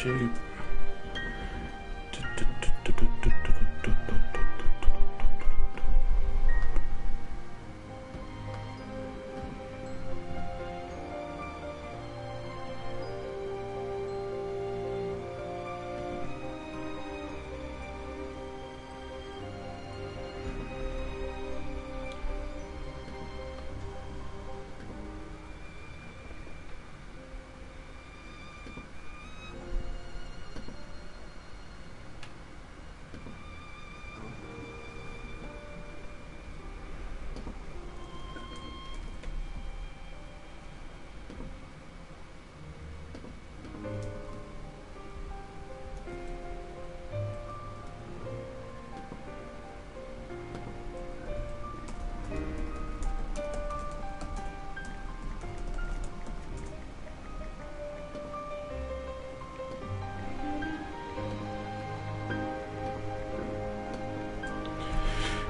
tube.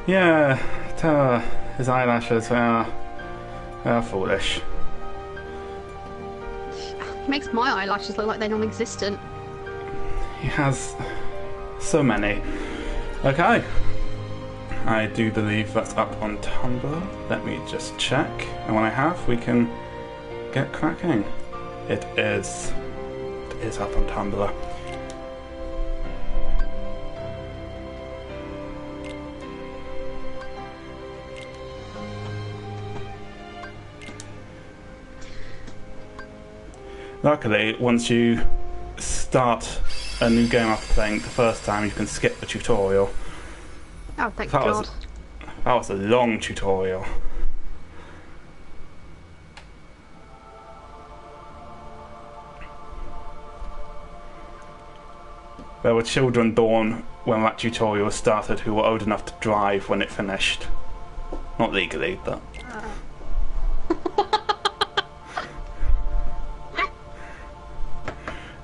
Yeah, his eyelashes are foolish. He makes my eyelashes look like they're non-existent. He has so many. Okay. I do believe that's up on Tumblr. Let me just check. And when I have, we can get cracking. It is up on Tumblr. Luckily, once you start a new game after playing it the first time, you can skip the tutorial. Oh, thank God. That was a long tutorial. There were children born when that tutorial started who were old enough to drive when it finished. Not legally, but...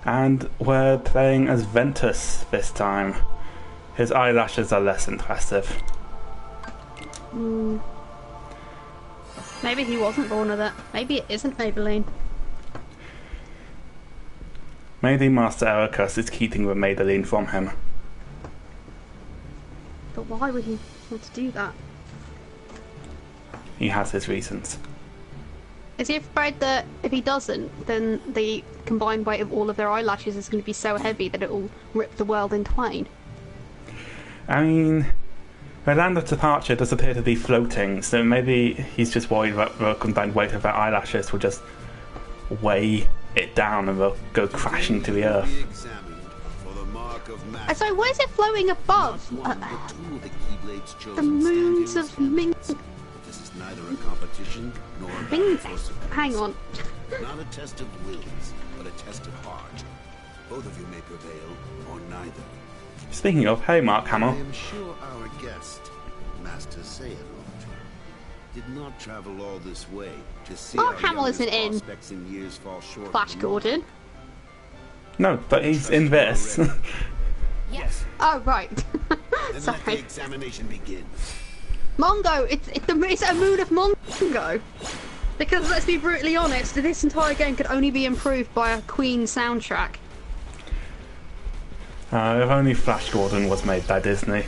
And we're playing as Ventus this time. His eyelashes are less impressive. Maybe he wasn't born with it. Maybe it isn't Maybelline. Maybe Master Ericus is keeping the Maybelline from him. But why would he want to do that? He has his reasons. Is he afraid that if he doesn't, then the combined weight of all of their eyelashes is going to be so heavy that it will rip the world in twain? I mean, the land of departure does appear to be floating, so maybe he's just worried that the combined weight of their eyelashes will just weigh it down and they'll go crashing to the earth. So why is it floating above? The moons of Ming... This is neither a competition nor a Ming... battle for surprise. Hang on. Not a test of wills, but a test of heart. Both of you may prevail, or neither. Speaking of, hey Mark Hamill. I am sure our guest, Master Sayalot, did not travel all this way to see Mark our Hamill isn't in prospects in years fall short. Flash Gordon. No, but he's in this. Yes. Oh, right. Then let the Sorry. examination begin. Mongo! It's a moon of Mongo! Because let's be brutally honest, this entire game could only be improved by a Queen soundtrack. If only Flash Gordon was made by Disney.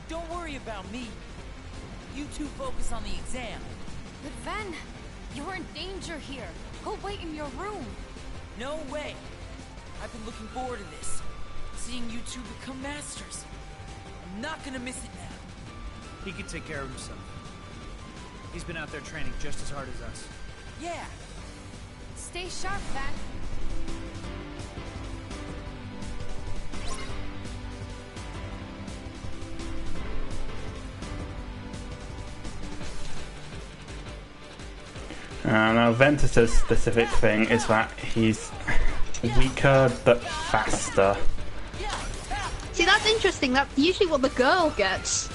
Don't worry about me. You two focus on the exam. But Ven, you're in danger here. Go wait in your room. No way. I've been looking forward to this. Seeing you two become masters. I'm not gonna miss it now. He can take care of himself. He's been out there training just as hard as us. Yeah. Stay sharp, Ven. Now Ventus's specific thing is that he's weaker but faster. See, that's interesting. That's usually what the girl gets.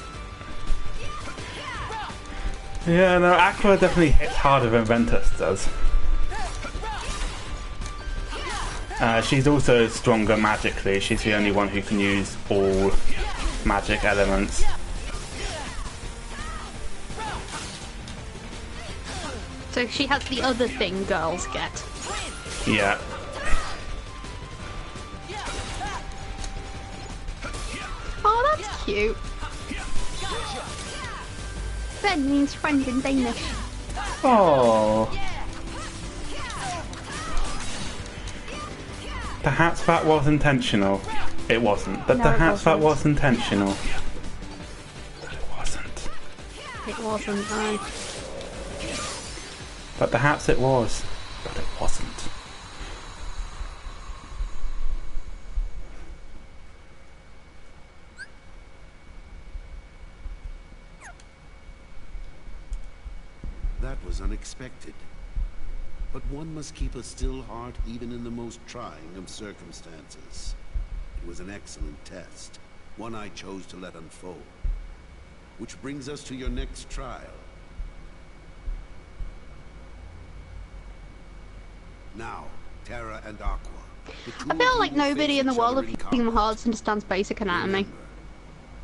Yeah, no, Aqua definitely hits harder than Ventus does. She's also stronger magically. She's the only one who can use all magic elements. So she has the other thing girls get. Yeah. Oh, that's cute. Ben means friend in Danish. Oh. Perhaps that was intentional. It wasn't, but No, perhaps that it was intentional. But it wasn't. It wasn't, no. But perhaps it was, but it wasn't. That was unexpected. But one must keep a still heart even in the most trying of circumstances. It was an excellent test, one I chose to let unfold. Which brings us to your next trial. Now, Terra and Aqua. I feel like nobody in the world of Kingdom Hearts understands basic anatomy. Remember,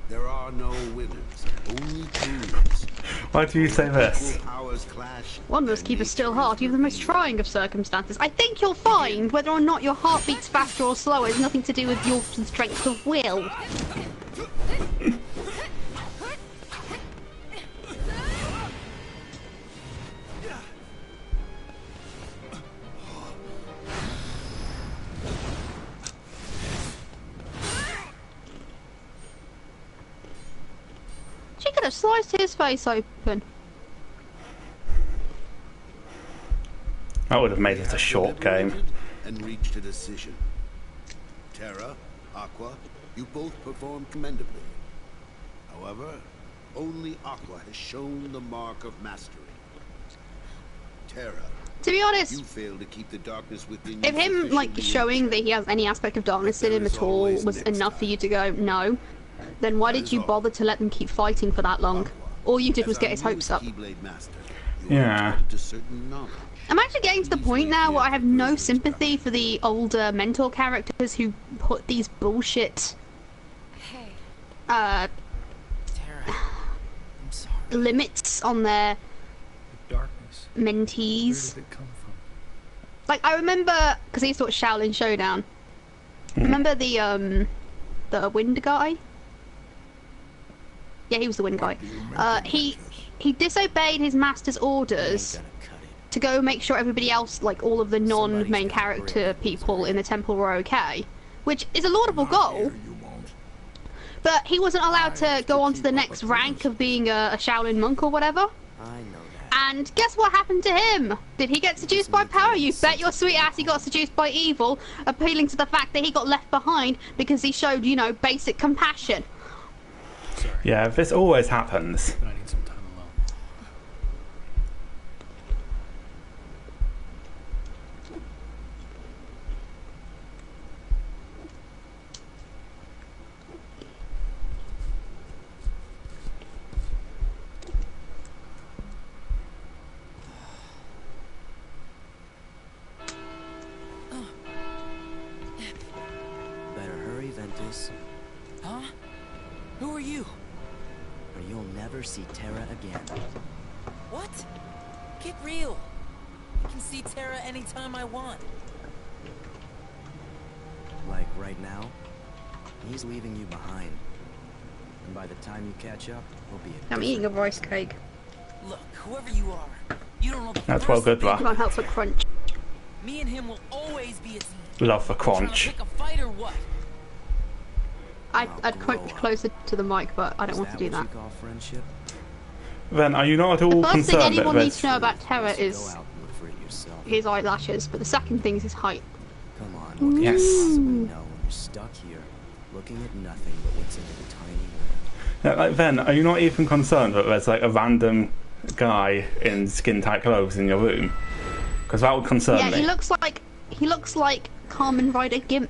there are no winners, only losers. Why do you say this? Powers clash. One must keep a still heart, even the most trying of circumstances. I think you'll find whether or not your heart beats faster or slower has nothing to do with your strength of will. She could have sliced his face open. That would have made it a short game. And reached a decision. Terra, Aqua, you both performed commendably. However, only Aqua has shown the mark of mastery. Terra, To be honest, you failed to keep the darkness within if you him like sufficiently showing in that he has any aspect of darkness in him at all was enough for you to go no, then why did you bother to let them keep fighting for that long? All you did was get his hopes up. Yeah. I'm actually getting to the point now where I have no sympathy for the older mentor characters who put these bullshit Hey, Tara, I'm sorry. limits on their Darkness. Where mentees. did it come from? Like, I remember, because he taught Shaolin Showdown. Remember the wind guy? Yeah, he was the wind guy. He disobeyed his master's orders to go make sure everybody else, like all of the non-main character people in the temple were okay. Which is a laudable goal. But he wasn't allowed to go on to the next rank of being a Shaolin monk or whatever. I know that. And guess what happened to him? Did he get seduced by power? You bet your sweet ass he got seduced by evil, appealing to the fact that he got left behind because he showed, you know, basic compassion. Sorry, Yeah, this always happens. but I need some time alone. Better hurry, Ventus, Huh? Who are you? or you'll never see Terra again. What? Get real. I can see Tara anytime I want. Like right now, he's leaving you behind. And by the time you catch up, he'll be a I'm eating a rice cake. Look, whoever you are, you don't know the That's first well good, thing. Ra. Can't help but crunch. Me and him will always be a team. Love the Trying to crunch. pick a fight or what? I'd crunch closer to the mic, but I don't Is want to do what that. you call friendship? Then are you not at all The first thing concerned that anyone needs there's... to know about Terra Just go is out and look for it yourself. his eyelashes, but the second thing is his height. Come on, what can Yes. you possibly know when you're stuck here, looking at nothing but what's in the tiny world? Yeah, like, then, are you not even concerned that there's like a random guy in skin-tight clothes in your room? Because that would concern Yeah, me. he looks like Carmen Rider Gimp.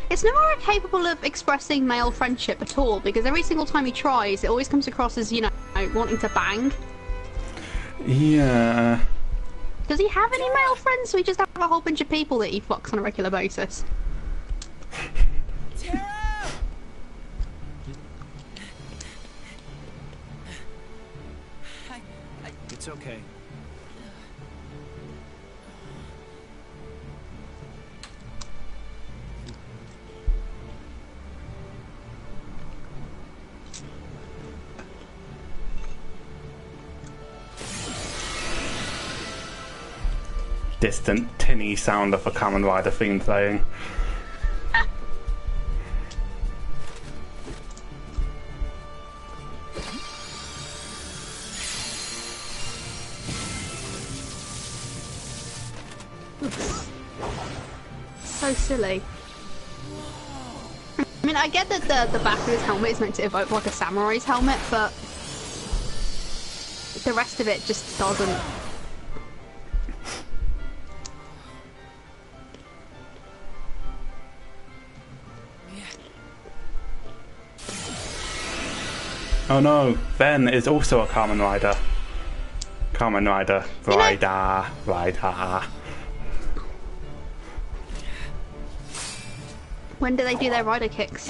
It's never capable of expressing male friendship at all, because every single time he tries, it always comes across as, you know, wanting to bang. Yeah. Does he have any male friends, or he just have a whole bunch of people that he fucks on a regular basis? Tara! It's okay. Distant tinny sound of a Kamen Rider theme playing. So silly. I mean, I get that the back of his helmet is meant to evoke like a samurai's helmet, but the rest of it just doesn't. Oh no, Ben is also a Kamen Rider. Kamen Rider. Rider. When do they do their rider kicks?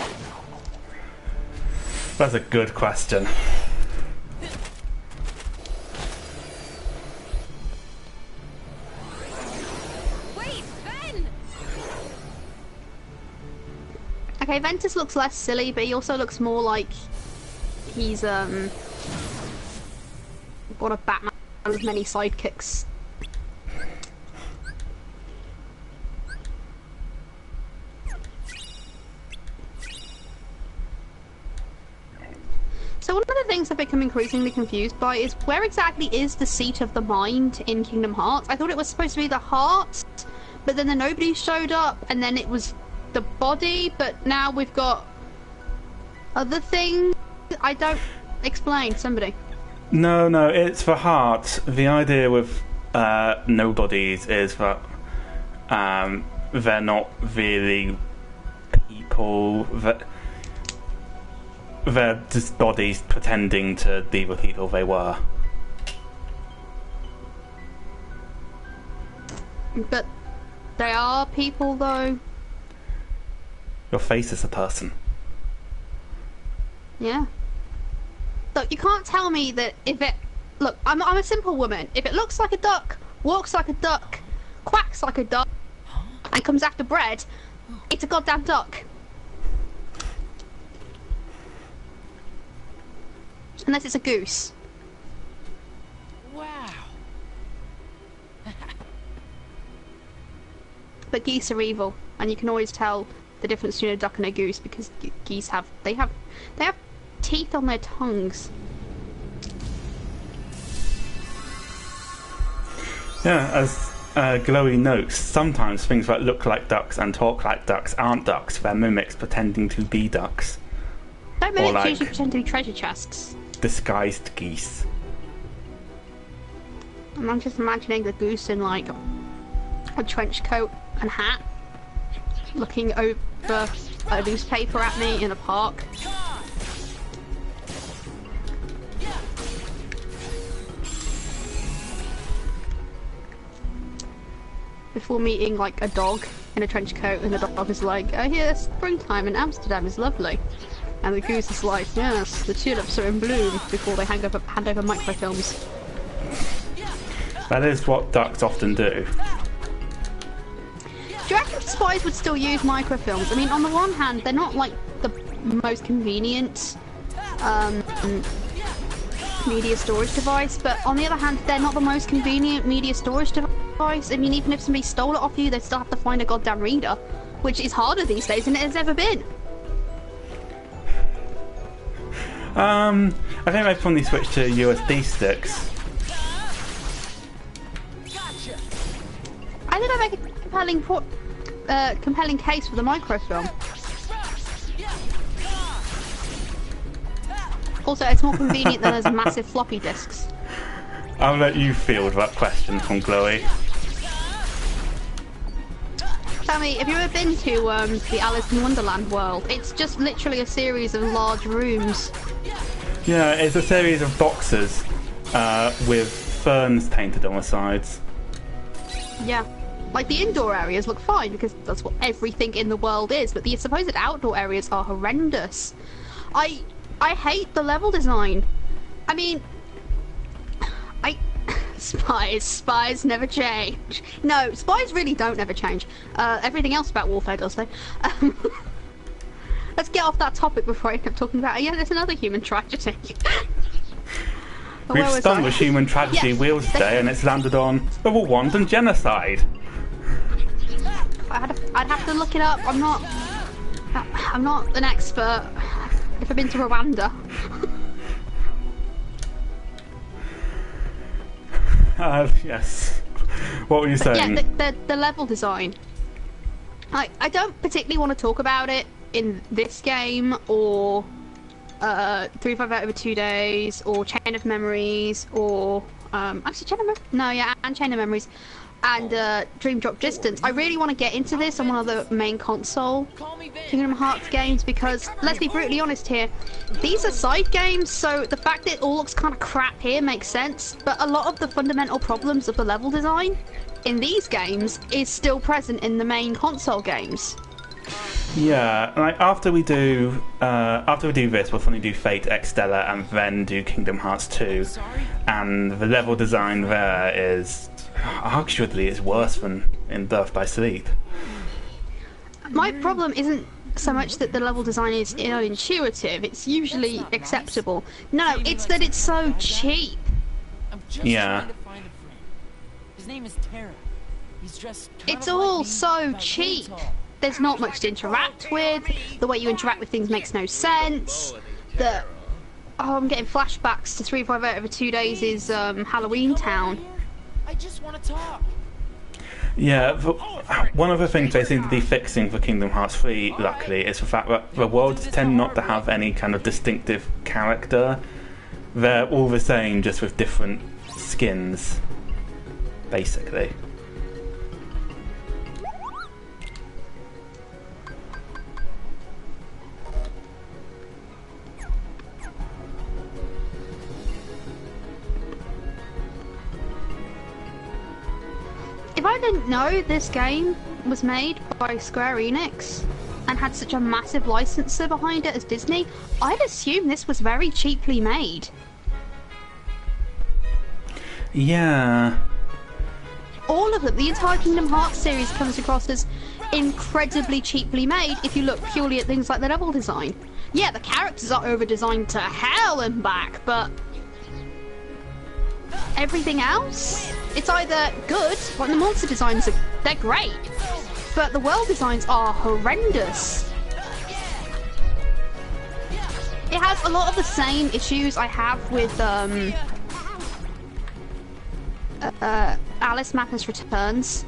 That's a good question. Wait, Ben! Okay, Ventus looks less silly, but he also looks more like he's got a Batman with many sidekicks. So one of the things I've become increasingly confused by is where exactly is the seat of the mind in Kingdom Hearts? I thought it was supposed to be the heart, but then the nobody showed up, and then it was the body, but now we've got other things. I don't explain. Somebody. No, it's the heart. The idea with nobodies is that they're not really people. They're just bodies pretending to be the people they were. But they are people, though. Your face is a person. Yeah. Look, you can't tell me that if it... Look, I'm a simple woman. If it looks like a duck, walks like a duck, quacks like a duck, and comes after bread, it's a goddamn duck. Unless it's a goose. Wow. But geese are evil, and you can always tell the difference between a duck and a goose because geese have teeth on their tongues. Yeah, as Glowy notes, sometimes things that look like ducks and talk like ducks aren't ducks, they're mimics pretending to be ducks. Don't mimics like usually pretend to be treasure chests. Disguised geese. And I'm just imagining the goose in like a trench coat and hat, looking over a newspaper at me in a park. Before meeting like a dog in a trench coat, and the dog is like, I hear springtime in Amsterdam is lovely. And the goose is like, yes, the tulips are in bloom, before they hand over microfilms. That is what ducks often do. Do you reckon spies would still use microfilms? I mean, on the one hand, they're not like the most convenient media storage device, but on the other hand, they're not the most convenient media storage device. I mean, even if somebody stole it off you, they still have to find a goddamn reader, which is harder these days than it has ever been. I think they've probably switched to USB sticks. I think I make a compelling case for the microfilm. Also, it's more convenient than those massive floppy disks. I'll let you field that question from Chloe. So, tell me, have you ever been to the Alice in Wonderland world? It's just literally a series of large rooms. Yeah, it's a series of boxes with ferns painted on the sides. Yeah. Like, the indoor areas look fine because that's what everything in the world is, but the supposed outdoor areas are horrendous. I hate the level design. I mean, spies never change. No, spies really don't ever change. Everything else about warfare does, though. Let's get off that topic before I end up talking about, yeah, there's another human tragedy. We've stung with human tragedy wheels today, and it's landed on civil wars and genocide. I'd have to look it up. I'm not an expert. If I've been to Rwanda. Yes. What were you saying? Yeah, the level design. I don't particularly want to talk about it in this game, or 358 over 2 days, or Chain of Memories, or actually Chain of Memories, and Dream Drop Distance. I really want to get into this on one of the main console Kingdom Hearts games, because let's be brutally honest here, these are side games, so the fact that it all looks kind of crap here makes sense, but a lot of the fundamental problems of the level design in these games is still present in the main console games. Yeah, like after we do this, we'll finally do Fate Extella and then do Kingdom Hearts 2, and the level design there is arguably is worse than in Birth by Sleep. My problem isn't so much that the level design is unintuitive, it's usually acceptable. No, it's that it's so cheap. I'm just Yeah. trying to find a friend. His name is Terra. He's dressed It's kinda all like me, so about really cheap. tall. There's not much to interact with. The way you interact with things makes no sense. I'm getting flashbacks to 358 over 2 days is Halloween Town. I just want to talk. Yeah, one of the things they seem to be fixing for Kingdom Hearts 3, luckily, is the fact that the worlds tend not to have any kind of distinctive character. They're all the same, just with different skins, basically. If I didn't know this game was made by Square Enix and had such a massive licensor behind it as Disney, I'd assume this was very cheaply made. Yeah. All of them, the entire Kingdom Hearts series comes across as incredibly cheaply made if you look purely at things like the level design. Yeah, the characters are over-designed to hell and back, but everything else, it's either good, like the monster designs they're great, but the world designs are horrendous. It has a lot of the same issues I have with Alice Madness Returns,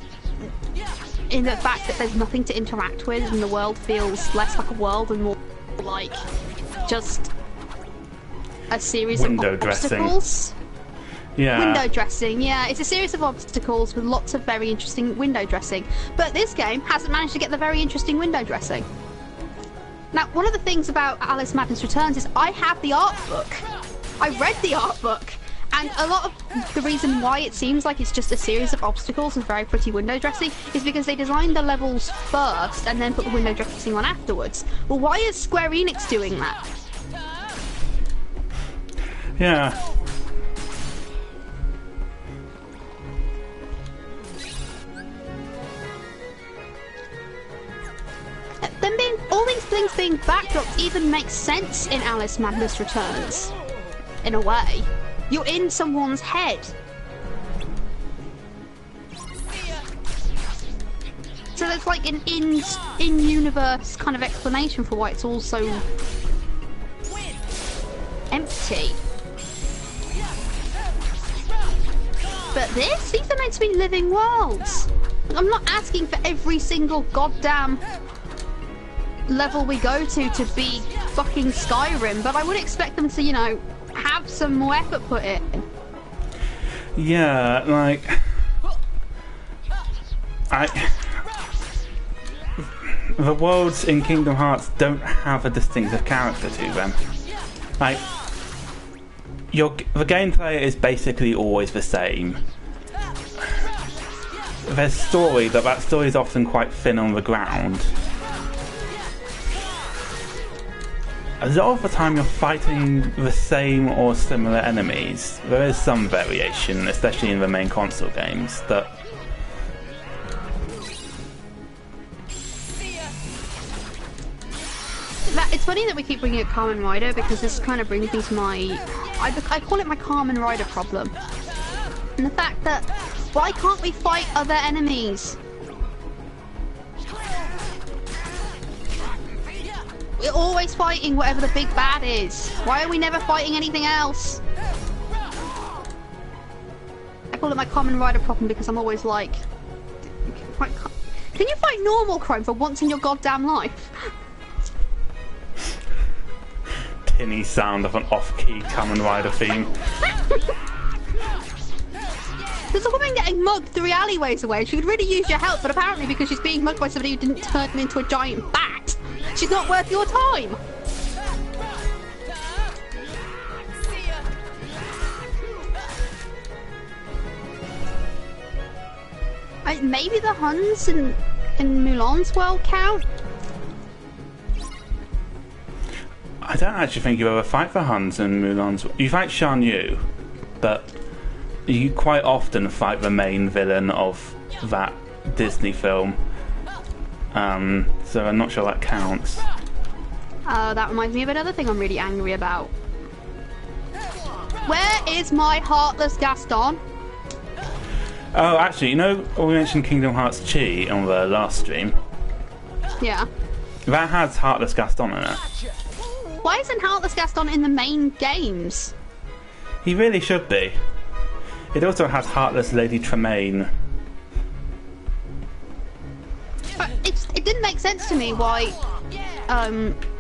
in the fact that there's nothing to interact with and the world feels less like a world and more like just a series Window of dressing. obstacles. Yeah. Window dressing, yeah, it's a series of obstacles with lots of very interesting window dressing. But this game hasn't managed to get the very interesting window dressing. Now, one of the things about Alice Madness Returns is I have the art book. I read the art book, and a lot of the reason why it seems like it's just a series of obstacles with very pretty window dressing is because they designed the levels first and then put the window dressing on afterwards. Well, why is Square Enix doing that? Yeah. All these things being backdrops even makes sense in Alice Madness Returns. In a way. You're in someone's head. So there's like an in-universe kind of explanation for why it's all so empty. But these are meant to be living worlds. I'm not asking for every single goddamn level we go to be fucking Skyrim, but I would expect them to, you know, have some more effort put in. Yeah, like the worlds in Kingdom Hearts don't have a distinctive character to them. Like, the gameplay is basically always the same. There's story, but that story is often quite thin on the ground. A lot of the time you're fighting the same or similar enemies. There is some variation, especially in the main console games, that it's funny that we keep bringing up Kamen Rider because this kind of brings me to my... I call it my Kamen Rider problem. And the fact that, why can't we fight other enemies? We're always fighting whatever the big bad is. Why are we never fighting anything else? I call it my Kamen Rider problem because I'm always like... Can you fight normal crime for once in your goddamn life? tinny sound of an off-key Kamen Rider theme. There's a woman getting mugged 3 alleyways away. She could really use your help, but apparently because she's being mugged by somebody who didn't turn into a giant bat, she's not worth your time. Maybe the Huns in Mulan's world count? I don't actually think you ever fight the Huns in Mulan's. You fight Shan Yu, but you quite often fight the main villain of that Disney film. So I'm not sure that counts. That reminds me of another thing I'm really angry about. Where is my Heartless Gaston? Oh, actually, you know, we mentioned Kingdom Hearts Chi on the last stream. Yeah. That has Heartless Gaston in it. Why isn't Heartless Gaston in the main games? He really should be. It also has Heartless Lady Tremaine. But it didn't make sense to me why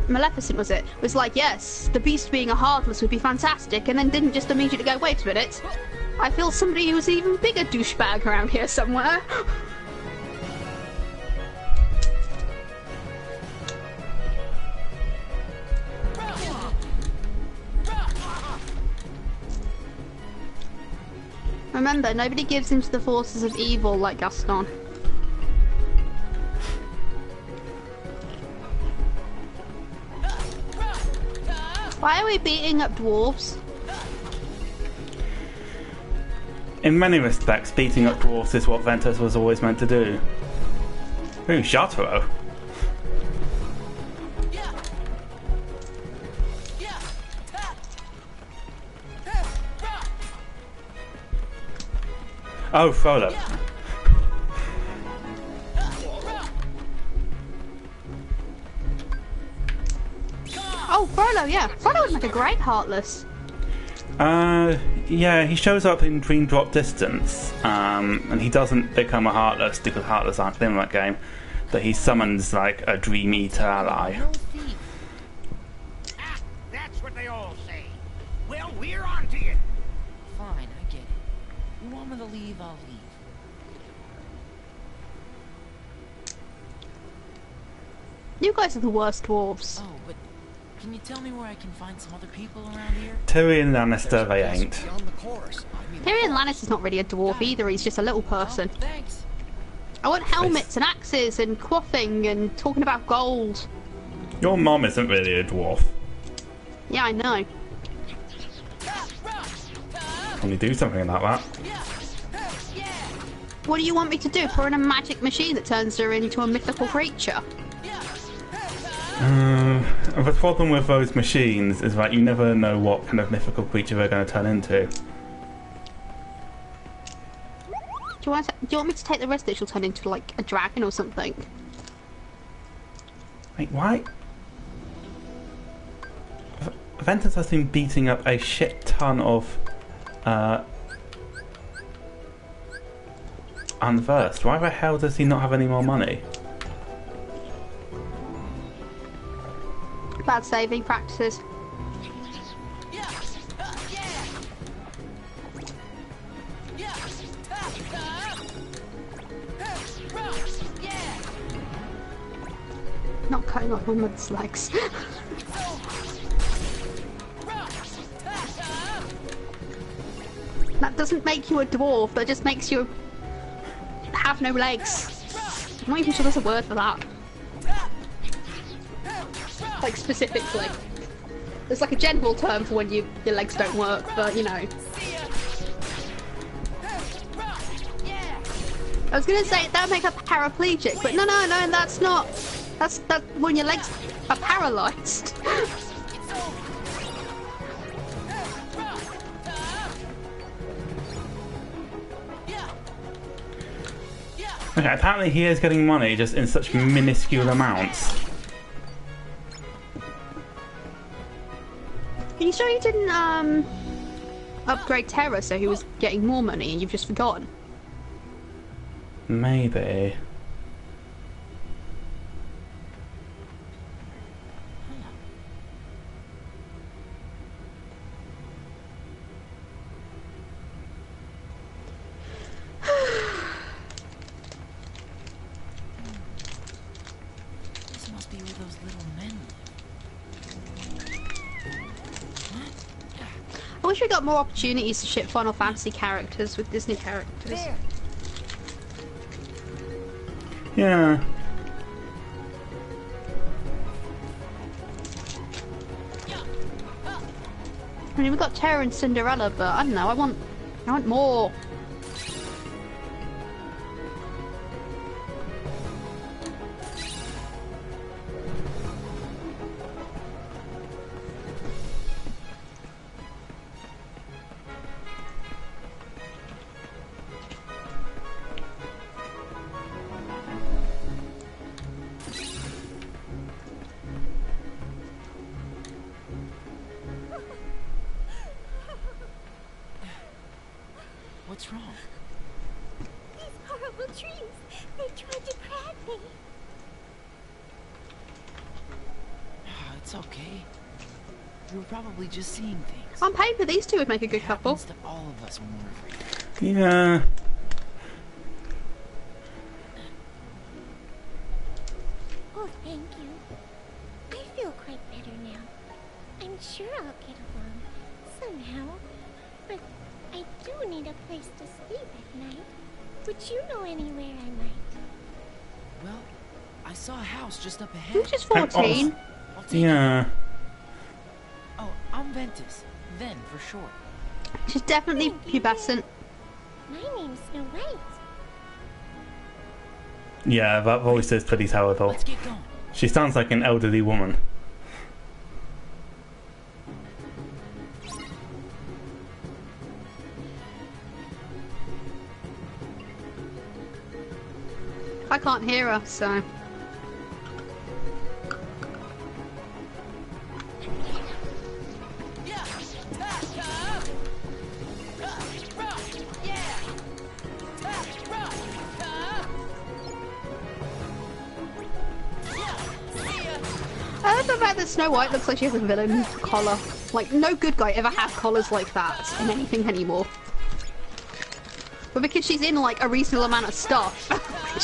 Maleficent was like, yes, the beast being a Heartless would be fantastic, and then didn't just immediately go, wait a minute, I feel somebody who's an even bigger douchebag around here somewhere. Remember, nobody gives in to the forces of evil like Gaston. Why are we beating up dwarves? In many respects, beating up dwarfs is what Ventus was always meant to do. Ooh, Shataro. Oh, Frollo. Oh, Frollo, yeah. Frollo would make a great Heartless. Yeah, he shows up in Dream Drop Distance, and he doesn't become a Heartless because Heartless aren't in that game, but he summons, like, a Dream Eater ally. Ah, that's what they all say. Well, we're on to you. Fine, I get it. You want me to leave, I'll leave. You guys are the worst dwarves. Oh, but can you tell me where I can find some other people around here? Tyrion Lannister, they ain't. Tyrion Lannister's not really a dwarf either, he's just a little person. Oh, thanks. I want helmets and axes and quaffing and talking about gold. Your mom isn't really a dwarf. Yeah, I know. Can you do something about that? What do you want me to do? Put her in a magic machine that turns her into a mythical creature? The problem with those machines is that you never know what kind of mythical creature they're going to turn into. Do you want me to take the risk that she'll turn into, like, a dragon or something? Wait, why? Ventus has been beating up a shit ton of Unversed. Why the hell does he not have any more money? Bad saving practices. cutting off my mother's legs. That doesn't make you a dwarf, that just makes you have no legs. I'm not even sure there's a word for that. Like, specifically. There's like a general term for when your legs don't work, but you know. I was gonna say that would make a paraplegic, but no, that's not. That's when your legs are paralysed. Okay, apparently he is getting money just in such minuscule amounts. Are you sure you didn't upgrade Terra so he was getting more money and you've just forgotten? Maybe. This must be where those little men live. I wish we got more opportunities to ship Final Fantasy characters with Disney characters. There. Yeah. I mean, we've got Terra and Cinderella, but I don't know. I want more. What's wrong? These horrible trees. They tried to grab me. It's okay. We were probably just seeing things. On paper, these two would make a good It couple. happens to all of us when we're afraid. Yeah. Oh, thank you. I feel quite better now. I'm sure I'll get along somehow. But I do need a place to sleep at night. Would you know anywhere I might? Well, I saw a house just up I ahead. think she's 14. I'll take it. Yeah. Oh, I'm Ventus. Then, for sure. She's definitely pubescent. My name's Snow White. Yeah, that voice is pretty terrible. Let's get going. She sounds like an elderly woman. I can't hear her, so. I love the fact that Snow White looks like she has a villain collar. Like, no good guy ever has collars like that in anything anymore. But because she's in, like, a reasonable amount of stuff,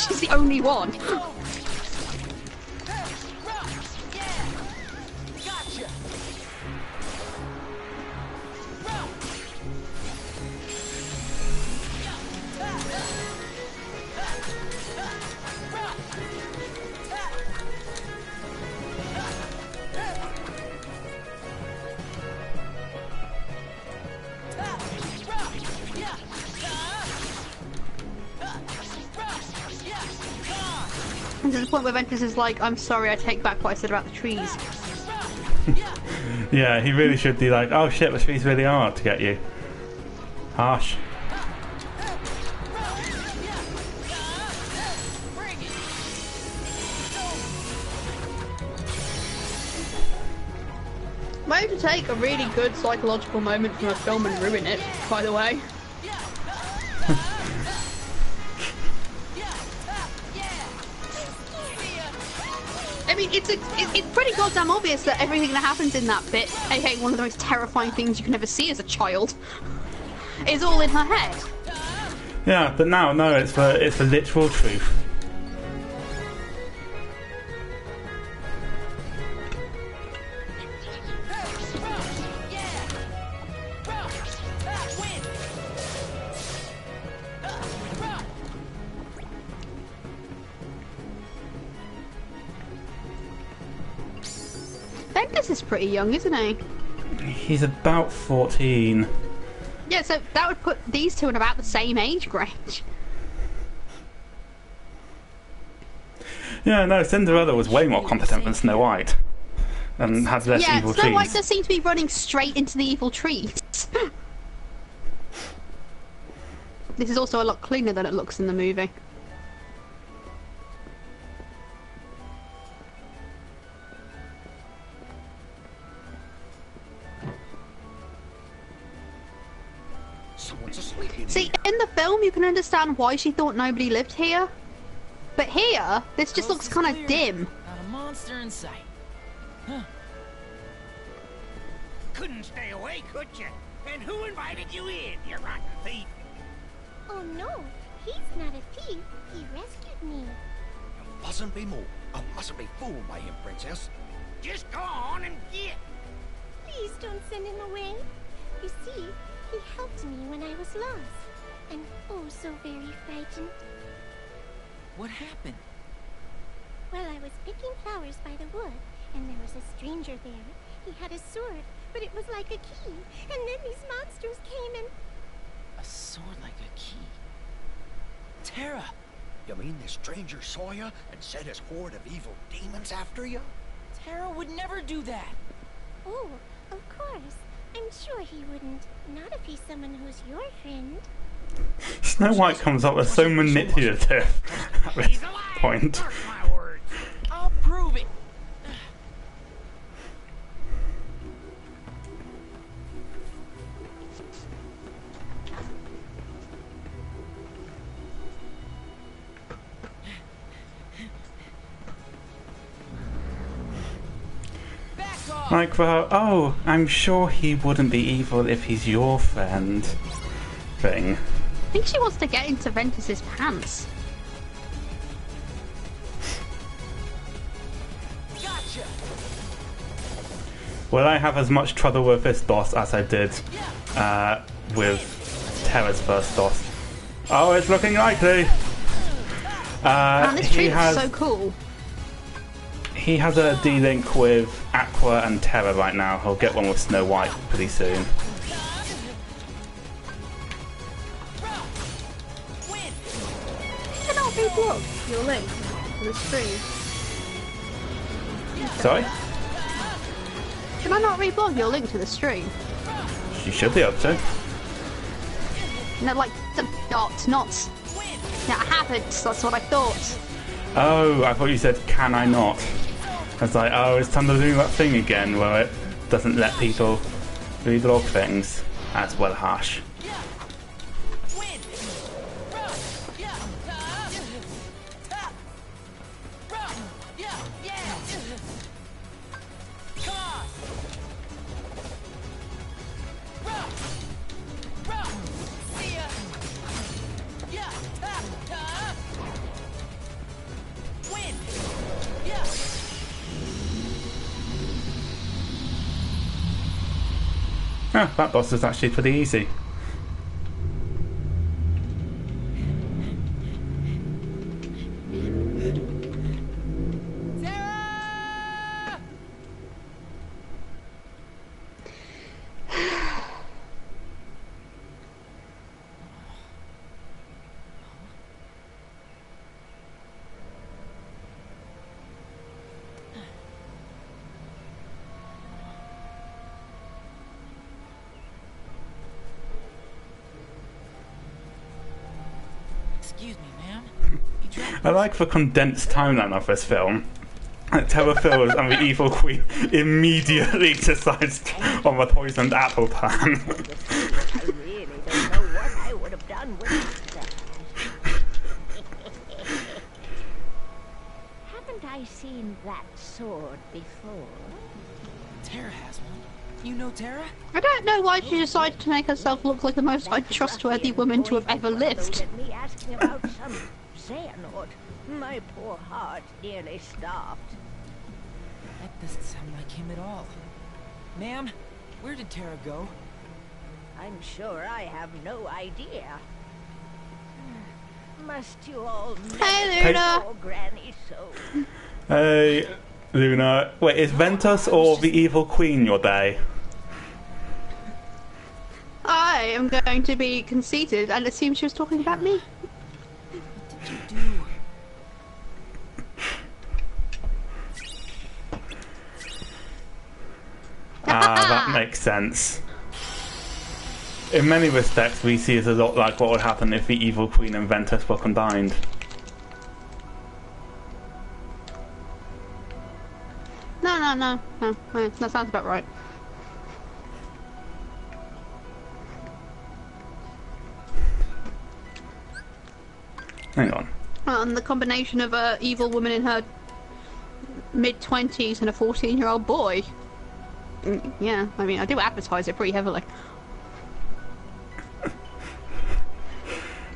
she's the only one. And to the point where Ventus is like, I'm sorry, I take back what I said about the trees. Yeah, he really should be like, oh shit, the trees really are hard to get you. Harsh. Might have to take a really good psychological moment from a film and ruin it, by the way. I mean, it's pretty goddamn obvious that everything that happens in that bit, aka one of the most terrifying things you can ever see as a child, is all in her head. Yeah, but now, no, it's the literal truth. Ventus is pretty young, isn't he? He's about 14. Yeah, so that would put these two in about the same age range. Yeah, no, Cinderella was way more competent than Snow White. And had less Yeah, evil Snow trees. White does seem to be running straight into the evil trees. This is also a lot cleaner than it looks in the movie. Someone's asleep in See, in the film you can understand why she thought nobody lived here. But here, this just looks kind of dim. Not a monster in sight. Huh. Couldn't stay away, could you? And who invited you in, you rotten thief? Oh no, he's not a thief. He rescued me. You mustn't be more. I mustn't be fooled by him, princess. Just go on and get. Please don't send him away. You see, he helped me when I was lost. And oh, so very frightened. What happened? Well, I was picking flowers by the wood, and there was a stranger there. He had a sword, but it was like a key. And then these monsters came and... A sword like a key. Terra! You mean this stranger saw you and sent his horde of evil demons after you? Terra would never do that! Oh, of course. I'm sure he wouldn't. Not if he's someone who's your friend. Snow White comes up as so manipulative at this point. Mark my words. I'll prove it! Back off! Like for her, oh, I'm sure he wouldn't be evil if he's your friend thing. I think she wants to get into Ventus's pants. Gotcha! Will I have as much trouble with this boss as I did with Terra's first boss? Oh, it's looking likely. Man, this tree looks so cool. He has a D-Link with Aqua and Terra right now. He'll get one with Snow White pretty soon. Cannot reblock your link to the stream. Sorry? Can I not reblog your link to the stream? You should be able to. No, like the dot, not. Yeah, I haven't. That's what I thought. Oh, I thought you said, can I not? I was like, oh, it's time to do that thing again where it doesn't let people reblog things. That's well harsh. Ah, that boss was actually pretty easy. Excuse me, ma'am. You dropped I like the condensed timeline of this film. Terra Fills and the Evil Queen immediately decides on the poisoned apple plan. I really don't know what I would have done with that. Haven't I seen that sword before? Terra has one. You know Terra? I don't know why she decided to make herself look like the most untrustworthy woman to have ever lived. At me asking about some Xehanort. My poor heart nearly stopped. That doesn't sound like him at all. Ma'am, where did Terra go? I'm sure I have no idea. Must you all Hey, never Luna. know Granny so? Hey, Luna, wait, is Ventus or the Evil Queen your day? I am going to be conceited and assume she was talking about me. What did you do? That makes sense. In many respects, we see it a lot like what would happen if the Evil Queen and Ventus were combined. No. That sounds about right. Hang on. And the combination of a evil woman in her mid-20s and a 14-year-old boy. Yeah, I mean, I do advertise it pretty heavily.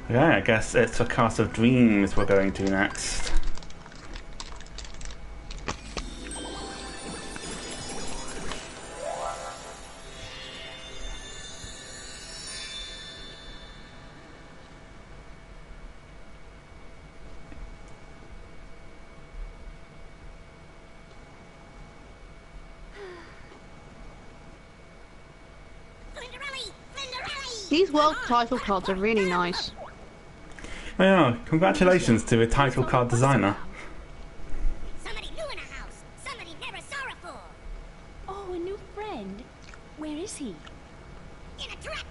Okay, I guess it's a Cast of Dreams we're going to next. These world title cards are really nice. Oh yeah, congratulations to the title card designer. Somebody new in a house. Somebody never saw before. Oh, a new friend. Where is he? In a trap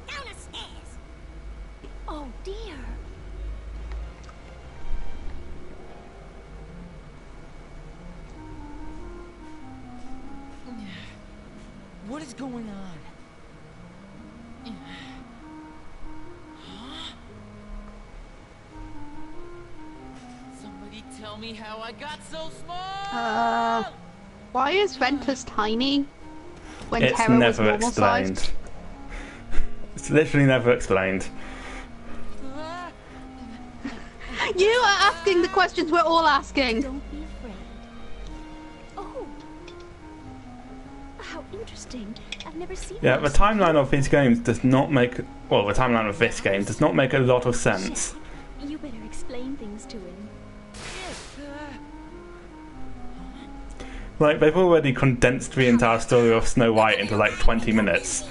down the stairs. Oh, dear. What is going on? Somebody tell me how I got so small! Why is Ventus tiny when It's Terra was never normal explained. sized? It's literally never explained. You are asking the questions we're all asking. Don't be afraid. Oh. How interesting. I've never seen Yeah, the timeline of these games does not make... Well, the timeline of this game does not make a lot of sense. You better explain things to him. Like, they've already condensed the entire story of Snow White into like 20 minutes.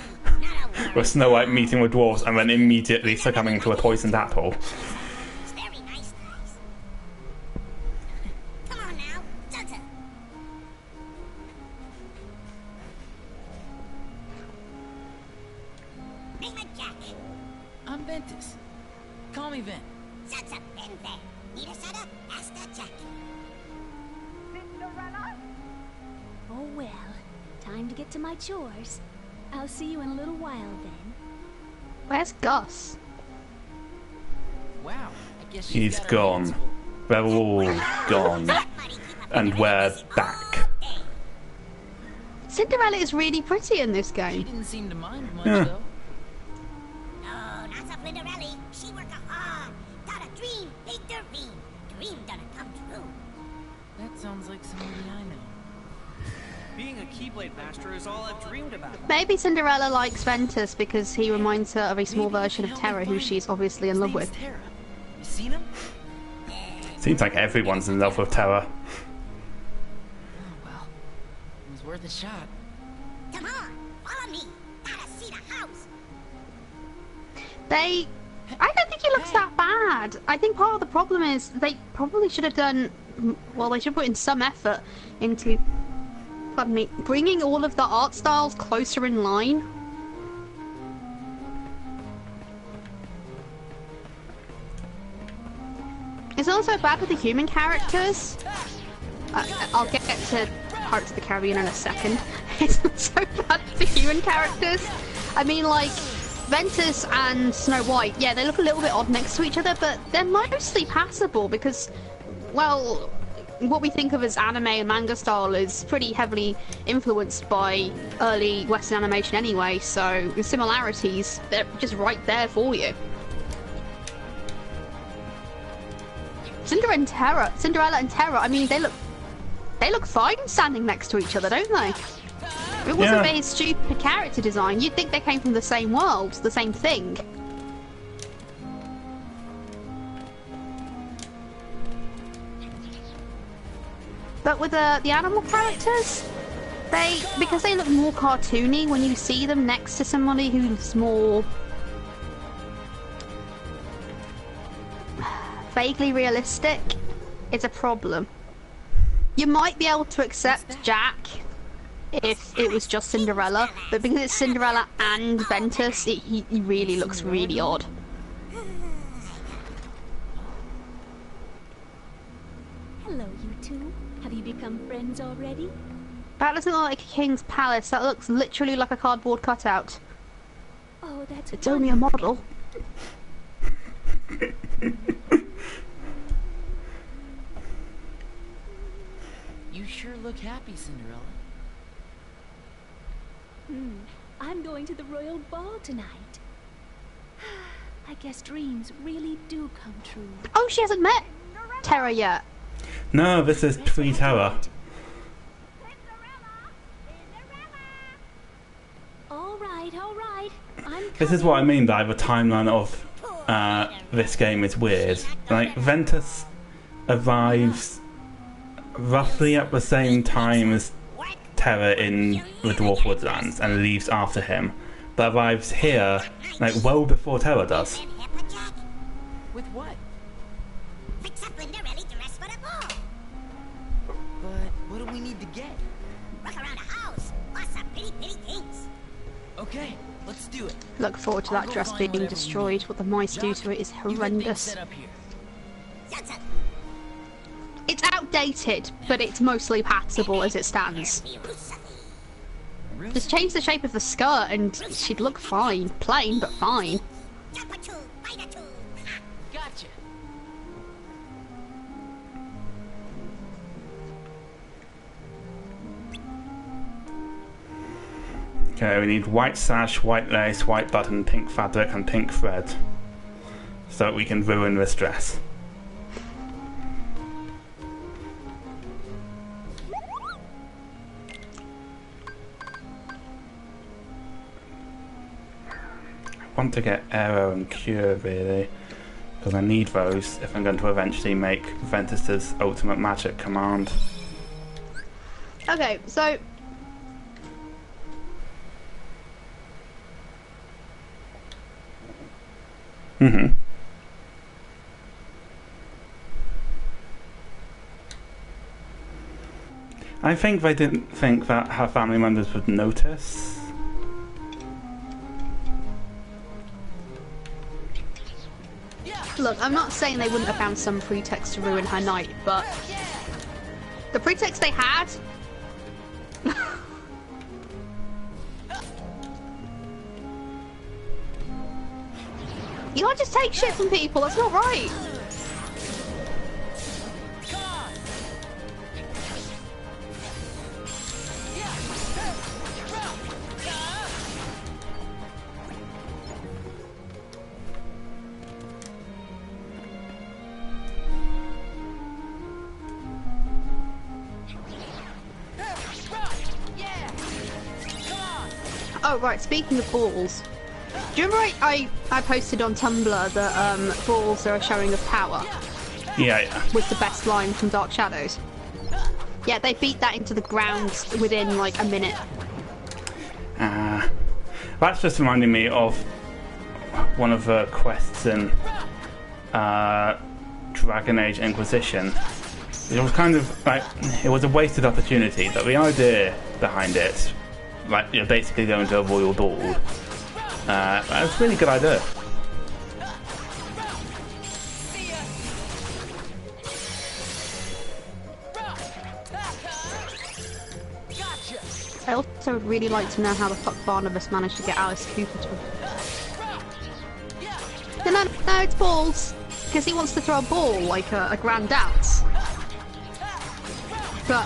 With Snow White meeting with dwarves and then immediately succumbing to a poisoned apple. Very nice. Come on now, Delta. Name it Jack. I'm Ventus. Call me Vent. Shut up, Ben. Need a setup? Ask that Jack. Oh well. Time to get to my chores. I'll see you in a little while then. Where's Gus? Wow, I guess He's gone. They're all gone. And we're back. Cinderella is really pretty in this She game. didn't seem to mind much, Yeah. though. No, not so Flinderelli. She work hard. Got a dream, big dream. Dream gonna come true. That sounds like somebody I know. Being a Keyblade Master is all I've dreamed about. Maybe Cinderella likes Ventus because he reminds her of a small Maybe you version can of help me Terra who find she's him. obviously in His love name's with. Terra. You seen him? Seems like everyone's in love with Terra. Oh, well. It was worth a shot. Come on, follow me. Gotta see the house. I don't think he looks that bad. I think part of the problem is they probably should have done, well, they should put in some effort into, pardon me, bringing all of the art styles closer in line. It's also bad with the human characters. I'll get to Pirates of the Caribbean in a second. It's not so bad with the human characters. I mean, like, Ventus and Snow White, yeah, they look a little bit odd next to each other, but they're mostly passable because, well, what we think of as anime and manga style is pretty heavily influenced by early Western animation anyway, so the similarities, they're just right there for you. Cinderella and Terra, I mean, they look fine standing next to each other, don't they? It wasn't very stupid character design. You'd think they came from the same world, the same thing. But with the animal characters, because they look more cartoony when you see them next to somebody who's more vaguely realistic, it's a problem. You might be able to accept Jack if it was just Cinderella, but because it's Cinderella and Ventus, he really looks really odd. Hello, you two. Have you become friends already? That doesn't look like a king's palace. That looks literally like a cardboard cutout. Oh, that's It's only a model. You sure look happy, Cinderella. I'm going to the royal ball tonight. I guess dreams really do come true. Oh, she hasn't met Terra yet. No, this is pre-Terra. All right. This is what I mean by the timeline of this game is weird. Like, Ventus arrives roughly at the same time as Terra in the Dwarf Woodlands and leaves after him, but arrives here like well before Terra does. With what? Fix up Cinderella dress for the ball. But what do we need to get? Walk around the house. Lots of pretty things. Okay, let's do it. Look forward to that dress being destroyed. What the mice do to it is horrendous. Set up here. It's outdated, but it's mostly passable as it stands. Just change the shape of the skirt and she'd look fine. Plain, but fine. Gotcha. Okay, we need white sash, white lace, white button, pink fabric, and pink thread, so that we can ruin this dress. I want to get Arrow and Cure really, because I need those if I'm going to eventually make Ventus's ultimate magic command. Okay, so I think they didn't think that her family members would notice. look, I'm not saying they wouldn't have found some pretext to ruin her night, but the pretext they had. You can't just take shit from people, that's not right. Oh right, speaking of balls, do you remember I posted on Tumblr that balls are a showing of power? Yeah. Was the best line from Dark Shadows. Yeah, they beat that into the ground within like a minute. That's just reminding me of one of the quests in Dragon Age Inquisition. It was kind of like, it was a wasted opportunity, but the idea behind it, like you're basically going to a royal duel, that's a really good idea. I also would really like to know how the fuck Barnabas managed to get Alice Cooper to... No, it's balls! Because he wants to throw a ball like a grand dance. But,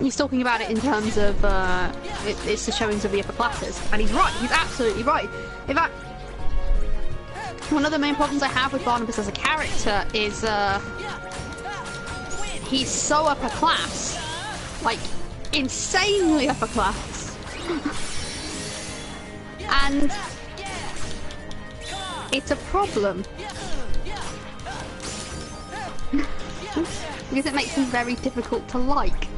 he's talking about it in terms of, it's the showings of the upper classes. And he's right, he's absolutely right. In fact, one of the main problems I have with Barnabas as a character is, he's so upper class. Like, insanely upper class. And it's a problem. characters because it makes them very difficult to like.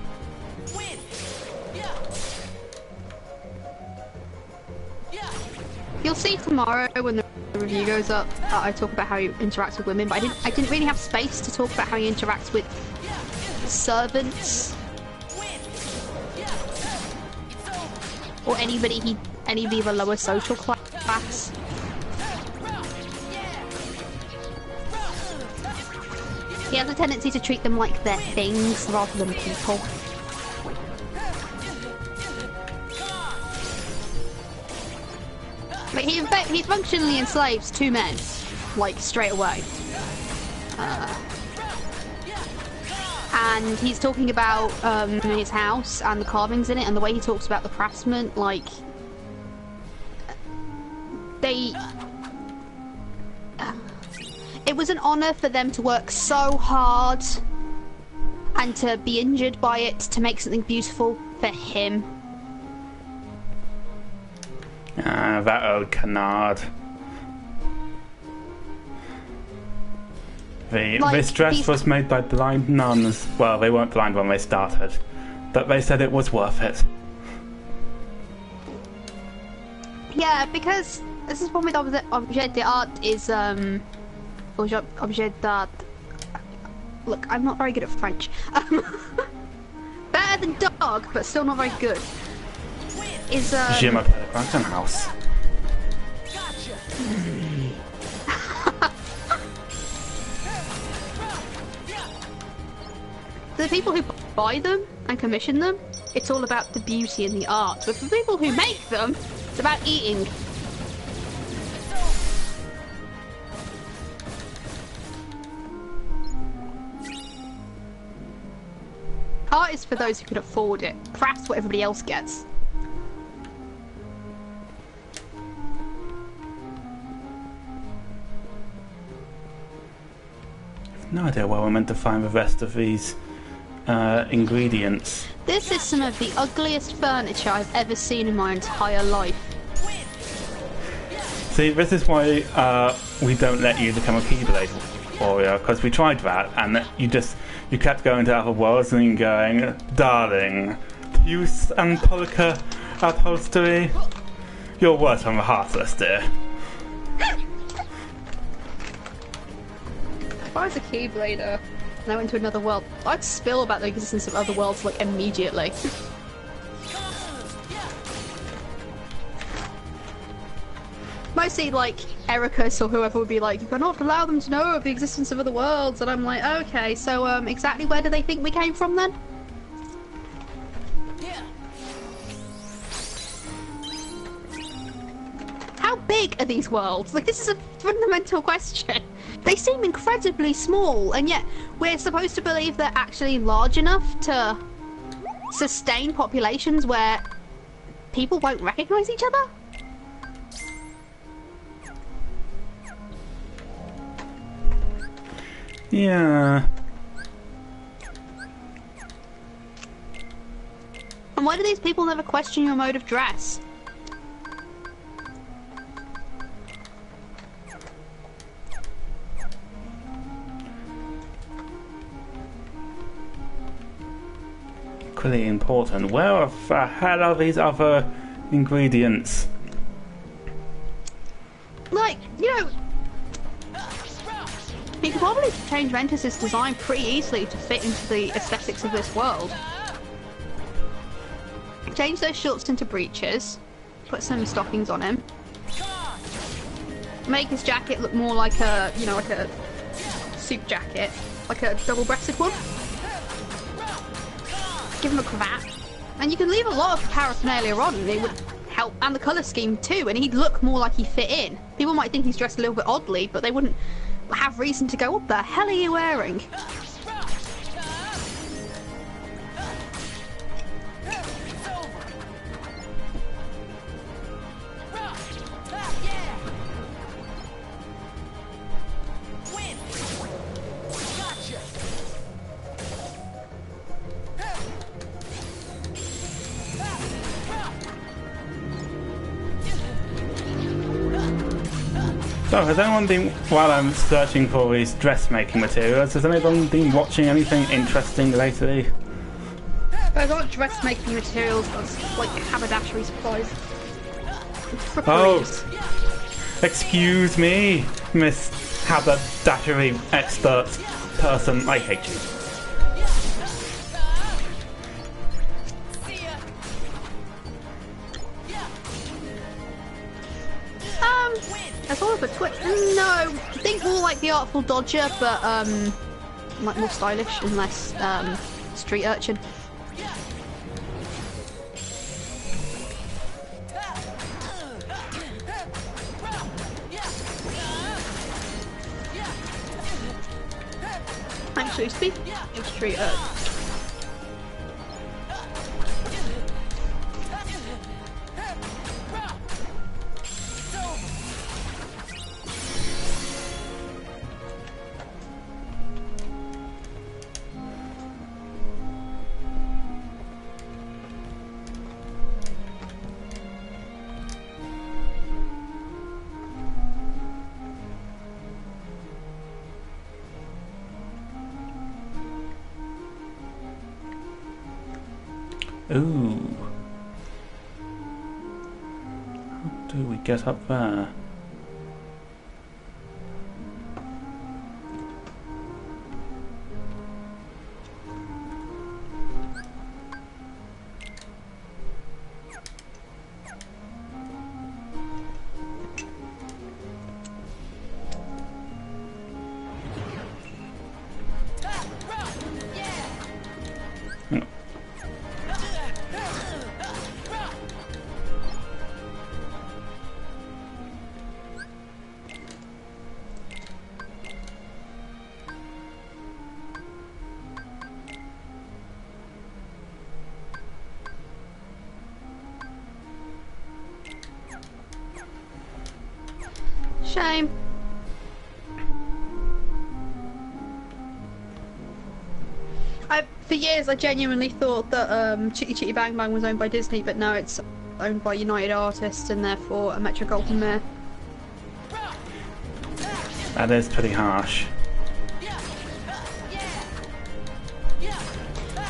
You'll see tomorrow when the review goes up, I talk about how he interacts with women, but I didn't really have space to talk about how he interacts with servants or any of the lower social class. He has a tendency to treat them like they're things rather than people. But he functionally enslaves 2 men, like, straight away. And he's talking about his house and the carvings in it, and the way he talks about the craftsmen, like... It was an honor for them to work so hard and to be injured by it to make something beautiful for him. Ah, that old canard. This dress was made by blind nuns. Well, they weren't blind when they started, but they said it was worth it. Yeah, because this is one with objet d'art is objet d'art. Look, I'm not very good at French. Better than dog, but still not very good. Is Je m'appelle House. For the people who buy them and commission them, it's all about the beauty and the art. But for the people who make them, it's about eating. Art is for those who can afford it. Craft's what everybody else gets. No idea where we're meant to find the rest of these ingredients. This is some of the ugliest furniture I've ever seen in my entire life. See, this is why we don't let you become a Keyblade warrior, because we tried that, and you kept going to other worlds and going, darling, use and polka upholstery. You're worse than the heartless, dear. If I was a Keyblader and I went to another world, I'd spill about the existence of other worlds, like, immediately. Mostly, like, Ericus or whoever would be like, you cannot allow them to know of the existence of other worlds, and I'm like, okay, so, exactly where do they think we came from, then? How big are these worlds? Like, this is a fundamental question. They seem incredibly small, and yet we're supposed to believe they're actually large enough to sustain populations where people won't recognize each other? Yeah. And why do these people never question your mode of dress? Equally important. Where the hell are these other ingredients? Like, you know, you could probably change Ventus's design pretty easily to fit into the aesthetics of this world. Change those shorts into breeches, put some stockings on him, make his jacket look more like a, you know, like a suit jacket, like a double-breasted one. Give him a cravat, and you can leave a lot of paraphernalia on, and it would help, and the colour scheme too, and he'd look more like he fit in. People might think he's dressed a little bit oddly, but they wouldn't have reason to go, what the hell are you wearing? So, has anyone been, while I'm searching for these dressmaking materials, has anyone been watching anything interesting lately? I got dressmaking materials, like haberdashery supplies. Oh, excuse me, Miss Haberdashery expert person. I hate you. I thought of a twitch. No, think more like the Artful Dodger, but like more stylish and less street urchin. Actually, speaking of street urchin. Ooh. How do we get up there? Shame. For years, I genuinely thought that Chitty Chitty Bang Bang was owned by Disney, but no, it's owned by United Artists and therefore a Metro Goldwyn Mayer. That is pretty harsh.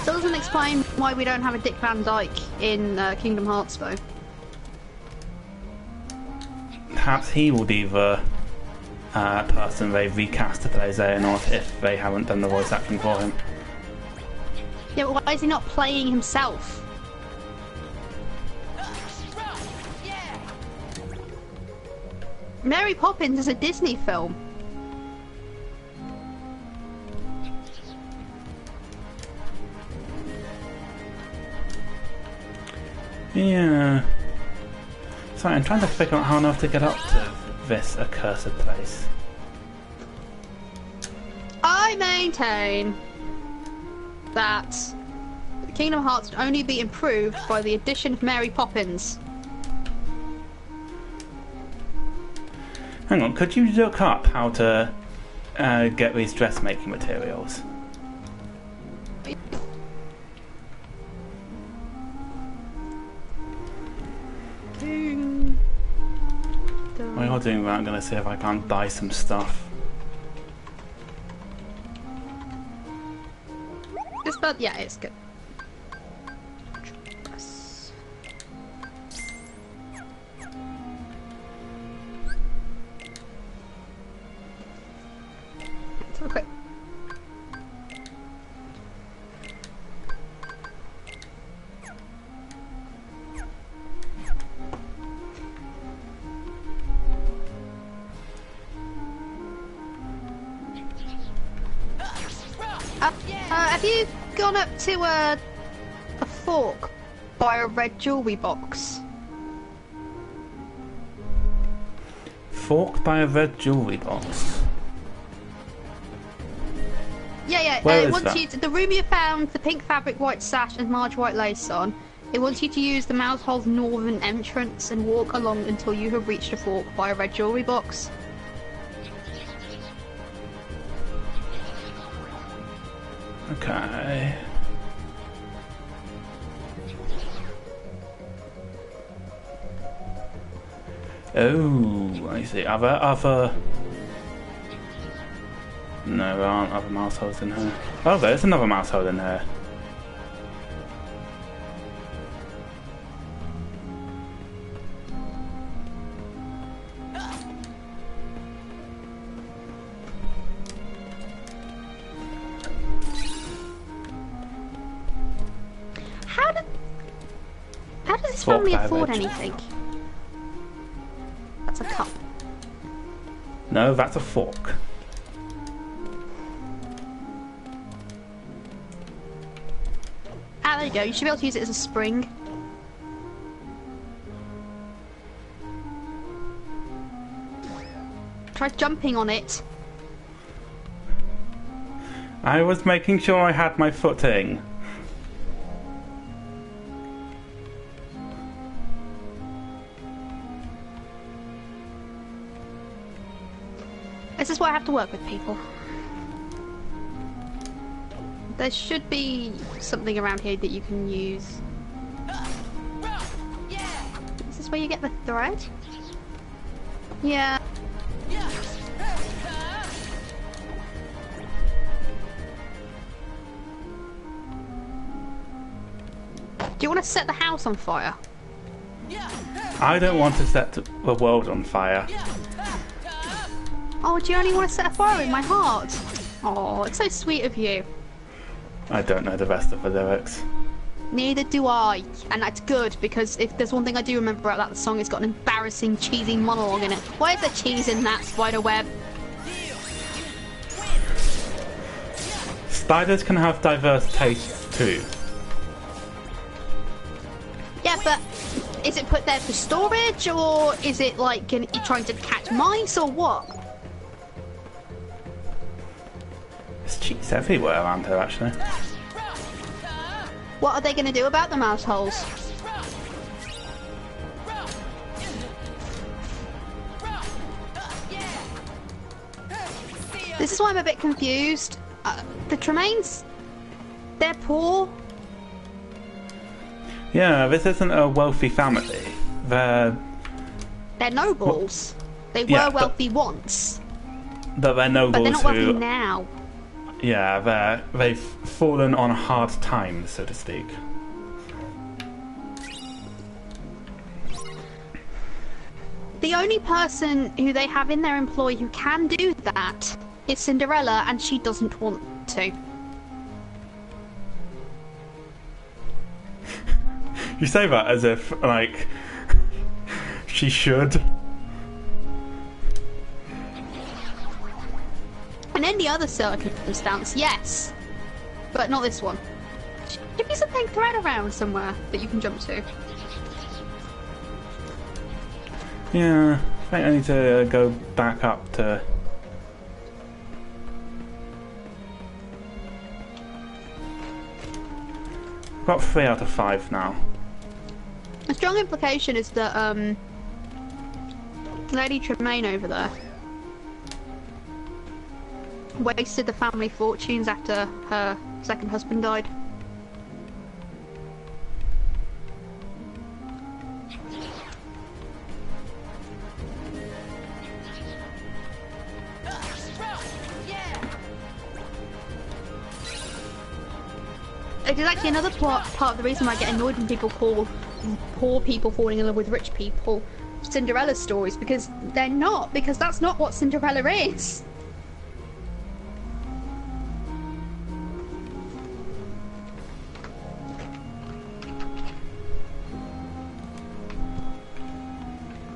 Still doesn't explain why we don't have a Dick Van Dyke in Kingdom Hearts, though. Perhaps he will be the person they recast to play Xehanort if they haven't done the voice acting for him. Yeah, but why is he not playing himself? Mary Poppins is a Disney film. Yeah. Sorry, I'm trying to figure out how on earth to get up to this accursed place. I maintain that Kingdom Hearts can only be improved by the addition of Mary Poppins. Hang on, could you look up how to get these dressmaking materials? While you're doing that, I'm going to see if I can't buy some stuff. Yeah, it's good. Okay. Have you gone up to a fork by a red jewellery box? Fork by a red jewellery box? Yeah. Where It is wants that? you to, the room you found the pink fabric white sash and large white lace on. It wants you to use the mouse hole's northern entrance and walk along until you have reached a fork by a red jewellery box. Okay. Oh, I see. Are there other... No, there aren't other mouse holes in here. Oh, there's another mouse hole in here. How does this family afford anything? That's a cup. No, that's a fork. Ah, there you go. You should be able to use it as a spring. Try jumping on it. I was making sure I had my footing. This is why I have to work with people. There should be something around here that you can use. Is this where you get the thread? Yeah. Do you want to set the house on fire? I don't want to set the world on fire. Oh, do you only want to set a fire in my heart? Oh, it's so sweet of you. I don't know the rest of the lyrics. Neither do I, and that's good because if there's one thing I do remember about that song, it's got an embarrassing, cheesy monologue in it. Why is there cheese in that spiderweb? Spiders can have diverse tastes too. Yeah, but is it put there for storage, or is it like you're trying to catch mice, or what? There's cheese everywhere around here, actually. What are they going to do about the mouse holes? This is why I'm a bit confused. The Tremaines, they're poor. Yeah, this isn't a wealthy family. They're nobles. They were wealthy once. They're nobles, but they're not wealthy now. Yeah, they've fallen on hard times, so to speak. The only person who they have in their employ who can do that is Cinderella, and she doesn't want to. You say that as if, like, she should. In any other circumstance, yes. But not this one. Give me some pink thread around somewhere that you can jump to. Yeah, I think I need to go back up to... Got 3 out of 5 now. A strong implication is that, Lady Tremaine over there wasted the family fortunes after her second husband died. It is actually another part of the reason why I get annoyed when people call poor people falling in love with rich people Cinderella stories, because they're not, because that's not what Cinderella is.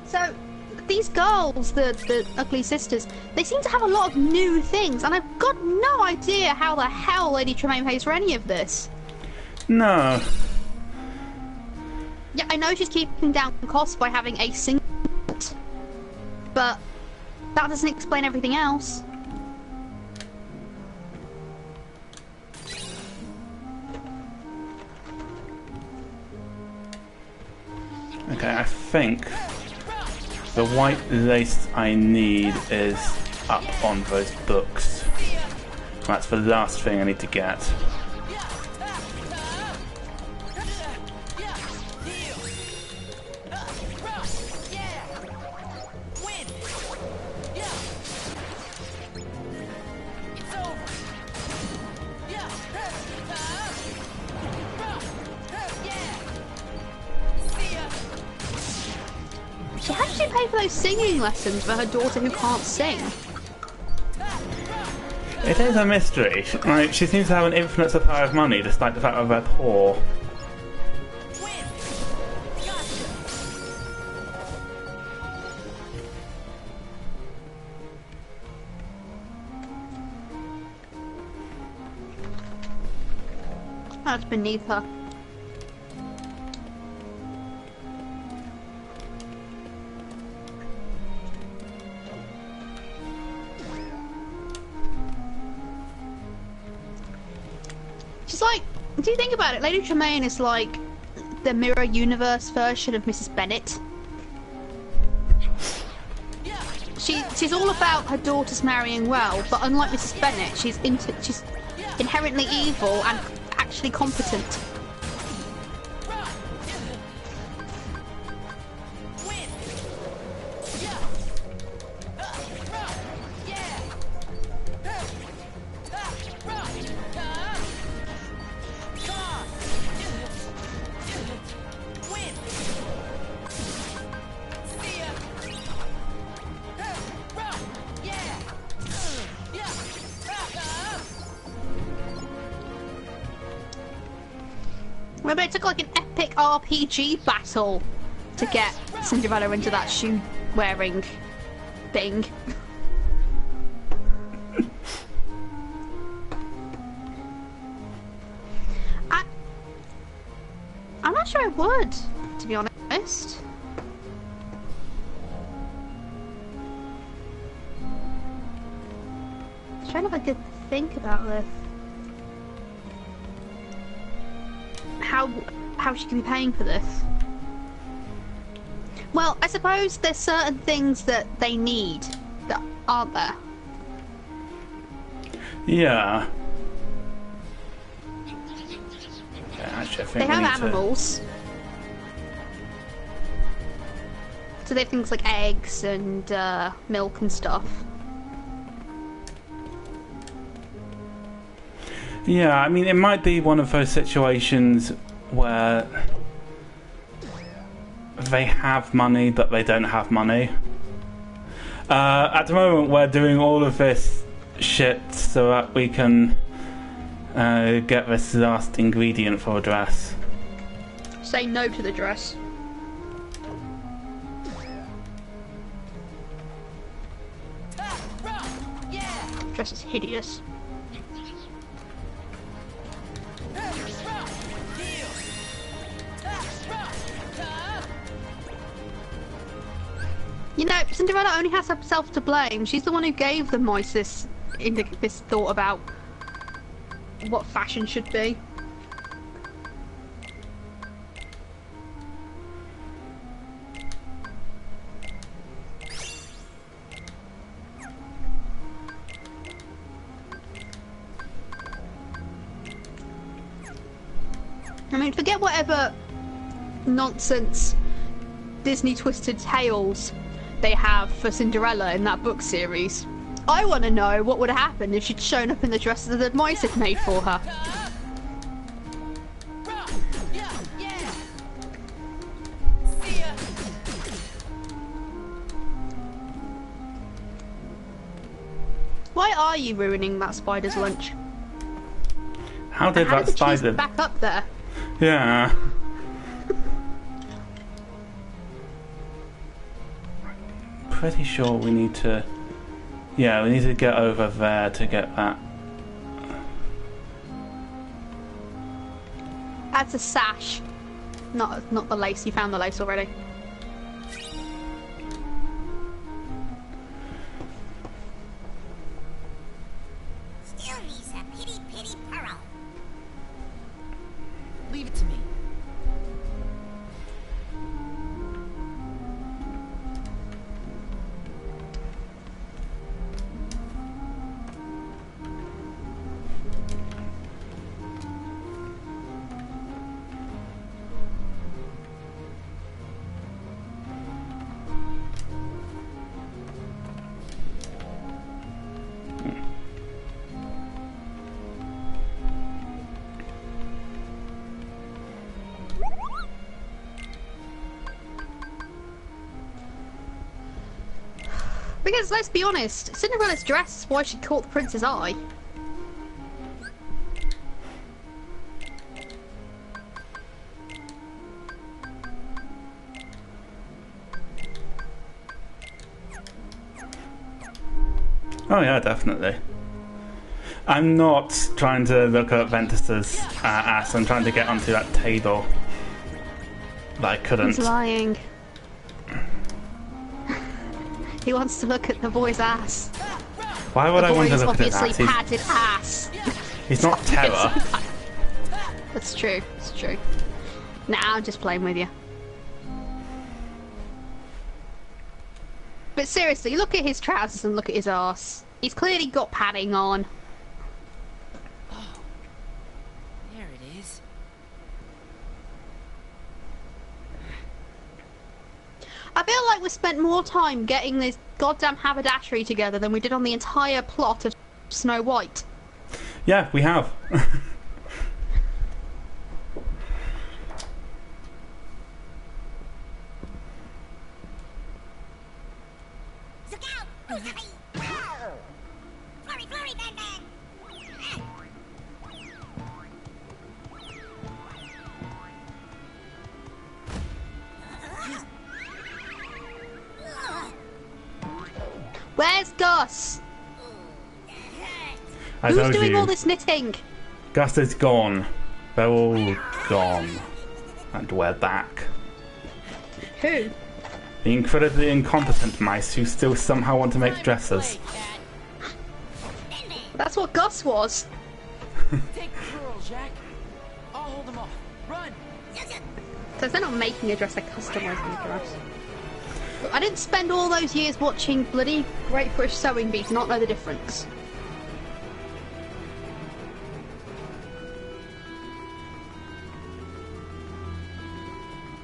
So these girls, the ugly sisters, they seem to have a lot of new things, and I've got no idea how the hell Lady Tremaine pays for any of this. No. Yeah, I know she's keeping down costs by having a single, but that doesn't explain everything else. Okay, I think the white lace I need is up on those books. That's the last thing I need to get. does she pay for those singing lessons for her daughter who can't sing? It is a mystery. Like, she seems to have an infinite supply of money, despite the fact that they're poor. That's beneath her. She's like, do you think about it? Lady Tremaine is like the mirror universe version of Mrs. Bennet. She's all about her daughters marrying well, but unlike Mrs. Bennet, she's inherently evil and actually competent. Remember, it took like an epic RPG battle to get Cinderella into that shoe-wearing thing. I'm not sure I would, to be honest. I'm trying to have a good think about this. How she could be paying for this. Well, I suppose there's certain things that they need that aren't there. Yeah. Okay, actually, I think they have animals. So they have things like eggs and milk and stuff. Yeah, I mean, it might be one of those situations where they have money, but they don't have money. At the moment, we're doing all of this shit so that we can get this last ingredient for a dress. Say no to the dress. Dress is hideous. You know, Cinderella only has herself to blame. She's the one who gave the mice this thought about what fashion should be. I mean, forget whatever nonsense Disney twisted tales they have for Cinderella in that book series. I want to know what would have happened if she'd shown up in the dresses that the mice had made for her. Why are you ruining that spider's lunch? How did that spider back up there? Yeah. Pretty sure we need to. Yeah, we need to get over there to get that. That's a sash, not the lace. You found the lace already. Still needs a pity pearl. Leave it to me. Because let's be honest, Cinderella's dress is why she caught the prince's eye. Oh yeah, definitely. I'm not trying to look at Ventus's ass. I'm trying to get onto that table. But I couldn't. He's lying. He wants to look at the boy's ass. Why would I want to look at his ass? Obviously padded ass. He's not terror. That's true. It's true. Nah, I'm just playing with you. But seriously, look at his trousers and look at his ass. He's clearly got padding on. Oh, there it is. I feel like we spent more time getting this goddamn haberdashery together than we did on the entire plot of Snow White. Yeah, we have. Where's Gus? Who's doing all this knitting? Gus is gone. They're all gone. And we're back. Who? The incredibly incompetent mice who still somehow want to make dresses. That's what Gus was. Take control, Jack. I'll hold them off. Run! So they're not making a dress, they're customising a dress. Look, I didn't spend all those years watching bloody Great British Sewing Bee to not know the difference.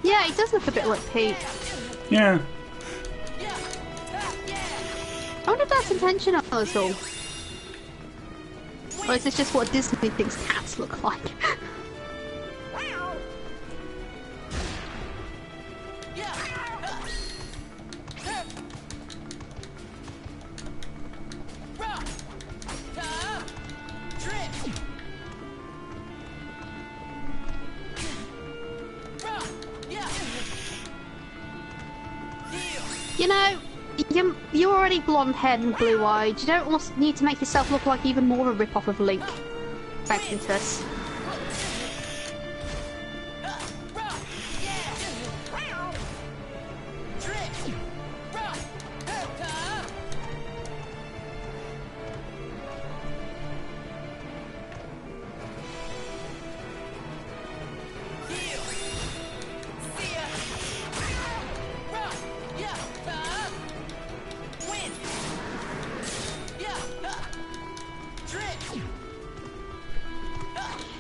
Yeah, he does look a bit like Pete. Yeah. I wonder if that's intentional at all. Or is this just what Disney thinks cats look like? You know, you're already blonde-haired and blue-eyed. You don't almost need to make yourself look like even more of a rip-off of Link. Ventus.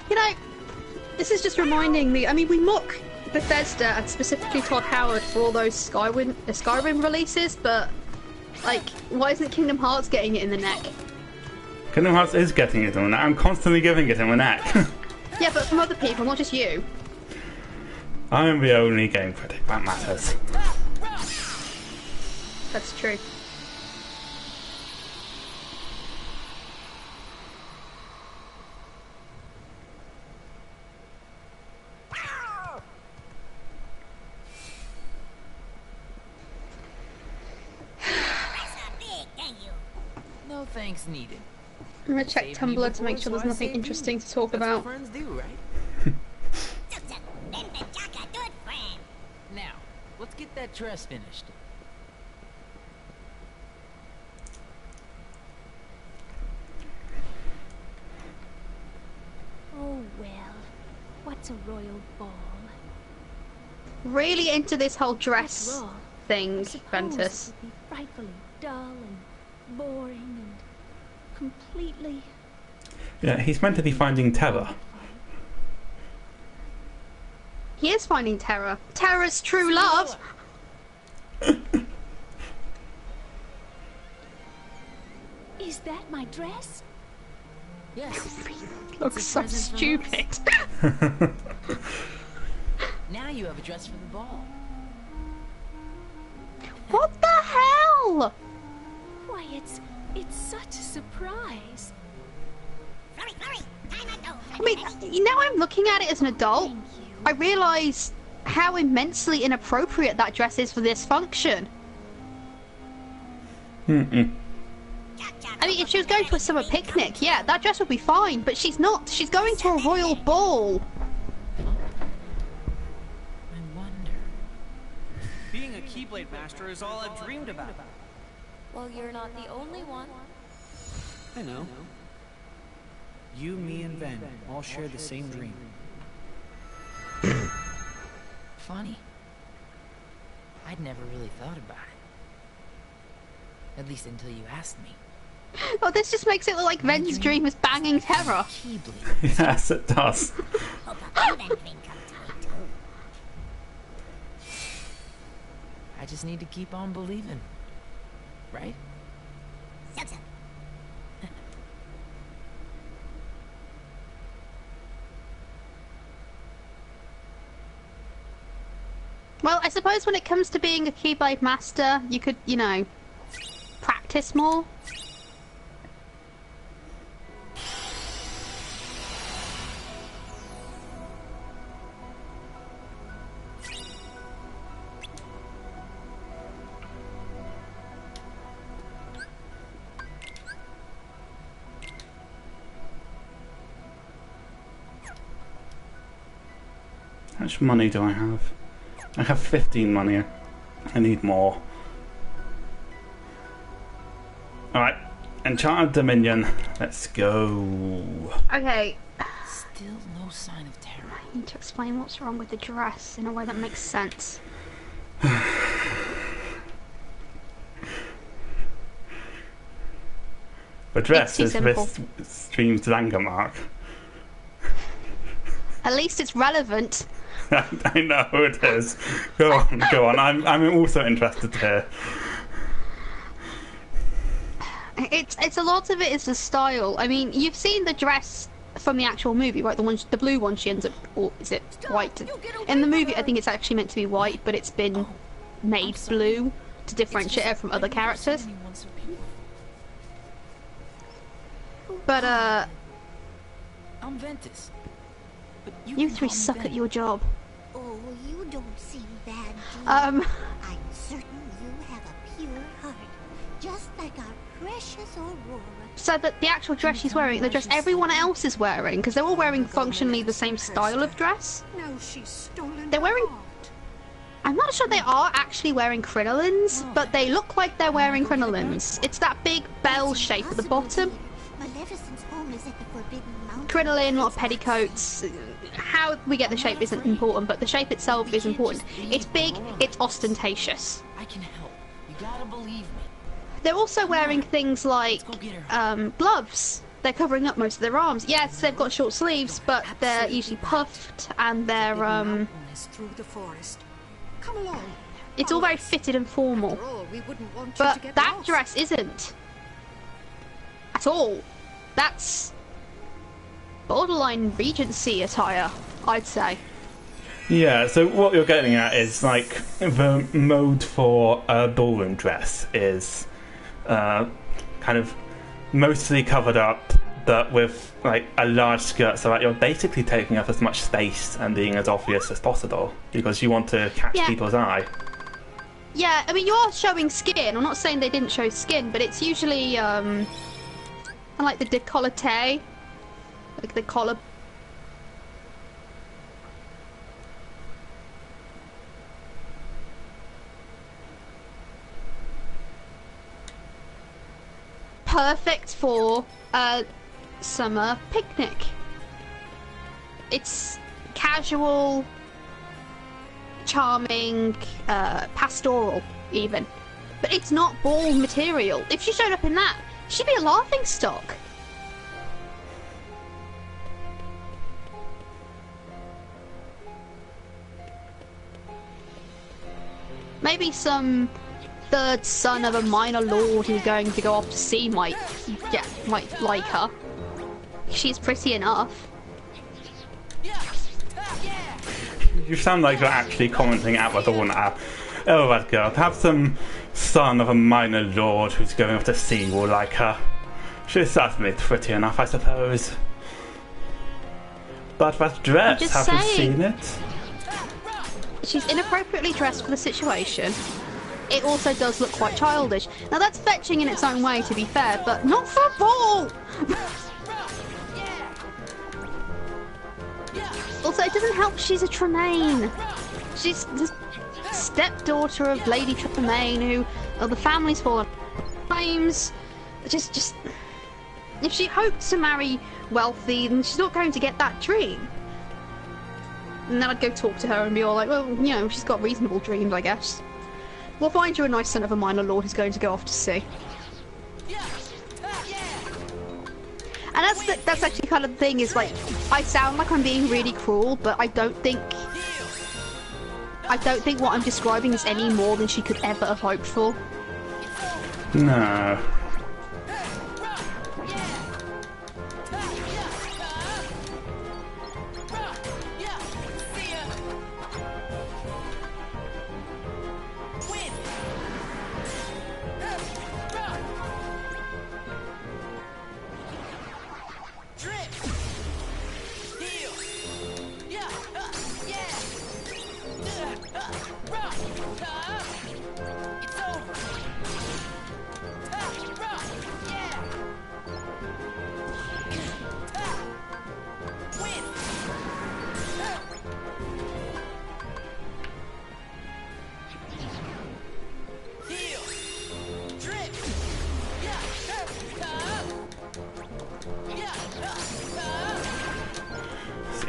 You know, this is just reminding me, I mean, we mock Bethesda and specifically Todd Howard for all those Skyrim releases, but, like, why isn't Kingdom Hearts getting it in the neck? Kingdom Hearts is getting it in the neck. I'm constantly giving it in the neck. Yeah, but from other people, not just you. I'm the only game critic that matters. That's true. No thanks needed. I'm gonna check Tumblr to make sure there's nothing interesting to talk about. Friends do, right? Now, let's get that dress finished. Oh well, what's a royal ball? Really into this whole dress After all, thing, I suppose Ventus. it would be frightfully dull and boring and completely. Yeah, he's meant to be finding terror. He is finding terror. Terror's true love. Is that my dress? Yes. Looks so stupid. Now you have a dress for the ball. What the hell? Why, it's such a surprise. I mean, now I'm looking at it as an adult, I realise how immensely inappropriate that dress is for this function. I mean, if she was going to a summer picnic, yeah, that dress would be fine, but she's not. She's going to a royal ball. I wonder. Being a Keyblade Master is all I've dreamed about. Well, you're not the only one. I know. You, me, and Ben all share the same dream. Funny. I'd never really thought about it. At least until you asked me. Oh, this just makes it look like Ven's dream is banging terror. Yes, it does. I just need to keep on believing. Right? Well, I suppose when it comes to being a Keyblade Master, you could, you know, practice more. How much money do I have? I have 15 money. I need more. Alright, Enchanted Dominion. Let's go. Okay. Still no sign of terror. I need to explain what's wrong with the dress in a way that makes sense. The dress is simple. this stream's anger mark. At least it's relevant. I know it is. Go on, go on. I'm also interested here. It's a lot of it is the style. I mean, you've seen the dress from the actual movie, right? The blue one she ends up, or is it white? In the movie, I think it's actually meant to be white, but it's been made blue to differentiate her from other characters. But I'm Ventus. But you three suck at your job. Oh, you don't seem bad, do you? Um. I'm certain you have a pure heart, just like our precious Aurora. So that the actual dress she's wearing, the dress everyone else is wearing, because they're all wearing functionally the same style of dress. No, she's stolen. They're wearing. I'm not sure they are actually wearing crinolines, but they look like they're wearing crinolines. It's that big bell shape at the bottom. Maleficent's home is at the Forbidden Mountain. Crinoline, not petticoats. How we get the shape isn't important, but the shape itself is important. It's big, it's ostentatious. I can help. You gotta believe me. They're also wearing things like gloves. They're covering up most of their arms. Yes, they've got short sleeves, but they're usually puffed and they're Through the forest. Come along. It's all very fitted and formal. But that dress isn't. At all. That's borderline Regency attire, I'd say. Yeah, so what you're getting at is like the mode for a ballroom dress is kind of mostly covered up, but with like a large skirt, so that you're basically taking up as much space and being as obvious as possible because you want to catch people's eye. Yeah, I mean you are showing skin. I'm not saying they didn't show skin, but it's usually like the décolleté, like the collar. Perfect for a summer picnic. It's casual, charming, pastoral even. But it's not ball material. If she showed up in that, she'd be a laughing stock. Maybe some third son of a minor lord who's going to go off to sea might like her. She's pretty enough. You sound like you're actually commenting at the door now. Oh my god, have some son of a minor lord who's going off to sea will like her. She's certainly pretty enough, I suppose. But that dress, have you seen it? She's inappropriately dressed for the situation. It also does look quite childish. Now that's fetching in its own way, to be fair, but not for a ball! Also, it doesn't help she's a Tremaine. She's the stepdaughter of Lady Tremaine, who the family's fallen flames. Just if she hoped to marry wealthy, then she's not going to get that dream. And then I'd go talk to her and be all like, well, you know, she's got reasonable dreams, I guess. We'll find you a nice son of a minor lord who's going to go off to sea. And that's actually kind of the thing, is like, I sound like I'm being really cruel, but I don't think what I'm describing is any more than she could ever have hoped for. No.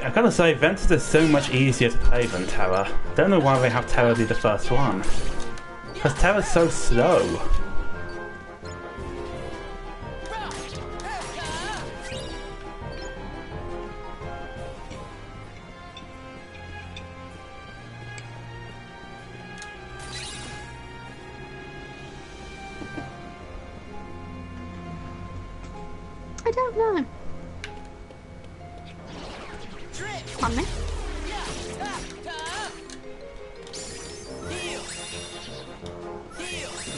I gotta say, Ventus is so much easier to play than Terra. Don't know why they have Terra be the first one. Because Terra's so slow. I don't know. Pardon me?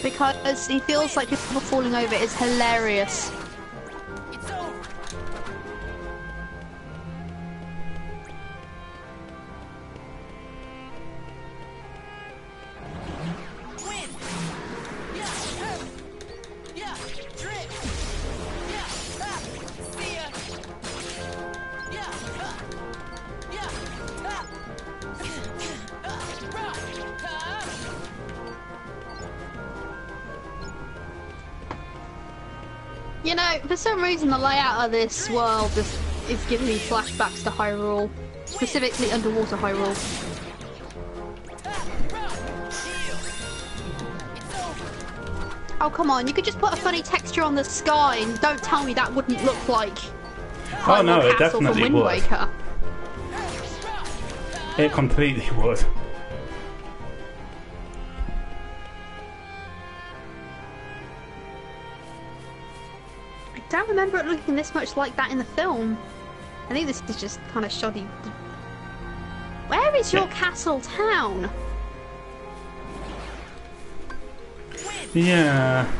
Because he feels like people falling over is hilarious. You know, for some reason the layout of this world is giving me flashbacks to Hyrule. Specifically underwater Hyrule. Oh come on, you could just put a funny texture on the sky and don't tell me that wouldn't look like Oh no, it Castle from definitely Wind would. Waker. It completely would. I don't remember it looking this much like that in the film. I think this is just kind of shoddy. Where is your castle town? Yeah.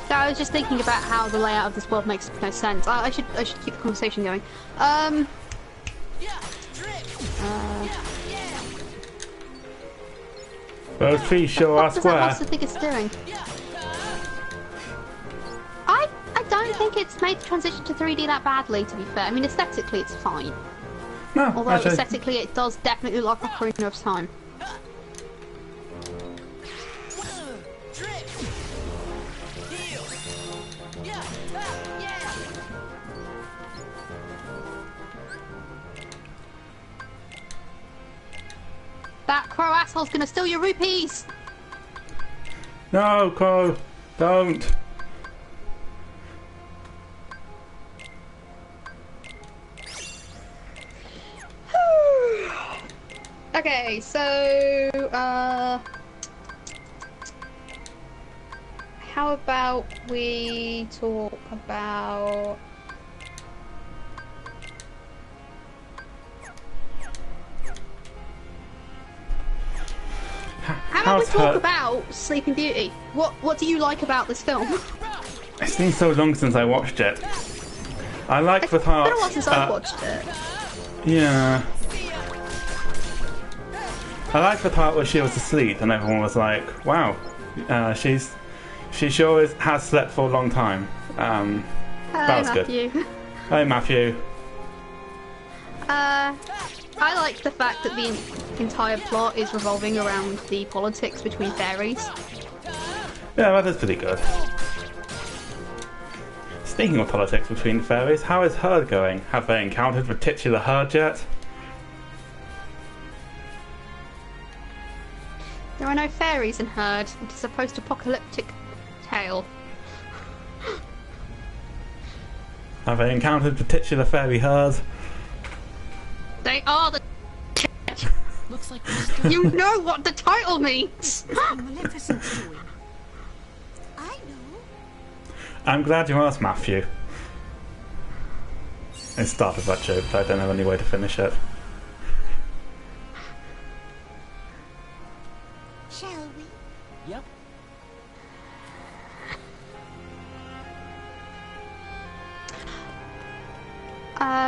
I was just thinking about how the layout of this world makes no sense. I should keep the conversation going. Those feet sure are What does that square. monster think it's doing? think it's made the transition to 3D that badly, to be fair. I mean, aesthetically, it's fine. No, Although actually, aesthetically, it does definitely look like Ocarina of Time. That crow asshole's gonna steal your rupees! no, Crow, don't. Okay, so, how about we talk about... How about we talk about Sleeping Beauty? What do you like about this film? It's been so long since I watched it. I like the part. It's been a while since I've watched it. Yeah. I like the part where she was asleep and everyone was like, "Wow, she sure has slept for a long time." That was Matthew. good. Hey, Matthew. I like the fact that the entire plot is revolving around the politics between fairies. Yeah, that is pretty good. Speaking of politics between fairies, how is Herd going? Have they encountered the titular Herd yet? There are no fairies in Herd. It is a post-apocalyptic tale. Have they encountered the titular fairy Herd? They are the Looks like You know what the title means! I know. I'm glad you asked, Matthew. I started that joke, but I don't have any way to finish it. Shall we? Yep.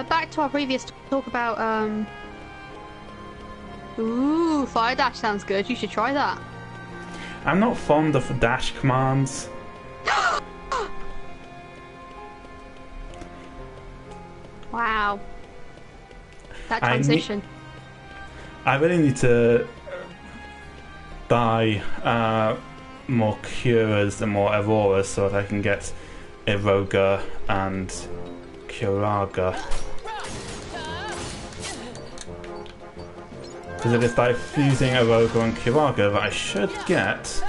Back to our previous talk about, Ooh, Fire Dash sounds good. You should try that. I'm not fond of the dash commands. Wow. That transition. I really need to buy more Curas and more Auroras so that I can get Iroga and Curaga. Because it is by fusing Auroga and Curaga that I should get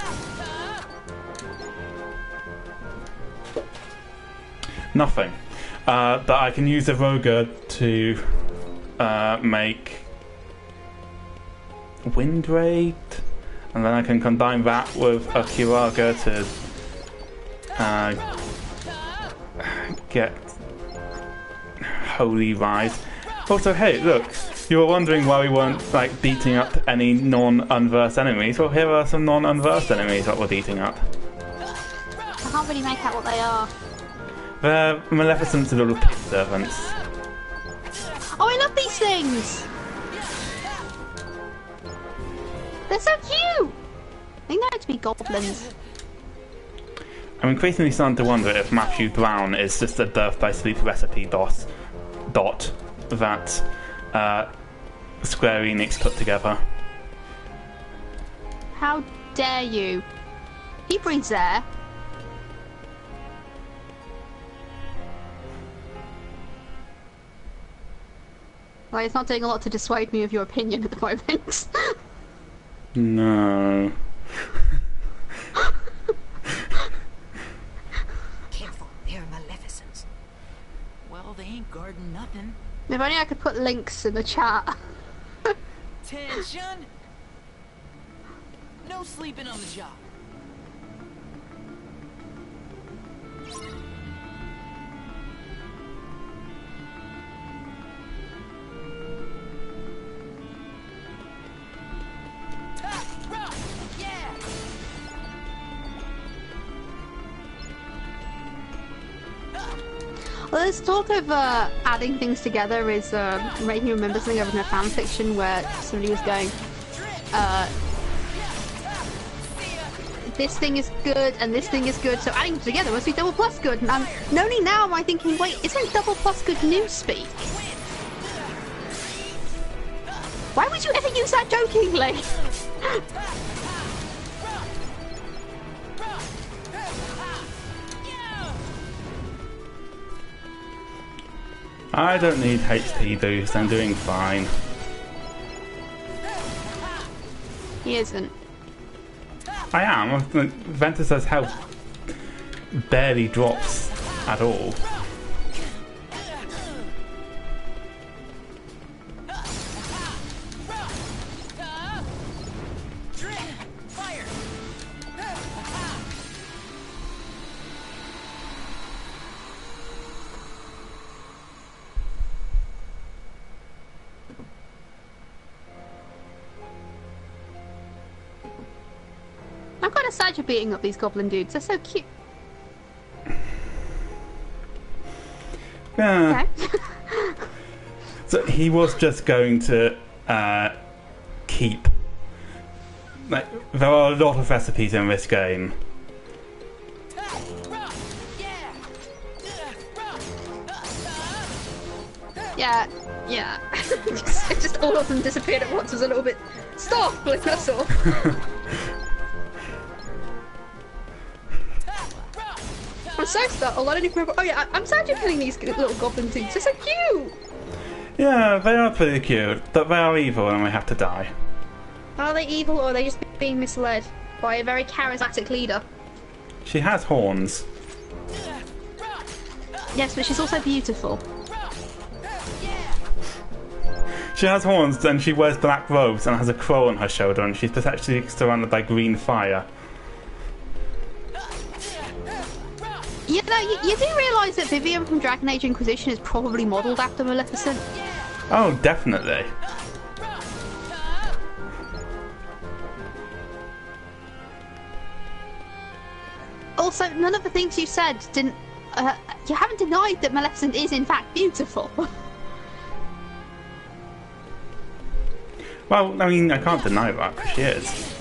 nothing. But I can use Auroga to make Wind Raid, and then I can combine that with a Curaga to get Holy Rise. Also, hey, look, you were wondering why we weren't like beating up any non-unversed enemies. Well, here are some non-unversed enemies that we're beating up. I can't really make out what they are. They're Maleficent's little pig servants. Oh, I love these things! They're so cute! I think they're meant to be goblins. I'm increasingly starting to wonder if Matthew Brown is just a Birth by Sleep recipe dot that Square Enix put together. How dare you? He breathes air. Well, it's not doing a lot to dissuade me of your opinion at the moment. No. Careful, they're Maleficents. Well, they ain't guarding nothing. If only I could put links in the chat. Attention! No sleeping on the job. Well, this talk of adding things together is making me remember something over in a fanfiction where somebody was going, this thing is good and this thing is good, so adding them together must be double plus good. And only now am I thinking, wait, isn't double plus good news speak? Why would you ever use that jokingly? I don't need HP boost, I'm doing fine. He isn't. I am. Ventus's health barely drops at all. I'm kind of sad you're beating up these goblin dudes. They're so cute. Yeah. Okay. So he was just going to keep. Like, there are a lot of recipes in this game. Yeah, yeah. just all of them disappeared at once. Was a little bit startling, that's all. I'm so startled. I don't even remember. Oh yeah, I'm sad you're killing these little goblin dudes. They're so cute. Yeah, they are pretty cute, but they are evil and we have to die. Are they evil or are they just being misled by a very charismatic leader? She has horns. Yes, but she's also beautiful. She has horns and she wears black robes and has a crow on her shoulder and she's actually surrounded by green fire. You know, you do realise that Vivian from Dragon Age Inquisition is probably modelled after Maleficent? Oh, definitely. Also, none of the things you said didn't... you haven't denied that Maleficent is in fact beautiful. Well, I mean, I can't deny that, because she is.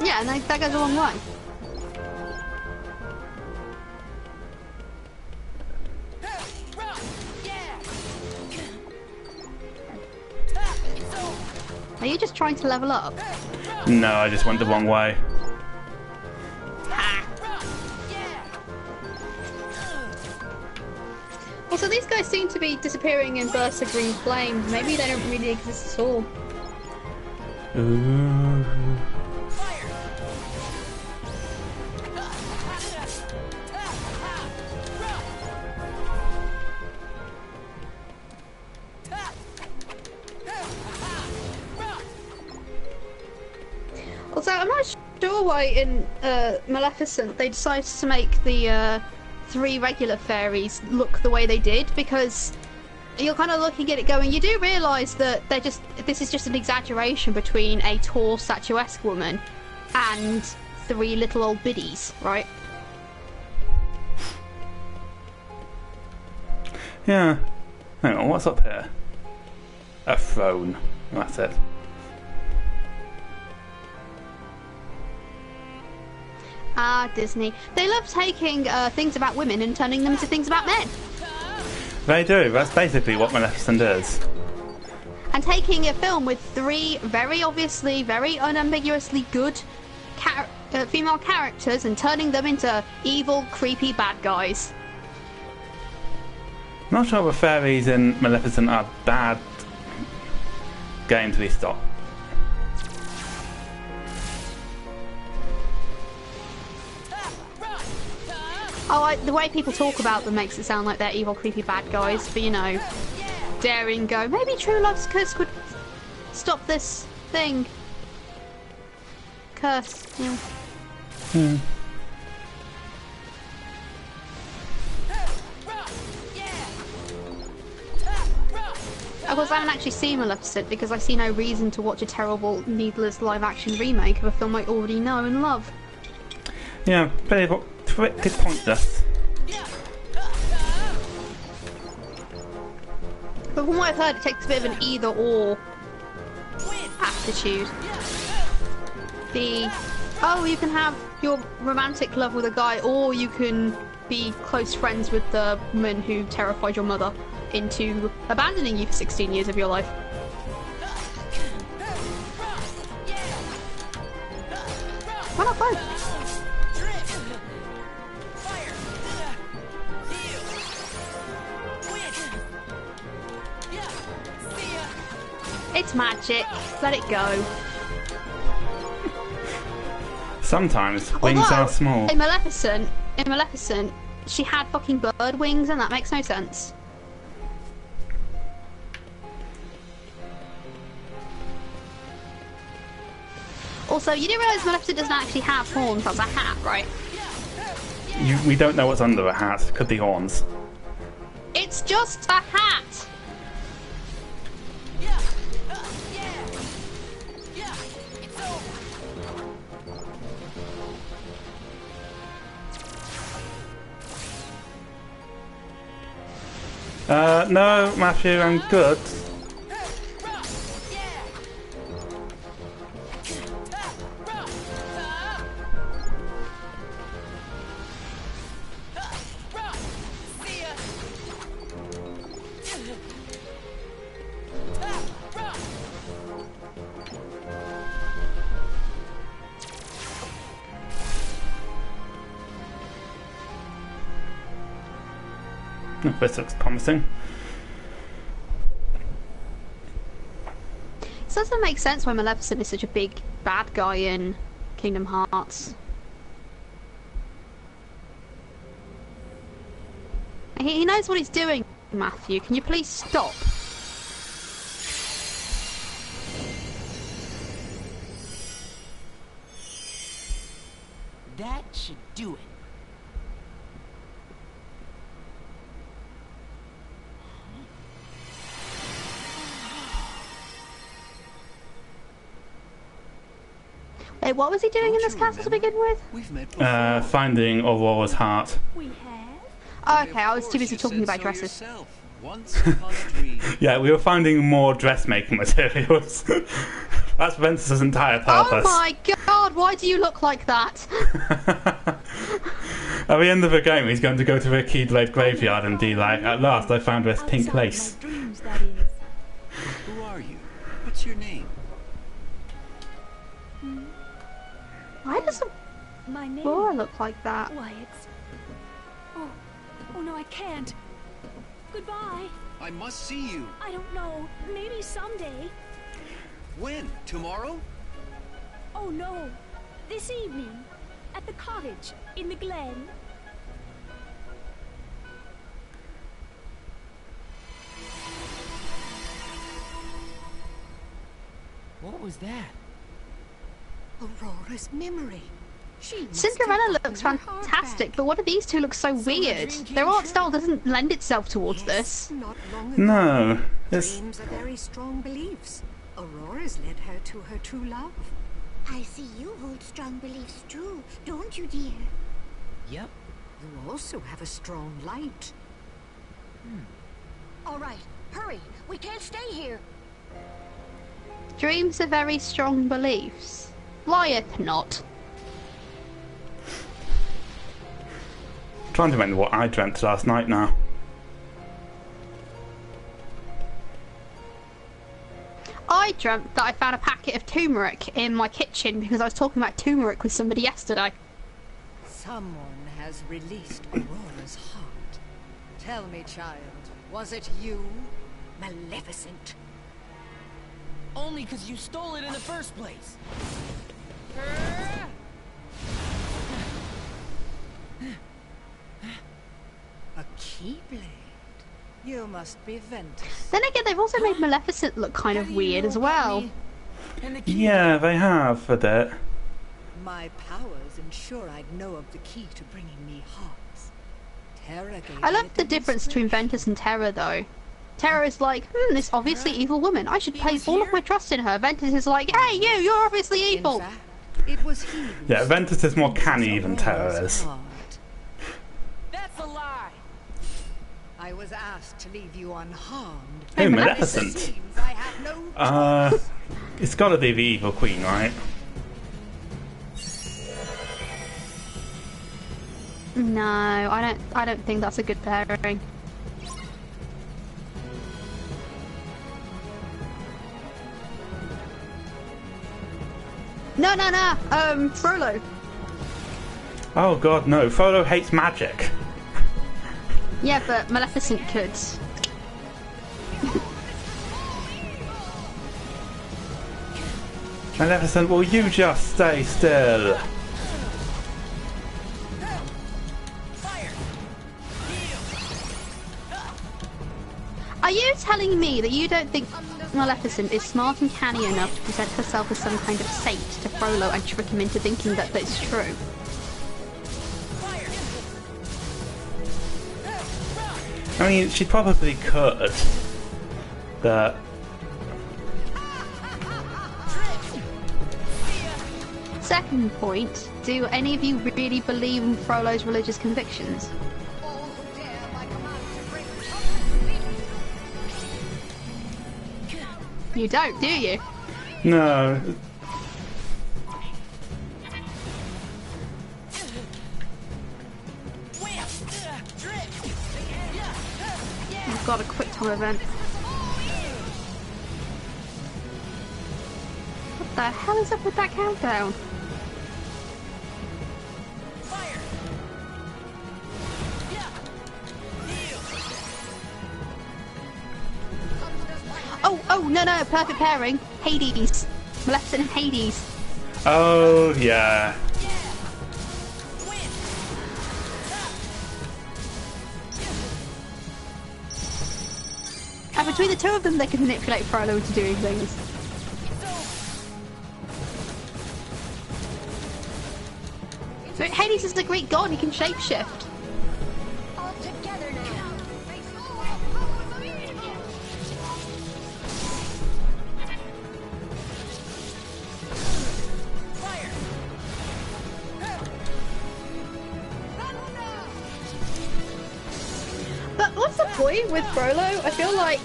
Yeah, and that goes a long way. Are you just trying to level up? No, I just went the wrong way. Also, these guys seem to be disappearing in bursts of green flames. Maybe they don't really exist at all. Ooh. Also, I'm not sure why in Maleficent they decided to make the 3 regular fairies look the way they did, because you're kind of looking at it going, you do realise that this is just an exaggeration between a tall, statuesque woman and 3 little old biddies, right? Yeah. Hang on, what's up here? A throne. That's it. Ah, Disney. They love taking things about women and turning them into things about men. They do. That's basically what Maleficent is. And taking a film with 3 very obviously, very unambiguously good female characters and turning them into evil, creepy bad guys. Not sure the fairies in Maleficent are bad. Getting to be stopped. Oh, the way people talk about them makes it sound like they're evil, creepy bad guys, but you know, daring go, maybe true love's curse would stop this thing. Curse, yeah. Of course, I haven't actually seen Maleficent because I see no reason to watch a terrible, needless live-action remake of a film I already know and love. Yeah, pretty pointless. But from what I've heard, it takes a bit of an either-or attitude. The Oh, you can have your romantic love with a guy, or you can be close friends with the woman who terrified your mother into abandoning you for 16 years of your life. Why not both? It's magic. Let it go. Sometimes wings are small. In Maleficent, she had fucking bird wings, and that makes no sense. Also, you do realise Maleficent doesn't actually have horns. That's a hat, right? We don't know what's under a hat. Could be horns. It's just a hat. No, Matthew, I'm good. This looks promising. It doesn't make sense why Maleficent is such a big bad guy in Kingdom Hearts. He knows what he's doing, Matthew. Can you please stop? That should do it. Hey, what was he doing in this castle to begin with? Finding Aurora's heart. We have? Oh, okay, I was too busy talking about dresses. Yeah, we were finding more dressmaking materials. That's Ventus's entire purpose. Oh my god, why do you look like that? At the end of the game, he's going to go to the Keyblade graveyard and be like, at last I found this pink lace. Dreams, that is. Who are you? What's your name? Why does My name? Laura look like that? Why, it's... Oh no, I can't. Goodbye. I must see you. I don't know. Maybe someday. When? Tomorrow? Oh no. This evening. At the cottage. In the glen. What was that? Aurora's memory. Cinderella looks fantastic, but what do these two look so weird? Their art style doesn't lend itself towards this. No. Dreams are very strong beliefs. Aurora's led her to her true love. I see you hold strong beliefs too, don't you, dear? Yep. You also have a strong light. All right, hurry. We can't stay here. Dreams are very strong beliefs. Lieth not. I'm trying to remember what I dreamt last night now. I dreamt that I found a packet of turmeric in my kitchen because I was talking about turmeric with somebody yesterday. Someone has released Aurora's heart. Tell me, child, was it you, Maleficent? Only because you stole it in the first place. A keyblade? You must be Ventus. Then again, they've also made Maleficent look kind of weird as well. Yeah, they have a bit. My powers ensure I'd know of the key to bringing me hearts. Terra gave I me love a the difference between Ventus and Terra, though. Terra is like, this obviously evil woman. I should place all of my trust in her. Ventus is like, hey, you're obviously evil. In fact, it was he who Yeah, Ventus is more canny than Terra is. That's a lie. I was asked to leave you unharmed. Oh, Maleficent. Seems I had no It's gotta be the evil queen, right? No, I don't think that's a good pairing. No, Frollo. Oh god, no. Frollo hates magic. Yeah, but Maleficent could. Maleficent, will you just stay still? Are you telling me that you don't think Maleficent is smart and canny enough to present herself as some kind of saint to Frollo and trick him into thinking that that's true? I mean, she probably could. But... Second point, do any of you really believe in Frollo's religious convictions? You don't, do you? No. I've got a quick time event. What the hell is up with that countdown? Oh, no, perfect pairing. Hades. Maleficent and Hades. Oh, yeah. And between the two of them, they can manipulate Frollo into doing things. So Hades is the Greek god, he can shapeshift. All together now. But what's the point with Frollo? I feel like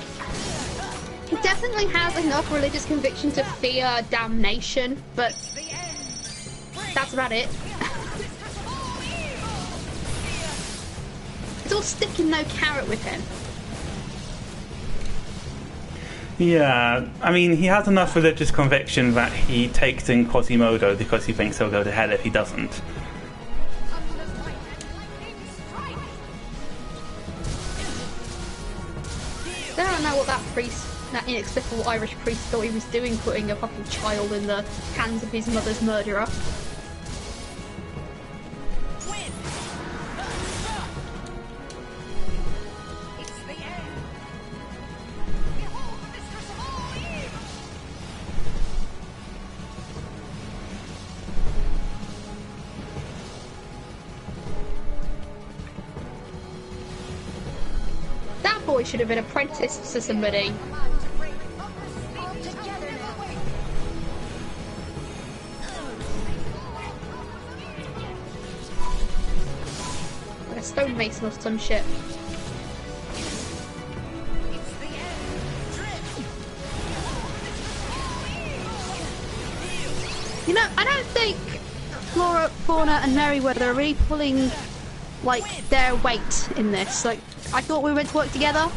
he definitely has enough religious conviction to fear damnation, but that's about it. It's all stick and no carrot with him. Yeah, I mean, he has enough religious conviction that he takes in Quasimodo because he thinks he'll go to hell if he doesn't. I don't know what that priest, that inexplicable Irish priest, thought he was doing, putting a fucking child in the hands of his mother's murderer. That boy should have been apprenticed to somebody. Like a stonemason or some shit. You know, I don't think Flora, Fauna and Merryweather are really pulling, like, their weight in this. Like, I thought we were meant to work together.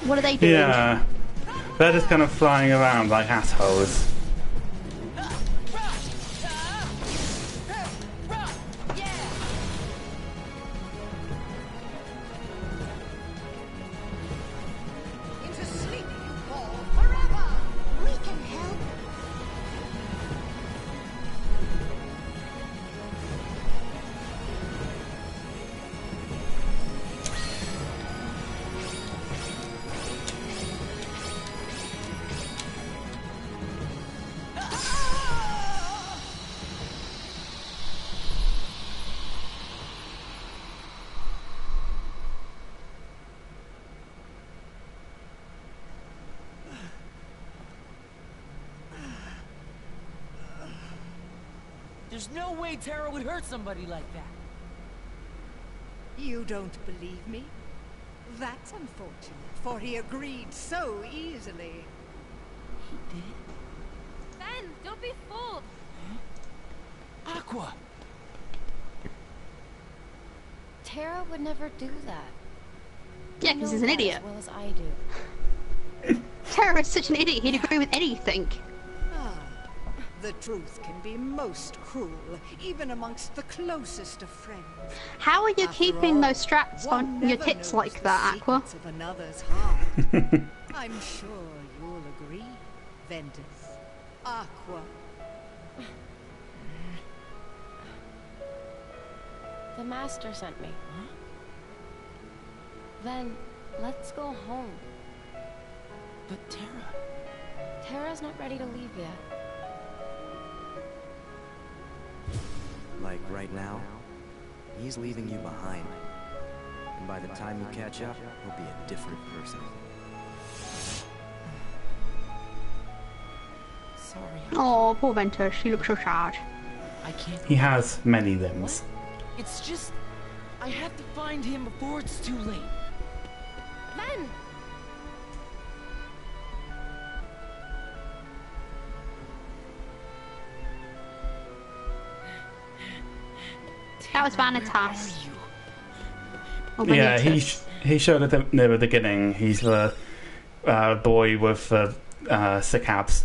What are they doing? Yeah. They're just kind of flying around like assholes. Into sleep you fall forever. We can help. There's no way Tara would hurt somebody like that. You don't believe me? That's unfortunate, for he agreed so easily. He did? Ben, don't be fooled. Aqua! Terra would never do that. Yeah, because he's an idiot. As well as I do. Terra is such an idiot, he'd agree with anything. Ah, the truth can be most cruel, even amongst the closest of friends. How are you After keeping all, those straps one on your never tits knows like the that, Aqua? secrets of another's heart. I'm sure you'll agree, Ventus. Aqua. The master sent me. Huh? Then, let's go home. But Terra... Terra's not ready to leave yet. Like right now, he's leaving you behind. And by the time you catch up, he'll be a different person. Sorry. Oh, poor Ventus, she looks so sad. I can't... He has many limbs. What? It's just... I have to find him before it's too late. Ven! That was Vanitas. Or Yeah, Vanitas. he showed it near the beginning. He's the boy with the sick abs.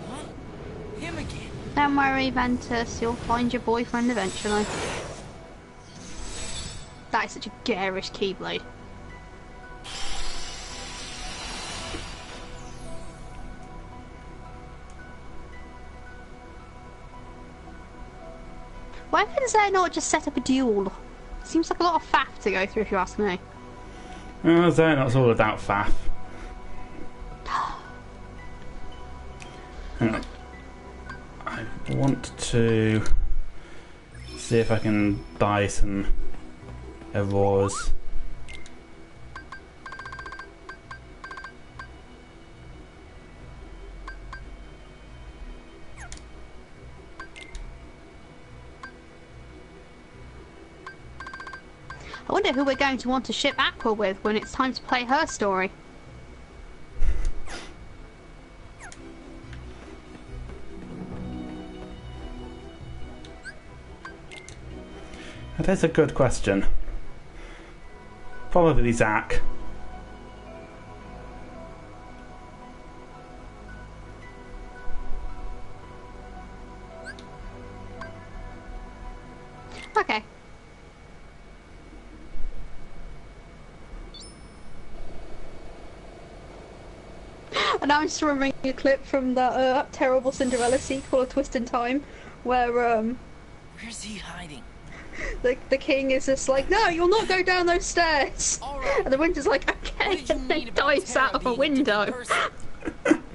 Huh? Him again. Don't worry, Ventus, you'll find your boyfriend eventually. That is such a garish Keyblade. Why can they not just set up a duel? Seems like a lot of faff to go through, if you ask me. Xenot's all about faff. Hang on. I want to see if I can buy some Aurors. I wonder who we're going to want to ship Aqua with when it's time to play her story. That's a good question. Probably Zack. Okay. And I'm just remembering a clip from that terrible Cinderella sequel, A Twist in Time, where Where's he hiding? the king is just like, no, you'll not go down those stairs. Right. And the winter's like, okay, and then dives out of a window.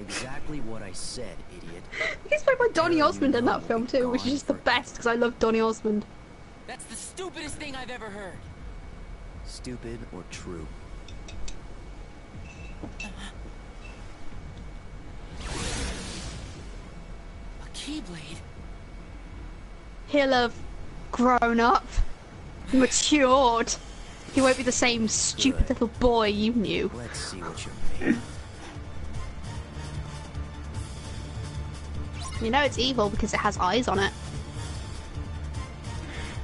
Exactly what I said, idiot. He's played by Donny Osmond in that film too, which is just the best because I love Donny Osmond. That's the stupidest thing I've ever heard. Stupid or true? A Keyblade? He'll have grown up, matured. He won't be the same stupid little boy you knew. Let's see what you're made of. You know it's evil because it has eyes on it.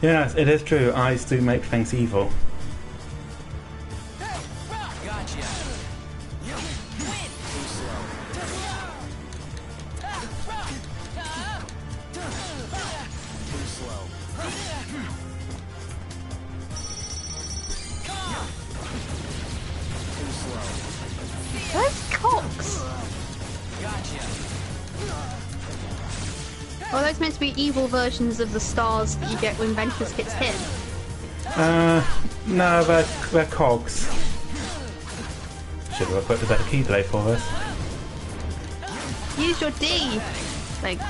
Yes, it is true. Eyes do make things evil. Gotcha. Too slow. Too slow. Where's Cox? Gotcha. Are those meant to be evil versions of the stars that you get when Ventus hits him? No, they're cogs. Should have equipped a better Keyblade for us. Use your D! Like,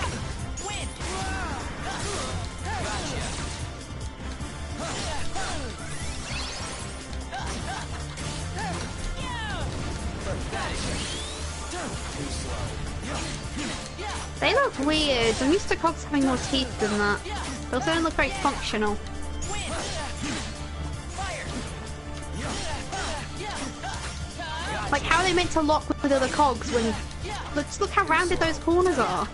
they look weird. I'm used to cogs having more teeth than that. They also don't look very functional. Like, how are they meant to lock with other cogs when... Look how rounded those corners are.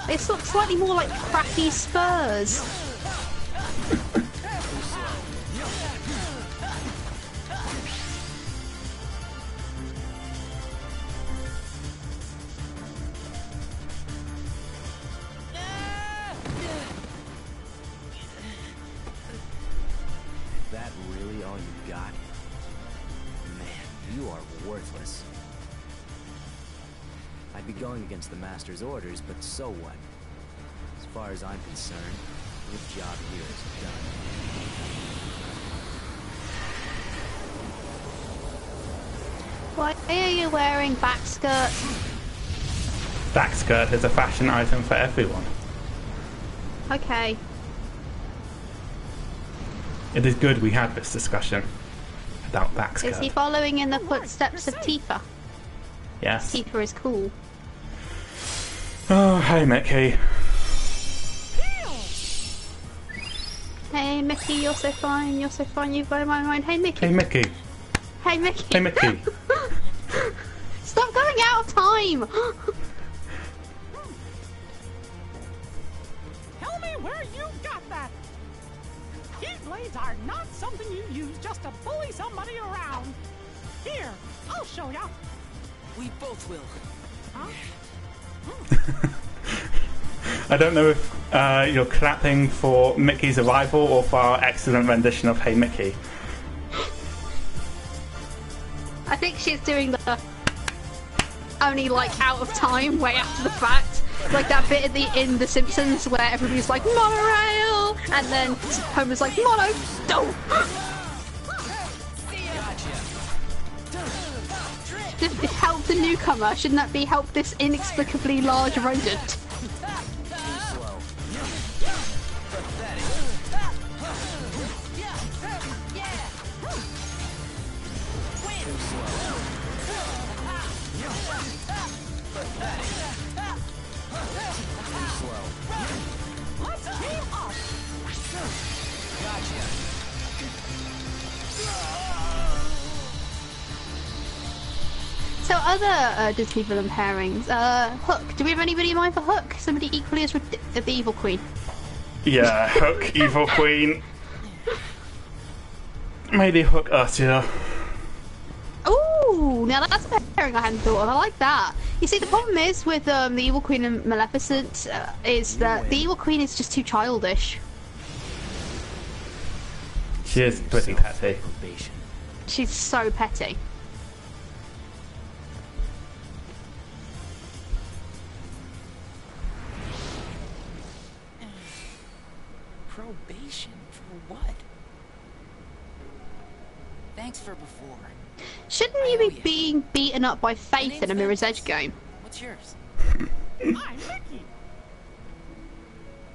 It's slightly more like crappy spurs. Is that really all you got? Man, you are worthless. I'd be going against the Master's orders, but so what? As far as I'm concerned, your job here is done. Why are you wearing back skirts? Back skirt is a fashion item for everyone. Okay. It is good we had this discussion about back skirt. Is he following in the footsteps of Tifa? Yes. Tifa is cool. Oh, hey Mickey. Hey Mickey, you're so fine, you're so fine, you blow my mind. Hey Mickey. Hey Mickey. Hey Mickey. Hey Mickey. Stop going out of time! Tell me where you got that! Keyblades are not something you use just to bully somebody around. Here, I'll show ya. We both will. Huh? I don't know if you're clapping for Mickey's arrival or for our excellent rendition of Hey Mickey. I think she's doing the only like out of time way after the fact. Like that bit in The Simpsons where everybody's like monorail and then Homer's like mono don't. Help the newcomer, shouldn't that be help this inexplicably large rodent? So other Disney villain pairings, Hook. Do we have anybody in mind for Hook? Somebody equally as the Evil Queen. Yeah, Hook, Evil Queen. Maybe Hook Ursula. Ooh, now that's a pairing I hadn't thought of. I like that. You see, the problem is with the Evil Queen and Maleficent is that the Evil Queen is just too childish. She is pretty petty. She's so petty. Probation? For what? Thanks for before. Shouldn't you be being beaten up by Faith in a Mirror's Edge game? What's yours? I'm Mickey.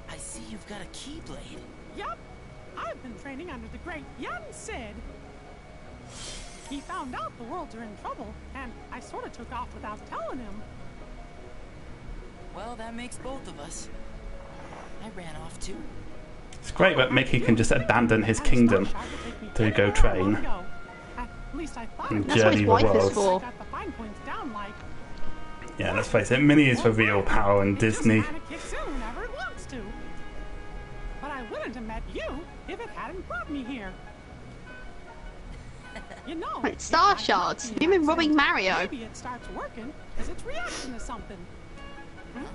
I see you've got a keyblade. Yup. I've been training under the great Yen Sid. He found out the worlds are in trouble, and I sort of took off without telling him. Well, that makes both of us. I ran off too. It's great that Mickey can just abandon his kingdom to go train and journey the world. Yeah, let's face it, Minnie is the real power in Disney. But I wouldn't have met you if it hadn't brought me here. You know, Wait, Star Shards? You've been robbing Mario. Maybe it starts working as it's reaction to something. Huh?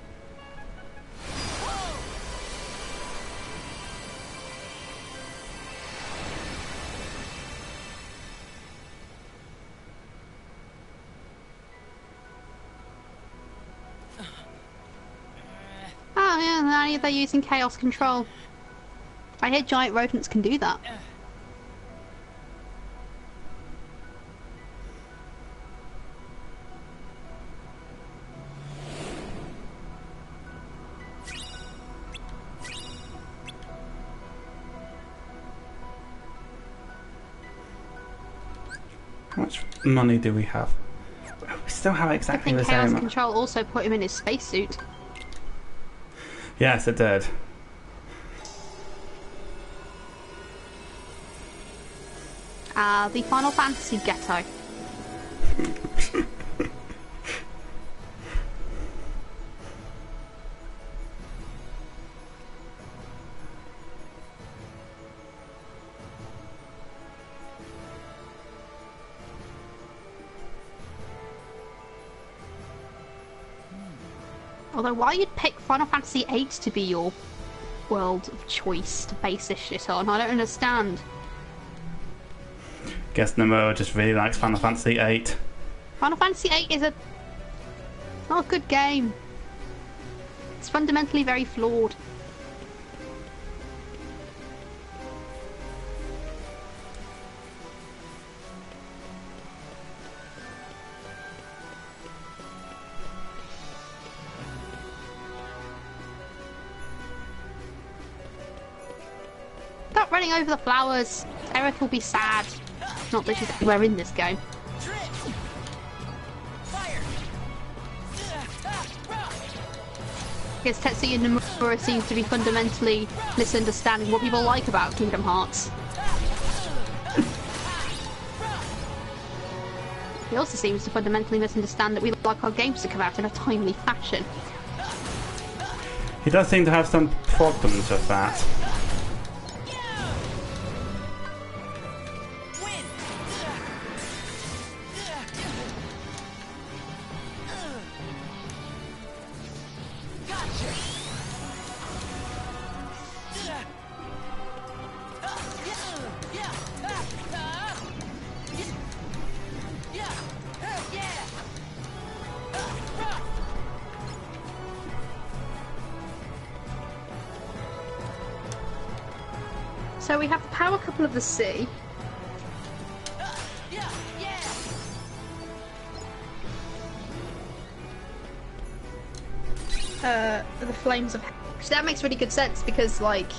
Oh yeah, now they're using chaos control. I hear giant rodents can do that. How much money do we have? We still have exactly the chaos same. control also put him in his spacesuit. Yes, it did. The Final Fantasy ghetto. Although, why you'd pick Final Fantasy VIII to be your world of choice to base this shit on, I don't understand. Guess Nomura just really likes Final Fantasy VIII. Final Fantasy VIII is not a good game. It's fundamentally very flawed. Stop running over the flowers. Eric will be sad. Not that she's anywhere in this game. I guess Tetsuya Nomura seems to be fundamentally misunderstanding what people like about Kingdom Hearts. He also seems to fundamentally misunderstand that we like our games to come out in a timely fashion. He does seem to have some problems with that. So we have the power couple of the sea. The flames of... So that makes really good sense because, like,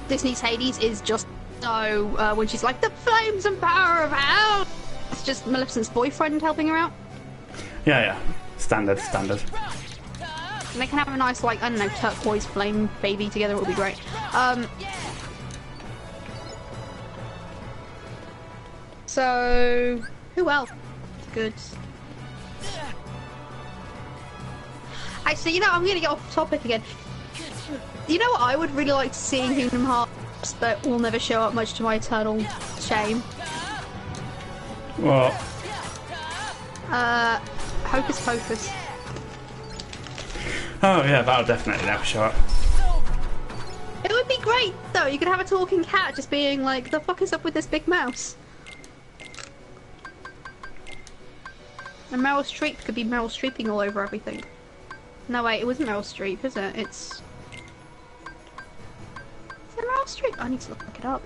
Disney's Hades is just so... when she's like, the flames and power of hell! It's just Maleficent's boyfriend helping her out. Yeah. Standard. And they can have a nice, like, I don't know, turquoise flame baby together, it would be great. So... who else? Good. Actually, you know, I'm gonna get off topic again. You know what I would really like to see in Kingdom Hearts that will never show up, much to my eternal shame? What? Hocus Pocus. Oh yeah, that'll definitely never show up. It would be great, though. You could have a talking cat just being like, the fuck is up with this big mouse? And Meryl Streep could be Meryl Streeping all over everything. No, wait, it wasn't Meryl Streep, is it? Is it Meryl Streep? I need to look it up.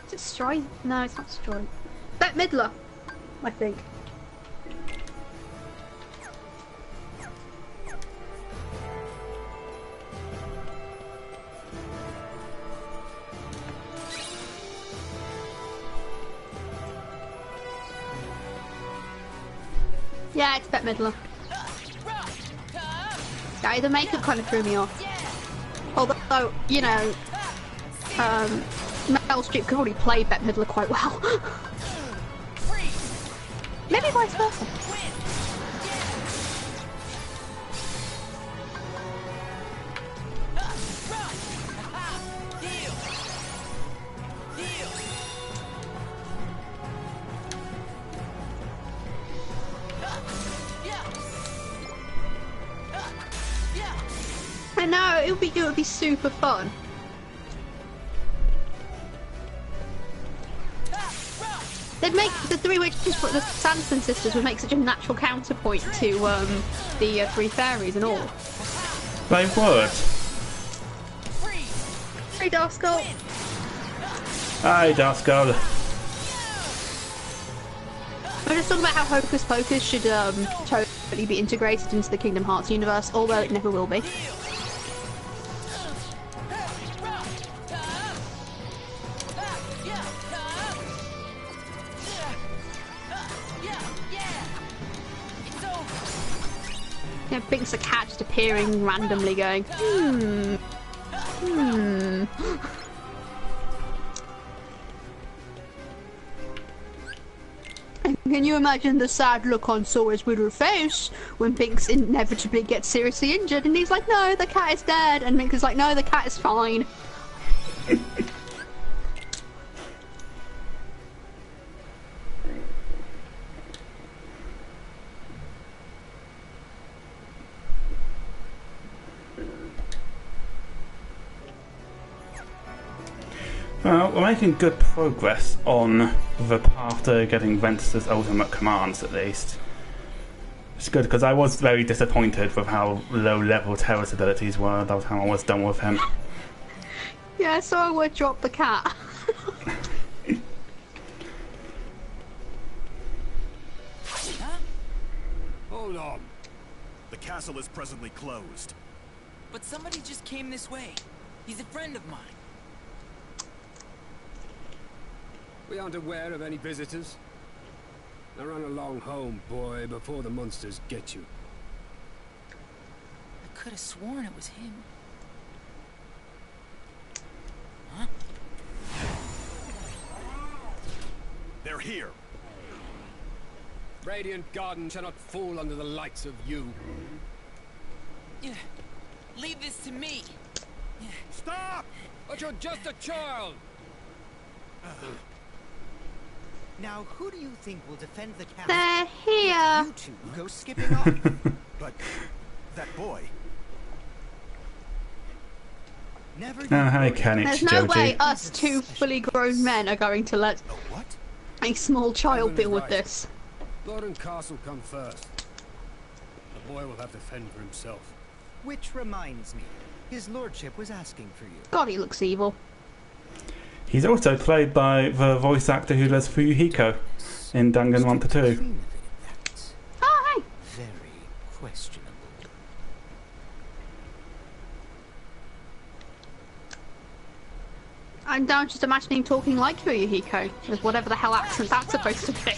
Is it Stripe? No, it's not Stripe. Bette Midler, I think. Yeah, it's Bette Midler. Yeah, the makeup kind of threw me off. Although, you know, Meryl Streep could already play Bette Midler quite well. Maybe vice versa. I know, it would be super fun. They'd make the Three Witches, the Sanderson sisters would make such a natural counterpoint to the Three Fairies and all. They would. Hey, Darskull. Hi, Darskull. I just thought about how Hocus Pocus should totally be integrated into the Kingdom Hearts universe, although it never will be. Yeah, Binks a cat just appearing randomly going, Can you imagine the sad look on Sora's little face when Binks inevitably gets seriously injured and he's like, no, the cat is dead, and Binks is like, no, the cat is fine. Well, we're making good progress on the path to getting Ventus's ultimate commands, at least. It's good, because I was very disappointed with how low-level Terra's abilities were by the time I was done with him. Yeah, so I would drop the cat. Hold on. The castle is presently closed. But somebody just came this way. He's a friend of mine. We aren't aware of any visitors. Now run along home, boy, before the monsters get you. I could have sworn it was him. Huh? They're here. Radiant Garden shall not fall under the likes of you. Yeah. Leave this to me. Yeah. Stop! But you're just a child! Now, who do you think will defend the castle? They're here. You two go skipping off. But that boy. Never. Oh, hi, Ken, it's There's no Joji. way us two fully grown men are going to let a small child deal with this. Gordon Castle come first. The boy will have to fend for himself. Which reminds me, his lordship was asking for you. God, he looks evil. He's also played by the voice actor who does Fuyuhiko in Dangan 1 to 2. Oh, hey! Very questionable. I'm now just imagining talking like Fuyuhiko, with whatever the hell accent that's supposed to be.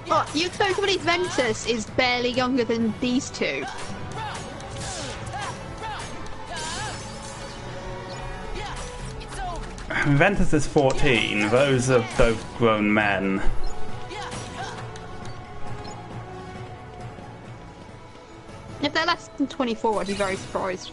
Oh, you know somebody Ventus is barely younger than these two. Ventus is 14, those are both grown men. If they're less than 24, I'd be very surprised.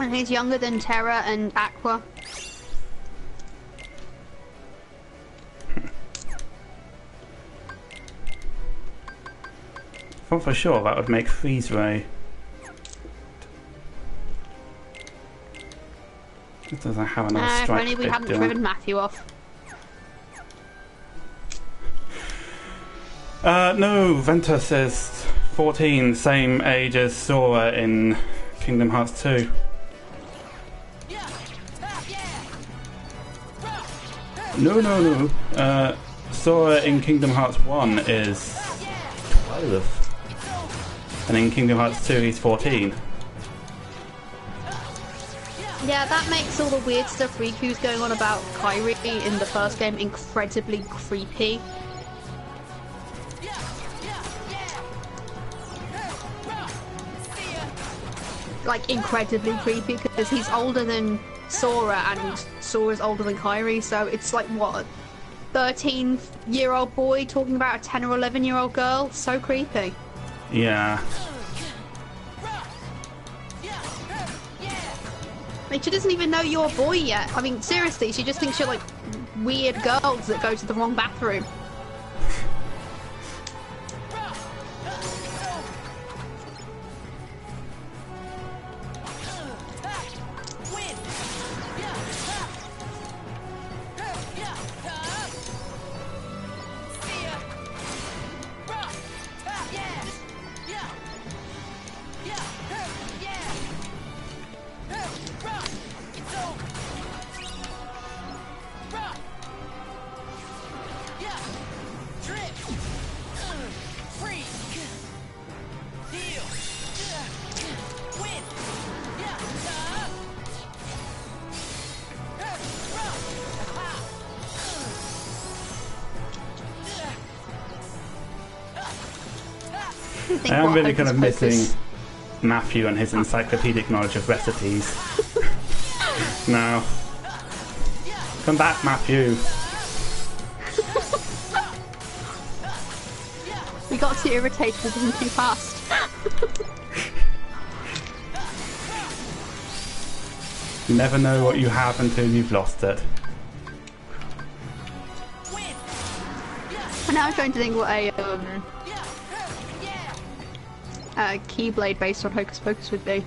And he's younger than Terra and Aqua. Thought for sure that would make Freeze Ray. It doesn't have another If strike. only we hadn't driven Matthew off. No, Ventus is 14, same age as Sora in Kingdom Hearts 2. No. Sora in Kingdom Hearts 1 is 12. And in Kingdom Hearts 2 he's 14. Yeah, that makes all the weird stuff Riku's going on about Kairi in the first game incredibly creepy. Like, incredibly creepy, because he's older than Sora, and Sora's older than Kairi, so it's like, what, 13-year-old boy talking about a 10 or 11-year-old girl? So creepy. Yeah. Like, she doesn't even know you're a boy yet. I mean, seriously, she just thinks you're like weird girls that go to the wrong bathroom. I am really kind of missing Matthew and his encyclopedic knowledge of recipes. Now, come back, Matthew. got too irritated with him too fast. You never know what you have until you've lost it. And now I'm trying to think what a Keyblade based on Hocus Pocus would be.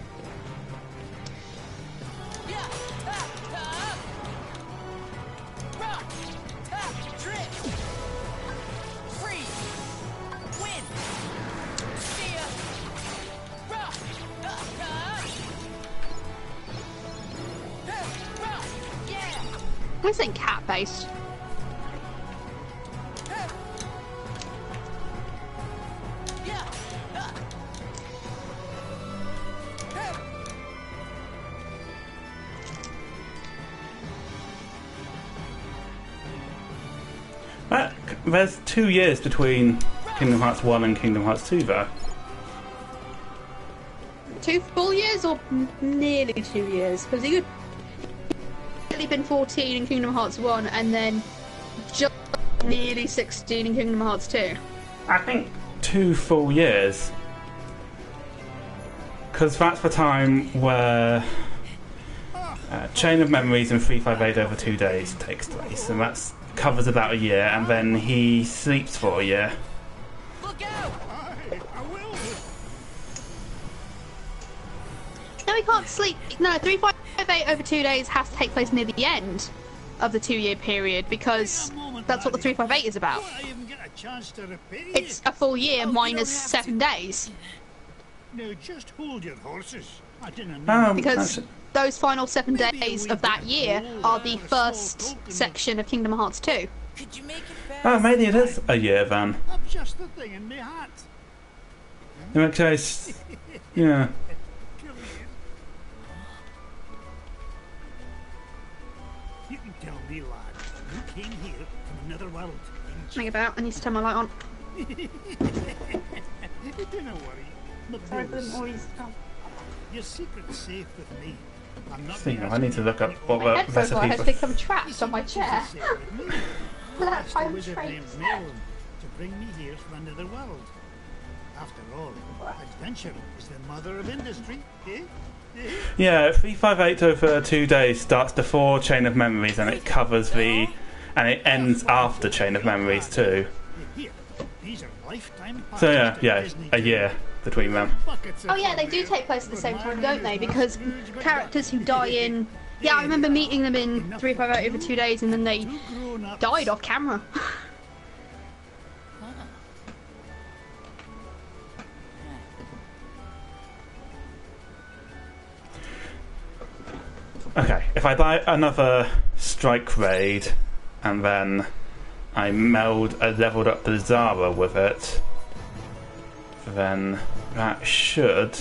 I think cat based. There's 2 years between Kingdom Hearts 1 and Kingdom Hearts 2 though. 2 full years or nearly 2 years? Because he could been 14 in Kingdom Hearts 1 and then just nearly 16 in Kingdom Hearts 2. I think 2 full years. Because that's the time where Chain of Memories and 358 over 2 days takes place, and that covers about a year, and then he sleeps for a year. Look out! I will. No, he can't sleep. No, 358 over 2 days has to take place near the end of the 2-year period, because that's what the 358 is about. It's a full year minus 7 days. No, just hold your horses. I didn't know. Because those final 7 days of that year are the first section of Kingdom Hearts 2. Could you make it fast? Oh, maybe it is a year then. I'm just the thing in my hat. In that case, yeah. You can tell me, lad, you came here from another world. Hang about, I need to turn my light on. Don't worry. Sorry for them always. Your secret's safe with me. I'm not I need to look up what My the headphones has recipe become trapped on my chair. That the I'm wizard trapped. named Merlin to bring me here from another world. After all, adventure is the mother of industry, eh? Yeah, 358 over 2 days starts before Chain of Memories, and it covers the, and it ends after Chain of Memories too. These are lifetime So yeah, a year between them. Oh yeah, they do take place at the same time, don't they? Because characters who die in... Yeah, I remember meeting them in 358 over 2 days, and then they died off camera. Okay, if I buy another strike raid and then I meld a leveled up Bizarra with it, then that should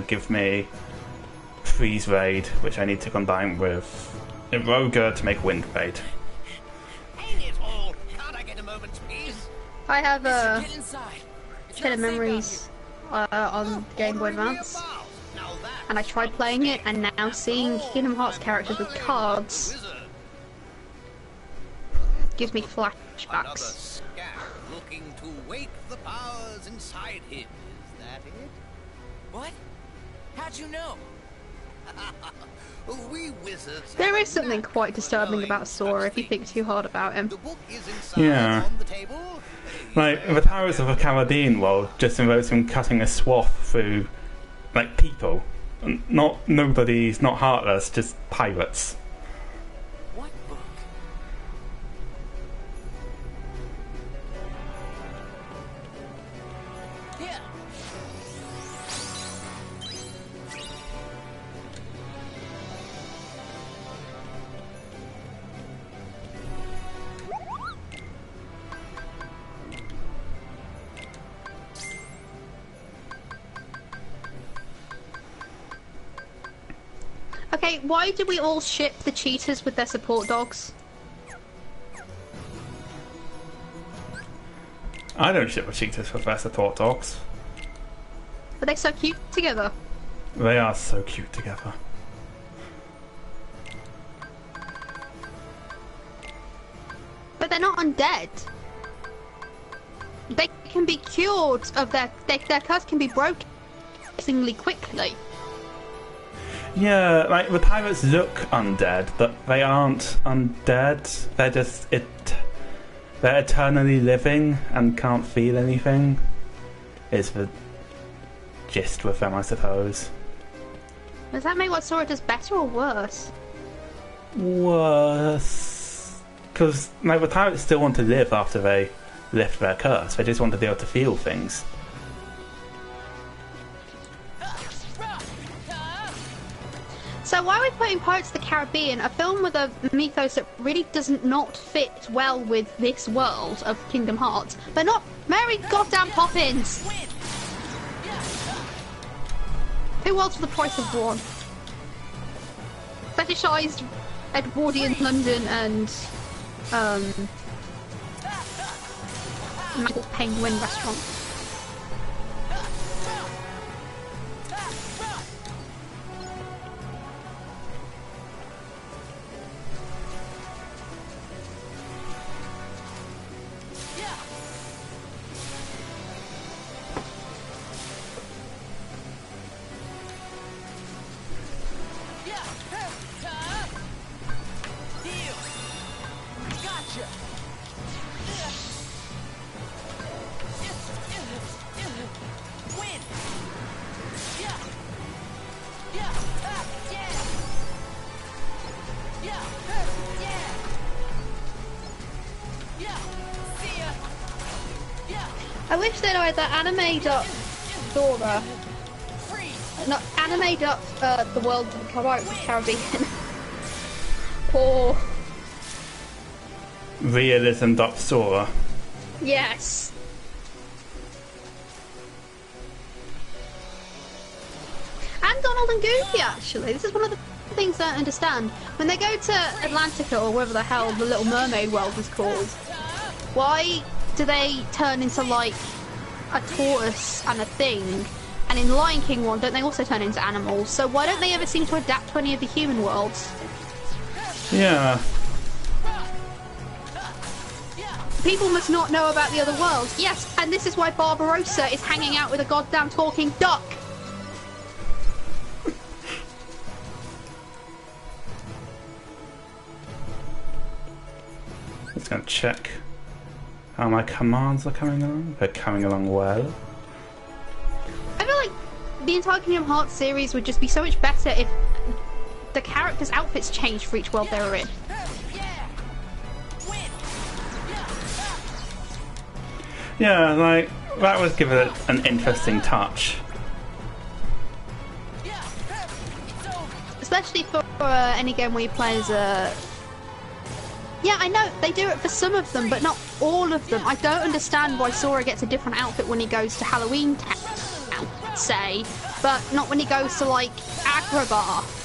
give me Freeze Raid, which I need to combine with Eroga to make Wind Raid. Ain't it all? Can't I get a moment's peace? I have Get inside. Chain of Memories on Game Boy Advance, and I tried playing it, and now seeing Kingdom Hearts characters with cards gives me Another flashbacks. scat looking to wake the powers inside him. Is that it? What? How'd you know? We wizards. There is something quite disturbing about Sora if you think too hard about him. Yeah. Like, the Pirates of the Caribbean world just involves him cutting a swath through, like, people. Not nobody's, not heartless, just pirates. What book? Here. Okay, why do we all ship the cheetahs with their support dogs? I don't ship the cheetahs with their support dogs. But they're so cute together. They are so cute together. But they're not undead. they can be cured of their curse can be broken extremely quickly. Yeah, like the pirates look undead, but they aren't undead. They're just they're eternally living and can't feel anything. Is the gist with them, I suppose. Does that make what Sora does better or worse? Worse, because like the pirates still want to live after they lift their curse. They just want to be able to feel things. So why are we putting Pirates of the Caribbean, a film with a mythos that really doesn't not fit well with this world of Kingdom Hearts, but not Mary goddamn Poppins? Two worlds for the price of one. Fetishised Edwardian London and Magical Penguin restaurant. I wish they'd either animate up Dora, not animate up the world of the Pirates of the Caribbean, or Realism Sora. yes. And Donald and Goofy, actually. This is one of the things I don't understand. When they go to Atlantica, or wherever the hell the Little Mermaid world was called, why do they turn into, like, a tortoise and a thing? And in Lion King one, don't they also turn into animals? So why don't they ever seem to adapt to any of the human worlds? Yeah. People must not know about the other worlds. Yes, and this is why Barbarossa is hanging out with a goddamn talking duck. Just gonna check how my commands are coming along. They're coming along well. I feel like the entire Kingdom Hearts series would just be so much better if the characters' outfits changed for each world they were in. Yeah, like, that would give it an interesting touch. Especially for any game where you play as a... Yeah, I know, they do it for some of them, but not all of them. I don't understand why Sora gets a different outfit when he goes to Halloween Town, say, but not when he goes to, like, Agrabah.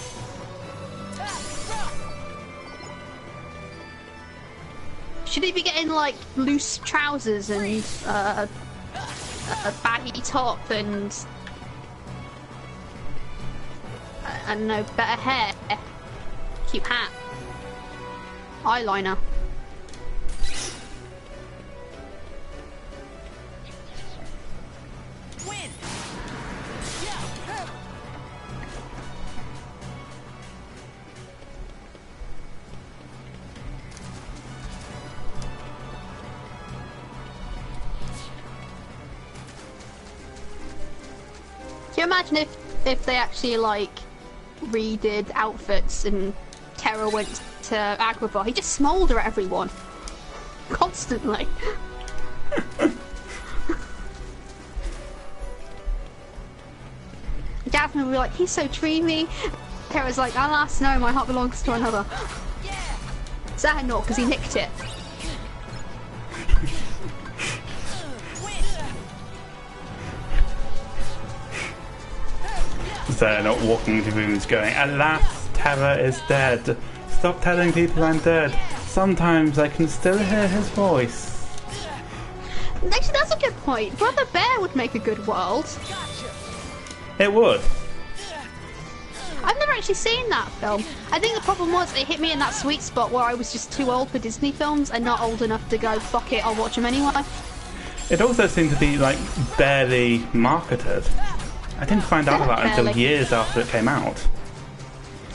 Should he be getting, like, loose trousers and a baggy top and... I don't know, better hair, cute hat, eyeliner. Can you imagine if they actually, like, redid outfits and Terra went to Agrabah? He just smoulder at everyone. Constantly. Jasmine would be like, he's so dreamy. Terra's like, alas, no, my heart belongs to another. Sad not, because he nicked it. They're not walking into rooms going, alas, Terra is dead. Stop telling people I'm dead. Sometimes I can still hear his voice. Actually, that's a good point. Brother Bear would make a good world. It would. I've never actually seen that film. I think the problem was it hit me in that sweet spot where I was just too old for Disney films and not old enough to go, fuck it, I'll watch them anyway. It also seemed to be like barely marketed. I didn't find out about it until years after it came out.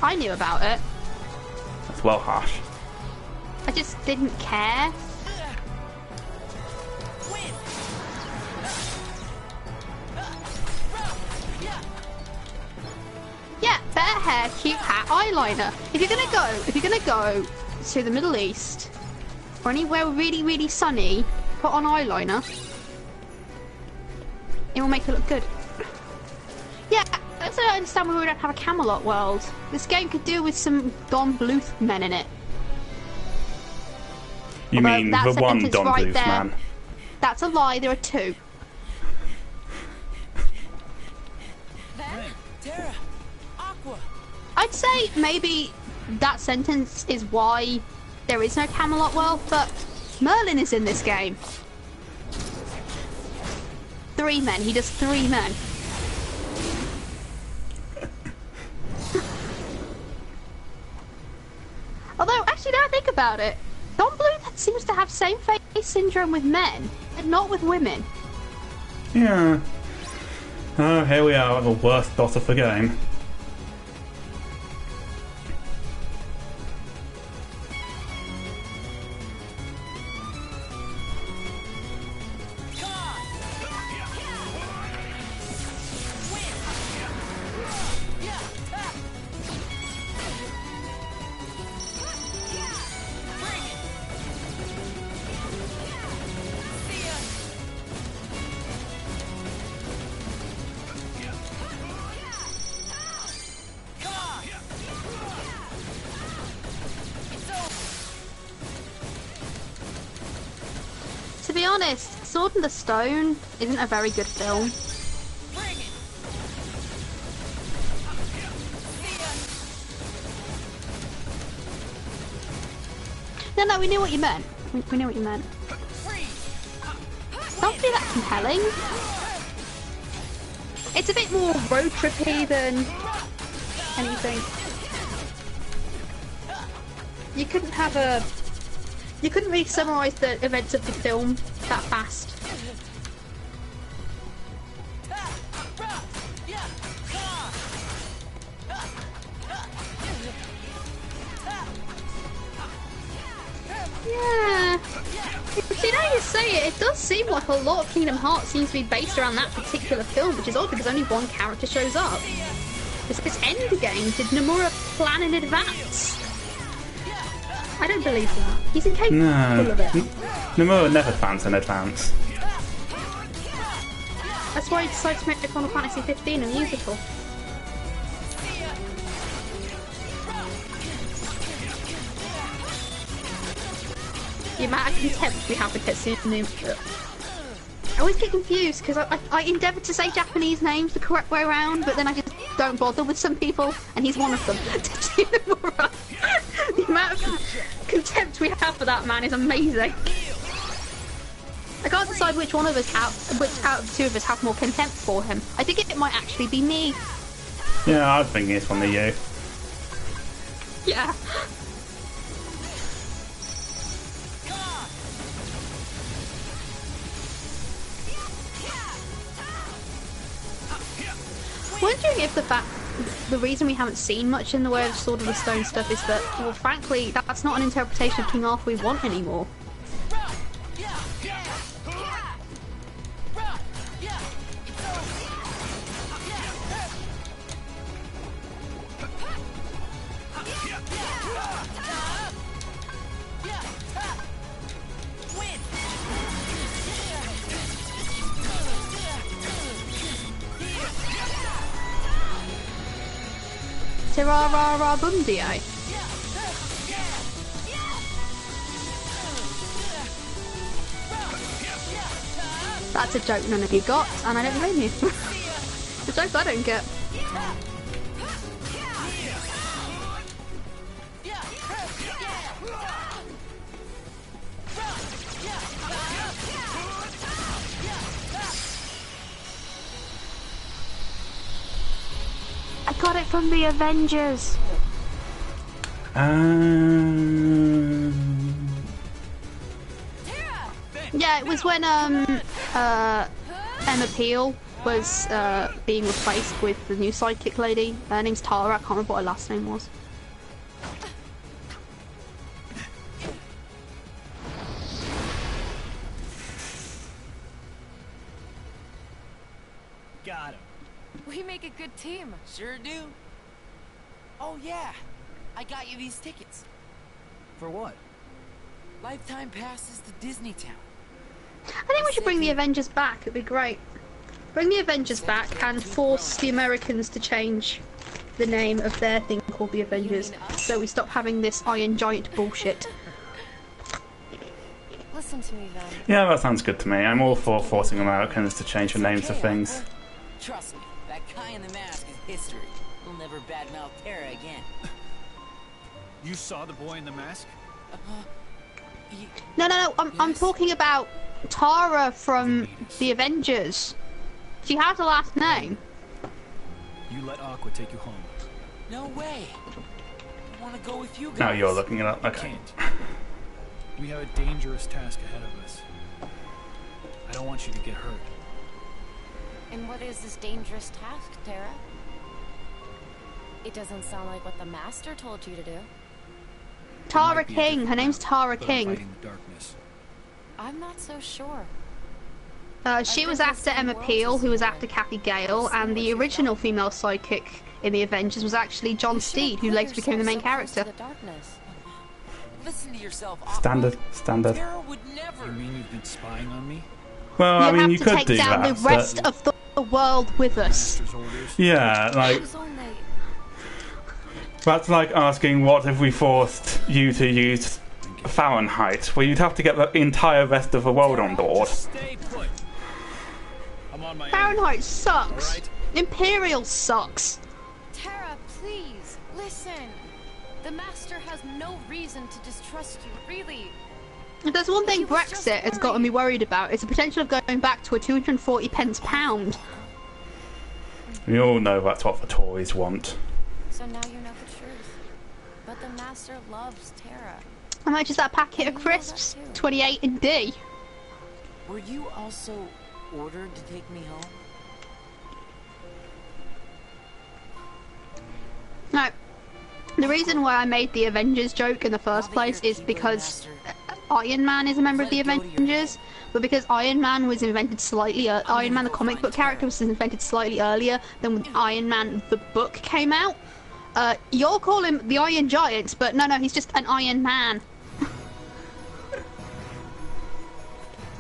I knew about it. That's well harsh. I just didn't care. Yeah, fair hair, cute hat, eyeliner. If you're gonna go to the Middle East or anywhere really, really sunny, put on eyeliner. It will make it look good. Yeah, I also don't understand why we don't have a Camelot world. This game could do with some Don Bluth men in it. You mean the one Don Bluth man? That's a lie, there are two. Terra, Aqua. I'd say maybe that sentence is why there is no Camelot world, but Merlin is in this game. 3 men, he does 3 men. Although, actually, now I think about it, Don Bluth seems to have same face syndrome with men, and not with women. Yeah. Oh, here we are, the worst dot of the game. To be honest, Sword in the Stone isn't a very good film. No, we knew what you meant. We knew what you meant. Not be that compelling. It's a bit more road trippy than anything. You couldn't really summarise the events of the film that fast. Yeah. See, now you say it, it does seem like a lot of Kingdom Hearts seems to be based around that particular film, which is odd because only one character shows up. It's this endgame. Did Nomura plan in advance? I don't believe that. He's incapable of it. Nomura never plans in advance. That's why he decided to make Final Fantasy 15 a musical. The amount of contempt we have for Kitsune. I always get confused because I endeavour to say Japanese names the correct way around, but then I just don't bother with some people, and he's one of them. The amount of contempt we have for that man is amazing. I can't decide which out of the two of us have more contempt for him. I think it might actually be me. Yeah, I think it's one of you. Yeah. Wondering if the reason we haven't seen much in the way of Sword of the Stone stuff is that, well, frankly, that's not an interpretation of King Arthur we want anymore. Tirarara Bundio. That's a joke none of you got, and I don't blame you. The joke I don't get. I got it from the Avengers. Yeah, it was when Emma Peel was being replaced with the new sidekick lady. Her name's Tara. I can't remember what her last name was. Got him. We make a good team. Sure do. Oh yeah, I got you these tickets. For what? Lifetime passes to Disney Town. I think we should bring the Avengers back. It'd be great. Bring the Avengers back and force the Americans to change the name of their thing called the Avengers, so we stop having this Iron Giant bullshit. Listen to me, Ven. Yeah, that sounds good to me. I'm all for forcing Americans to change the names of things. Trust me, that guy in the mask is history. We'll never badmouth Terra again. You saw the boy in the mask? No. I'm talking about Tara from the Avengers. She has a last name. You let Aqua take you home. No way. I want to go with you guys. Now you're looking it up. Okay. We have a dangerous task ahead of us. I don't want you to get hurt. And what is this dangerous task, Tara? It doesn't sound like what the Master told you to do. Tara King. Her name's Tara King. I'm not so sure. She was after Emma Peel, who was after Kathy Gale, and the original female sidekick in the Avengers was actually John Steed, who later became the main character. Listen to yourself. Standard. Tara would never. You mean you've been spying on me? Well, I mean, you could do that. You have to take down the rest of the world with us. Yeah, like... That's like asking, what if we forced you to use Fahrenheit? Well, you'd have to get the entire rest of the world on board. Fahrenheit sucks. Imperial sucks. Tara, please, listen. The Master has no reason to distrust you, really. If there's one thing Brexit has gotten me worried about, it's the potential of going back to a 240 pence pound. We all know that's what the Tories want. So now you know the truth. But the Master loves Tara. How much is that packet of crisps? 28 in D. Were you also ordered to take me home? No. The reason why I made the Avengers joke in the first place is because Iron Man is a member of the Avengers, but because Iron Man was invented slightly, Iron Man the comic book character was invented slightly earlier than when Iron Man the book came out. You'll call him the Iron Giant, but no, he's just an Iron Man.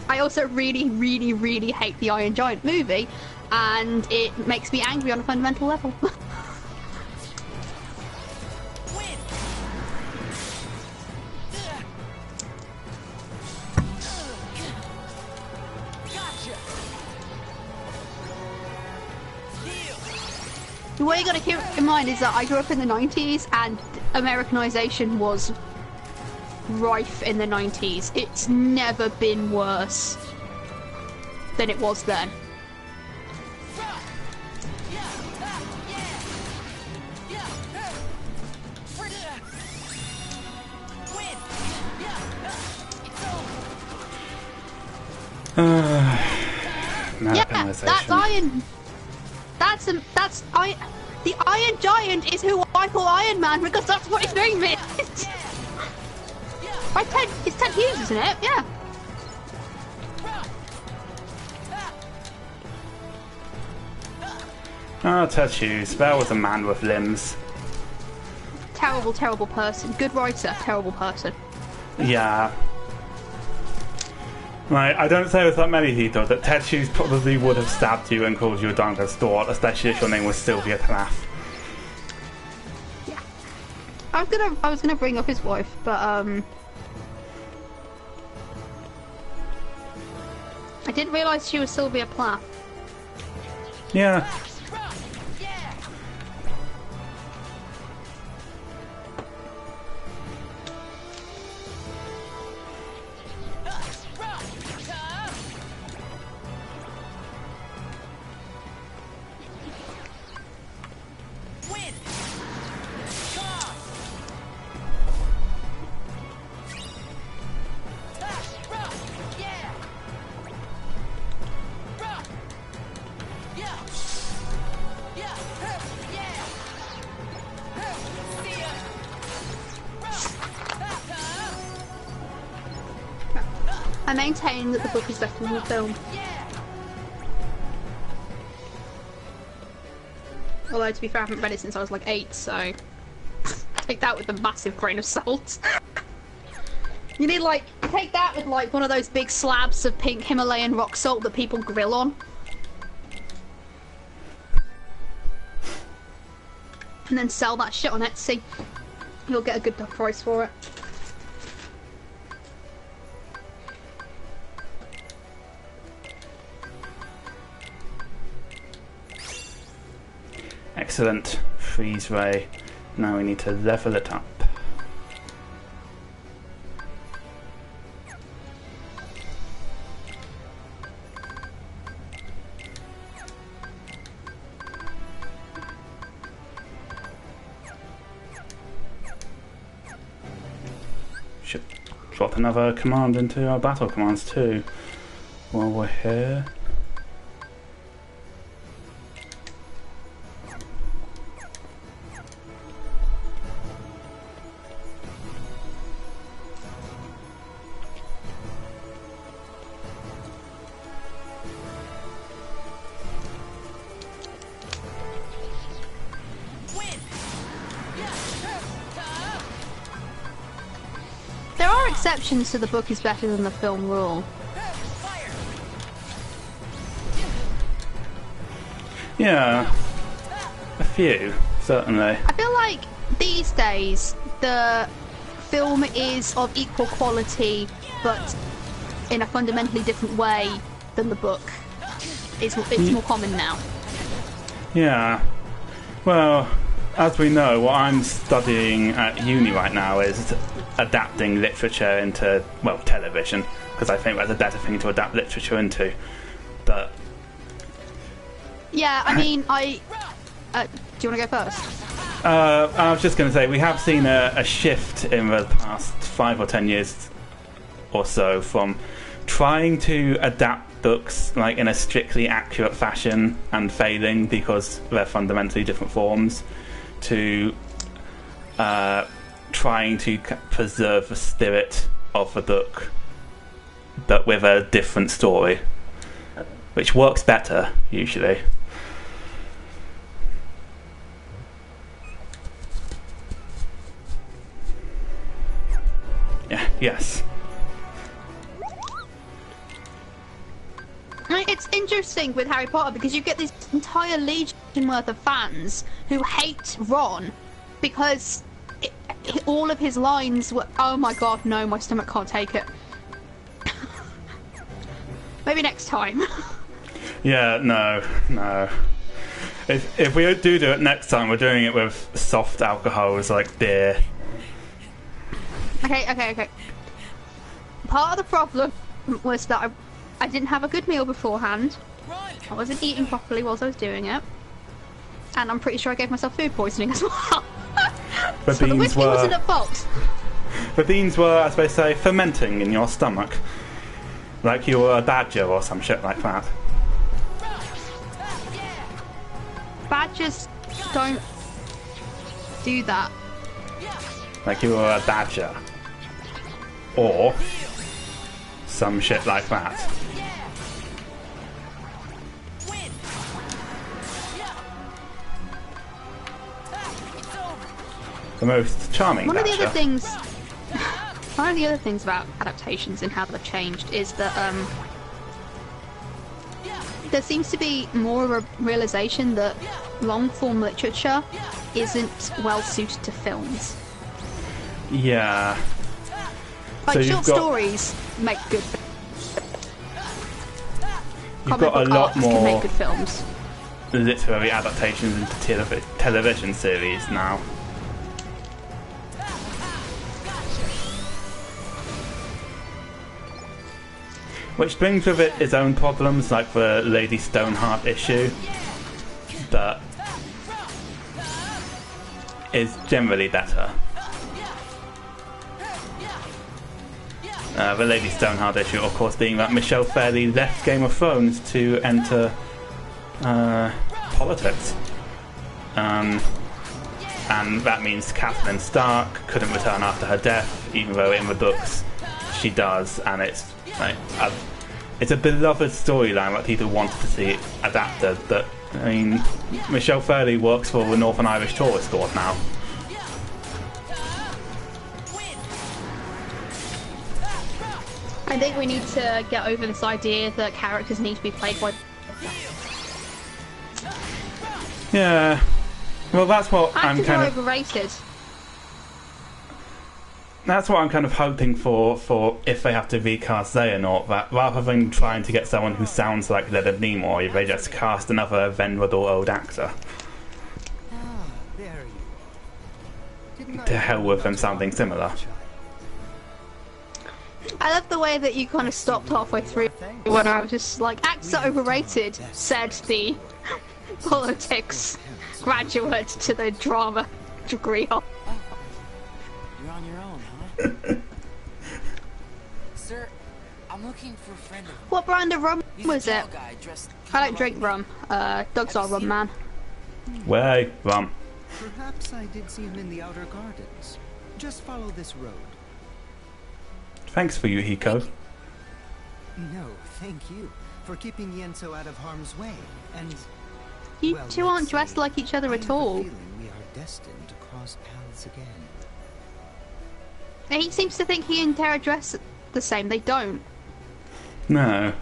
I also really hate the Iron Giant movie, and it makes me angry on a fundamental level. What you gotta keep in mind is that I grew up in the 90s and Americanization was rife in the 90s. It's never been worse than it was then. Yeah, that's Iron. The Iron Giant is who I call Iron Man because that's what his name is. Right, it's Ted Hughes, isn't it? Yeah. Oh, Ted Hughes. That was a man with limbs. Terrible person. Good writer, terrible person. Yeah. Like, I don't say with that many people that Ted Hughes probably would have stabbed you and called you a Dunker's Dort, especially if your name was Sylvia Plath. Yeah. I was gonna bring up his wife, but I didn't realise she was Sylvia Plath. Yeah. I maintain that the book is better than the film. Although, to be fair, I haven't read it since I was like 8, so take that with a massive grain of salt. You need, like, take that with, like, one of those big slabs of pink Himalayan rock salt that people grill on. And then sell that shit on Etsy. You'll get a good price for it. Excellent. Freeze ray. Now we need to level it up. Should drop another command into our battle commands too while we're here. There are exceptions to the book is better than the film rule. Yeah, a few, certainly. I feel like these days the film is of equal quality, but in a fundamentally different way than the book. It's more common now. Yeah. Well, as we know, what I'm studying at uni right now is adapting literature into, well, television, because I think that's a better thing to adapt literature into. But yeah, I mean, do you want to go first? I was just going to say, we have seen a shift in the past 5 or 10 years or so from trying to adapt books like in a strictly accurate fashion and failing because they're fundamentally different forms, to trying to preserve the spirit of the book but with a different story, which works better usually. Yeah, yes. It's interesting with Harry Potter because you get this entire legion worth of fans who hate Ron because all of his lines were, oh my god, no, my stomach can't take it. Maybe next time. Yeah, no. If we do it next time, we're doing it with soft alcohols like beer. Okay. Part of the problem was that I didn't have a good meal beforehand. I wasn't eating properly whilst I was doing it. And I'm pretty sure I gave myself food poisoning as well. The so the whiskey wasn't at fault. The beans were, as they say, fermenting in your stomach. Like you were a badger or some shit like that. Badgers don't do that. Like you were a badger. Or some shit like that. The most charming One badger. of the other things about adaptations and how they've changed is that there seems to be more of a realization that long-form literature isn't well suited to films. Yeah. Like short stories make good. You've got a lot more can make good films. Literary adaptations into television series now. Which brings with it its own problems, like the Lady Stoneheart issue, but is generally better. The Lady Stoneheart issue, of course, being that Michelle Fairley left Game of Thrones to enter politics. And that means Catelyn Stark couldn't return after her death, even though in the books she does, and it's Like, it's a beloved storyline that people wanted to see adapted. But I mean, Michelle Fairley works for the Northern Irish Tourist Board now. I think we need to get over this idea that characters need to be played by. Yeah. Well, that's what I'm kind of. Overrated. That's what I'm kind of hoping for if they have to recast Xehanort, that rather than trying to get someone who sounds like Leonard Nimoy, they just cast another venerable old actor. To hell with them sounding similar. I love the way that you kind of stopped halfway through when I was just like, actors are overrated, said the politics graduate to the drama degree. You're on your own, huh? Sir, I'm looking for a friend of mine. What brand of rum was it? I don't drink rum. Doug's our rum man. Way, rum. Perhaps I did see him in the outer gardens. Just follow this road. Thanks for you, Hiko. No, thank you for keeping Yenso out of harm's way. And you two aren't dressed like each other at all. We are destined to cross paths again. He seems to think he and Terra dress the same. They don't. No.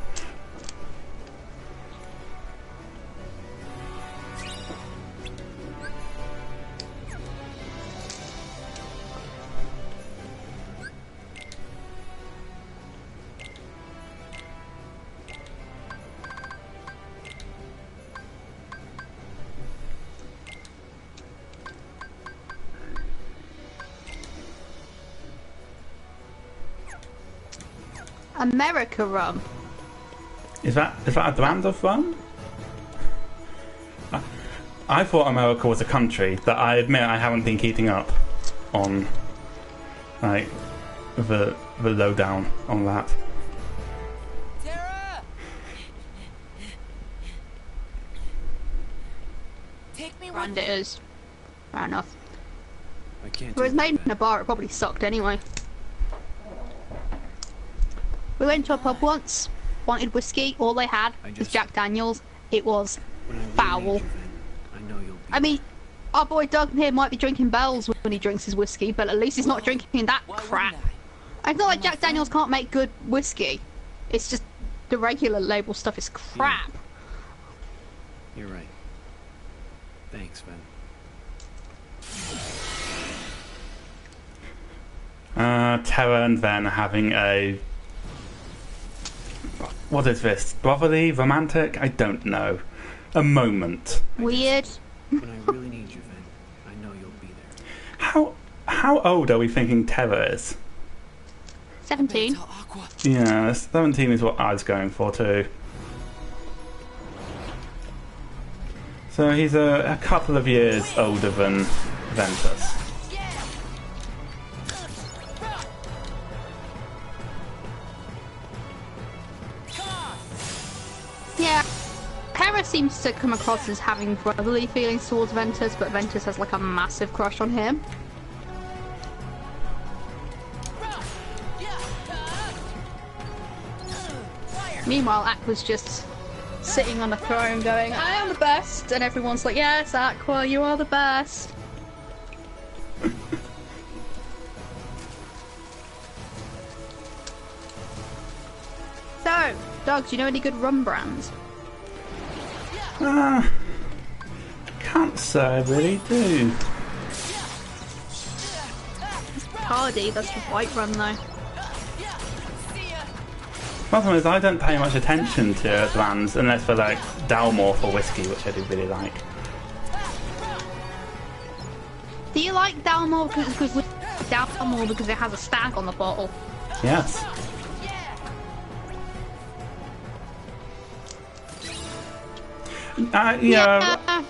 America rum. Is that a brand of rum? I thought America was a country. That I admit I haven't been keeping up on, like, the lowdown on that. Tara! Take me Brand it is. Fair enough. I can't. If it was made in a bar, it probably sucked anyway. We went to a pub once, wanted whiskey, all they had was Jack Daniels. It was foul. I mean, our boy Doug here might be drinking bells when he drinks his whiskey, but at least he's not drinking that crap. It's not like Jack Daniels can't make good whiskey. It's just the regular label stuff is crap. You're right. Thanks, Ben. Terra and Ven are having a... What is this? Brotherly? Romantic? I don't know. A moment. Weird. When I really need you, Ven, I know you'll be there. How old are we thinking Terra is? 17. Yeah, 17 is what I was going for too. So he's a couple of years older than Ventus. Yeah, Terra seems to come across as having brotherly feelings towards Ventus, but Ventus has like a massive crush on him. Meanwhile, Aqua's just sitting on a throne going, I am the best, and everyone's like, yes, Aqua, you are the best. So, Doug, do you know any good rum brands? Can't say I really do. Hardy, that's white rum though. Problem is, I don't pay much attention to brands unless they're like Dalmore for whiskey, which I do really like. Do you like Dalmore because it has a stag on the bottle? Yes. Yeah,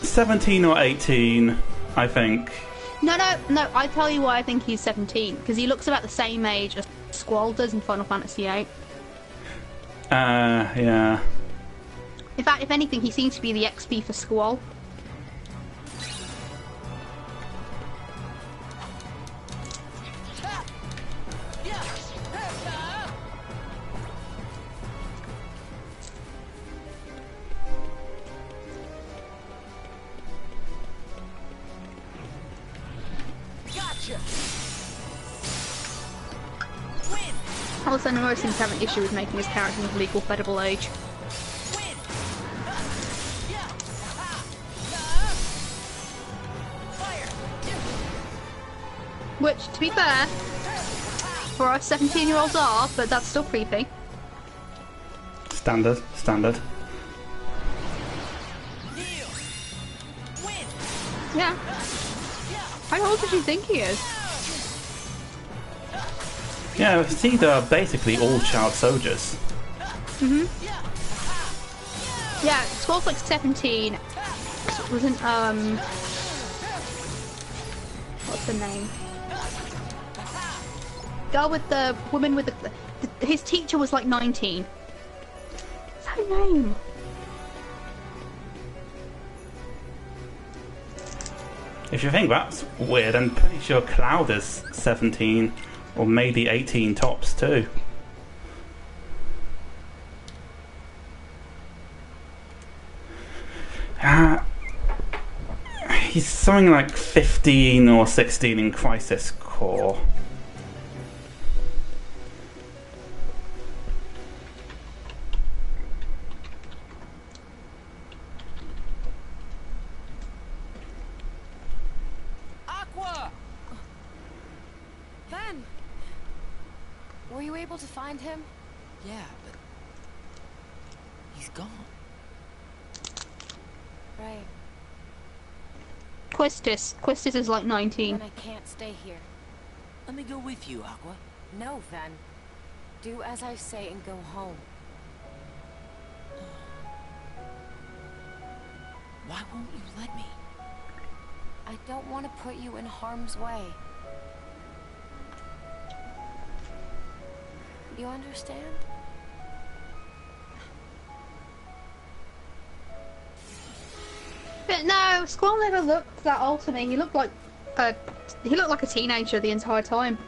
17 or 18, I think. No, I tell you why I think he's 17, because he looks about the same age as Squall does in Final Fantasy VIII. Yeah. In fact, if anything, he seems to be the XP for Squall. Also, Nomura seems to have an issue with making his character of legal fedible age. Which, to be fair, for us 17-year-olds are, but that's still creepy. Standard, standard. Yeah. How old does she think he is? Yeah, see, they're basically all child soldiers. Mhm. Yeah, Squall's like 17. Wasn't what's the name? Girl with the woman with the his teacher was like 19. What's her name? If you think that's weird, I'm pretty sure Cloud is 17 or maybe 18 tops too. He's something like 15 or 16 in Crisis Core. Ben! Were you able to find him? Yeah, but he's gone. Right. Quistis is like 19. And I can't stay here. Let me go with you, Aqua. No, Ven. Do as I say and go home. Why won't you let me? I don't want to put you in harm's way. You understand? But no, Squall never looked that old to me. He looked like a teenager the entire time.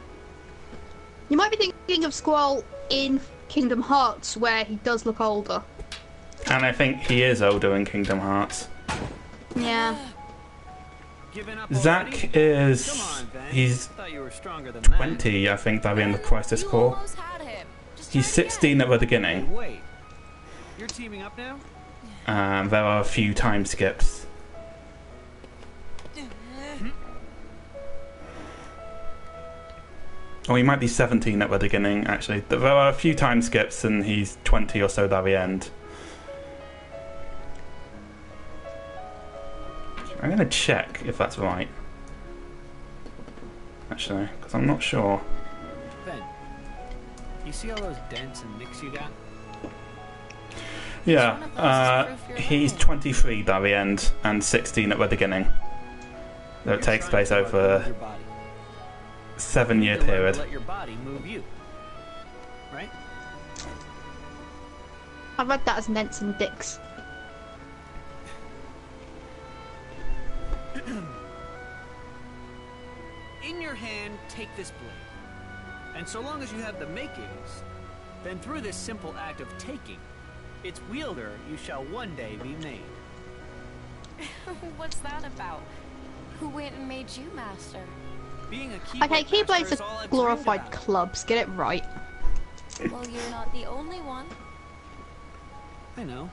You might be thinking of Squall in Kingdom Hearts, where he does look older. And I think he is older in Kingdom Hearts. Yeah. Zach is... he's 20, I think, by the end of Crisis Core. He's 16 at the beginning. Wait, you're teaming up now? There are a few time skips. Or he might be 17 at the beginning, actually. There are a few time skips and he's 20 or so by the end. I'm going to check if that's right. Actually, because I'm not sure. Ben, you see all those dents and nicks you got? Yeah, he's 23 by the end and 16 at the beginning. So it takes place over a 7-year period. Let your body move you, right? I read that as Nents and Dicks. In your hand, take this blade. And so long as you have the makings, then through this simple act of taking, its wielder you shall one day be made. What's that about? Who went and made you master? Being a Okay, Keyblades are glorified clubs. Get it right. Well, you're not the only one. I know.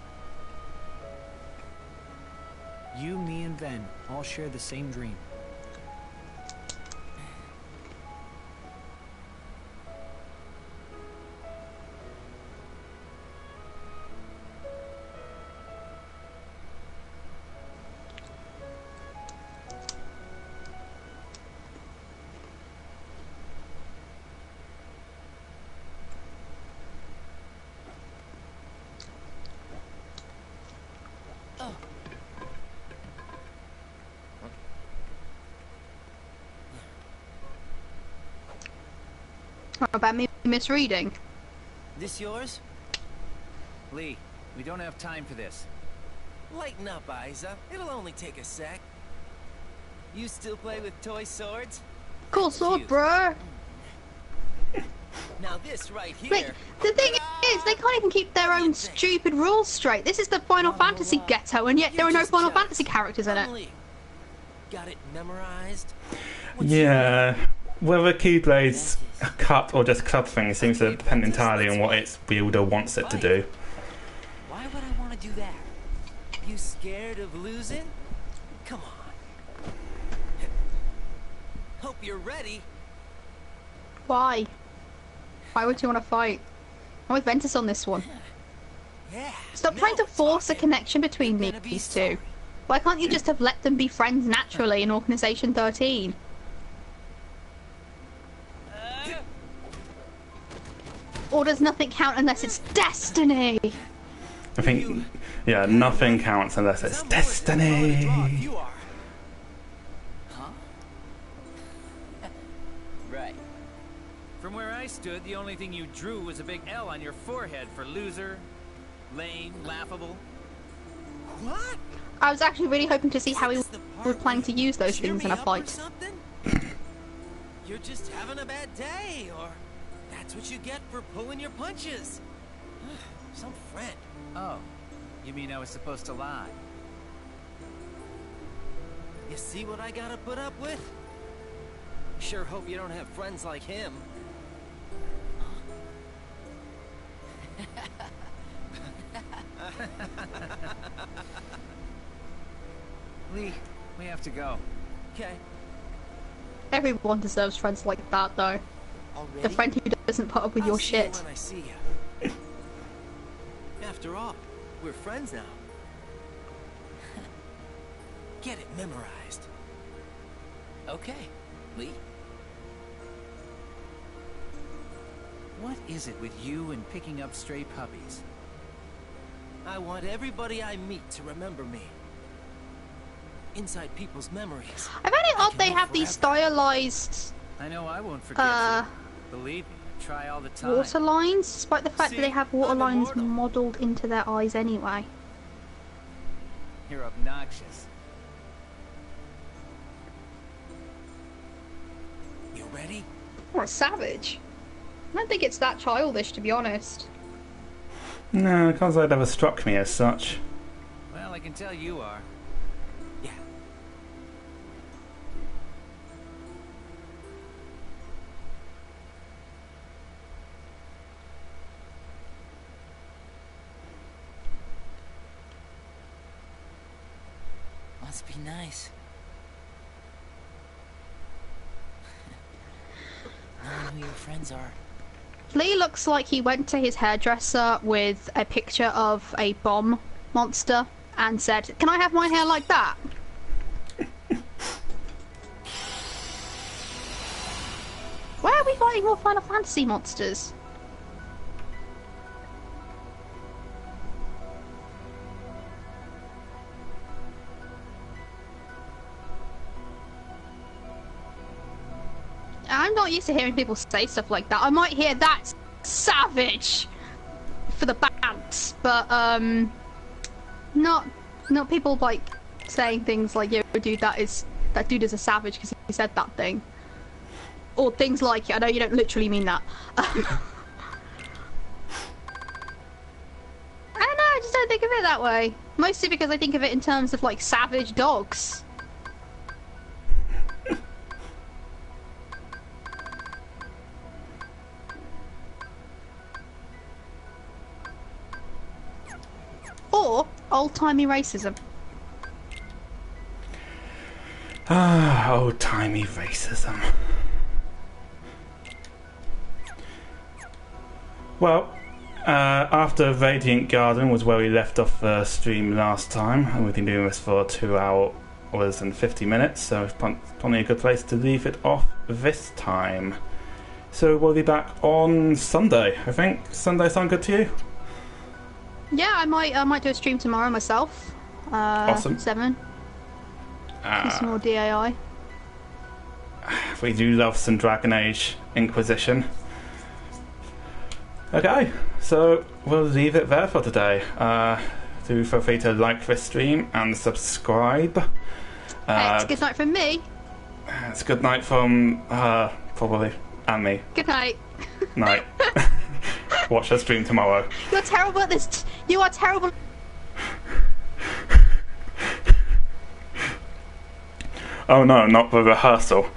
You, me, and Ven all share the same dream. About me misreading. This yours? Lee, we don't have time for this. Lighten up, Isa. It'll only take a sec. You still play with toy swords? Cool sword, bro. Now this right here. Like, the thing is, they can't even keep their own stupid rules straight. This is the Final Fantasy ghetto, and yet there are no Final Fantasy characters in it. Got it memorized? Yeah, whether Keyblades cut or just club things seems to depend entirely on what its wielder wants it to do. Why would I want to do that? You scared of losing? Come on. Hope you're ready. Why? Why would you want to fight? I'm with Ventus on this one. Yeah. Stop trying to force a connection between these two. Why can't you just have let them be friends naturally in Organization 13? Or does nothing count unless it's destiny? I think, yeah, nothing counts unless it's destiny. Huh? Right. From where I stood, the only thing you drew was a big L on your forehead for loser, lame, laughable. What? I was actually really hoping to see how he was planning to use those things in a fight. You're just having a bad day, or that's what you get for pulling your punches. Some friend. Oh, you mean I was supposed to lie? You see what I gotta put up with? Sure hope you don't have friends like him. Lee, we have to go. Okay. Everyone deserves friends like that, though. Already? The friend who doesn't put up with your shit. When I see you. After all, we're friends now. Get it memorized. Okay, Lee. What is it with you and picking up stray puppies? I want everybody I meet to remember me. Inside people's memories. I find it odd they have these stylized I know I won't forget you. Believe me, I try all the time. water lines, despite the fact that they have water lines modelled into their eyes anyway. You're obnoxious. You ready? What a savage. I don't think it's that childish, to be honest. No, because it never struck me as such. Well, I can tell you are. Yeah. Must be nice. Knowing who your friends are. Lee looks like he went to his hairdresser with a picture of a bomb monster and said, "Can I have my hair like that?" Where are we fighting more Final Fantasy monsters? I'm not used to hearing people say stuff like that. I might hear that's savage for the bants, but not people like saying things like, "Yo, dude, that dude is a savage because he said that thing," or things like, "I know you don't literally mean that." I don't know. I just don't think of it that way. Mostly because I think of it in terms of like savage dogs. Or old-timey racism. Ah, old-timey racism. Well, after Radiant Garden was where we left off the stream last time, and we've been doing this for 2 hours and 50 minutes, so it's probably a good place to leave it off this time. So we'll be back on Sunday, I think. Sunday sound good to you? Yeah, I might do a stream tomorrow myself. Awesome. 7. Some more DAI. We do love some Dragon Age Inquisition. Okay, so we'll leave it there for today. Do feel free to like this stream and subscribe. It's good night from me. It's good night from probably, and me. Good night. Night. Watch the stream tomorrow. You're terrible at this. You are terrible. Oh no, not the rehearsal.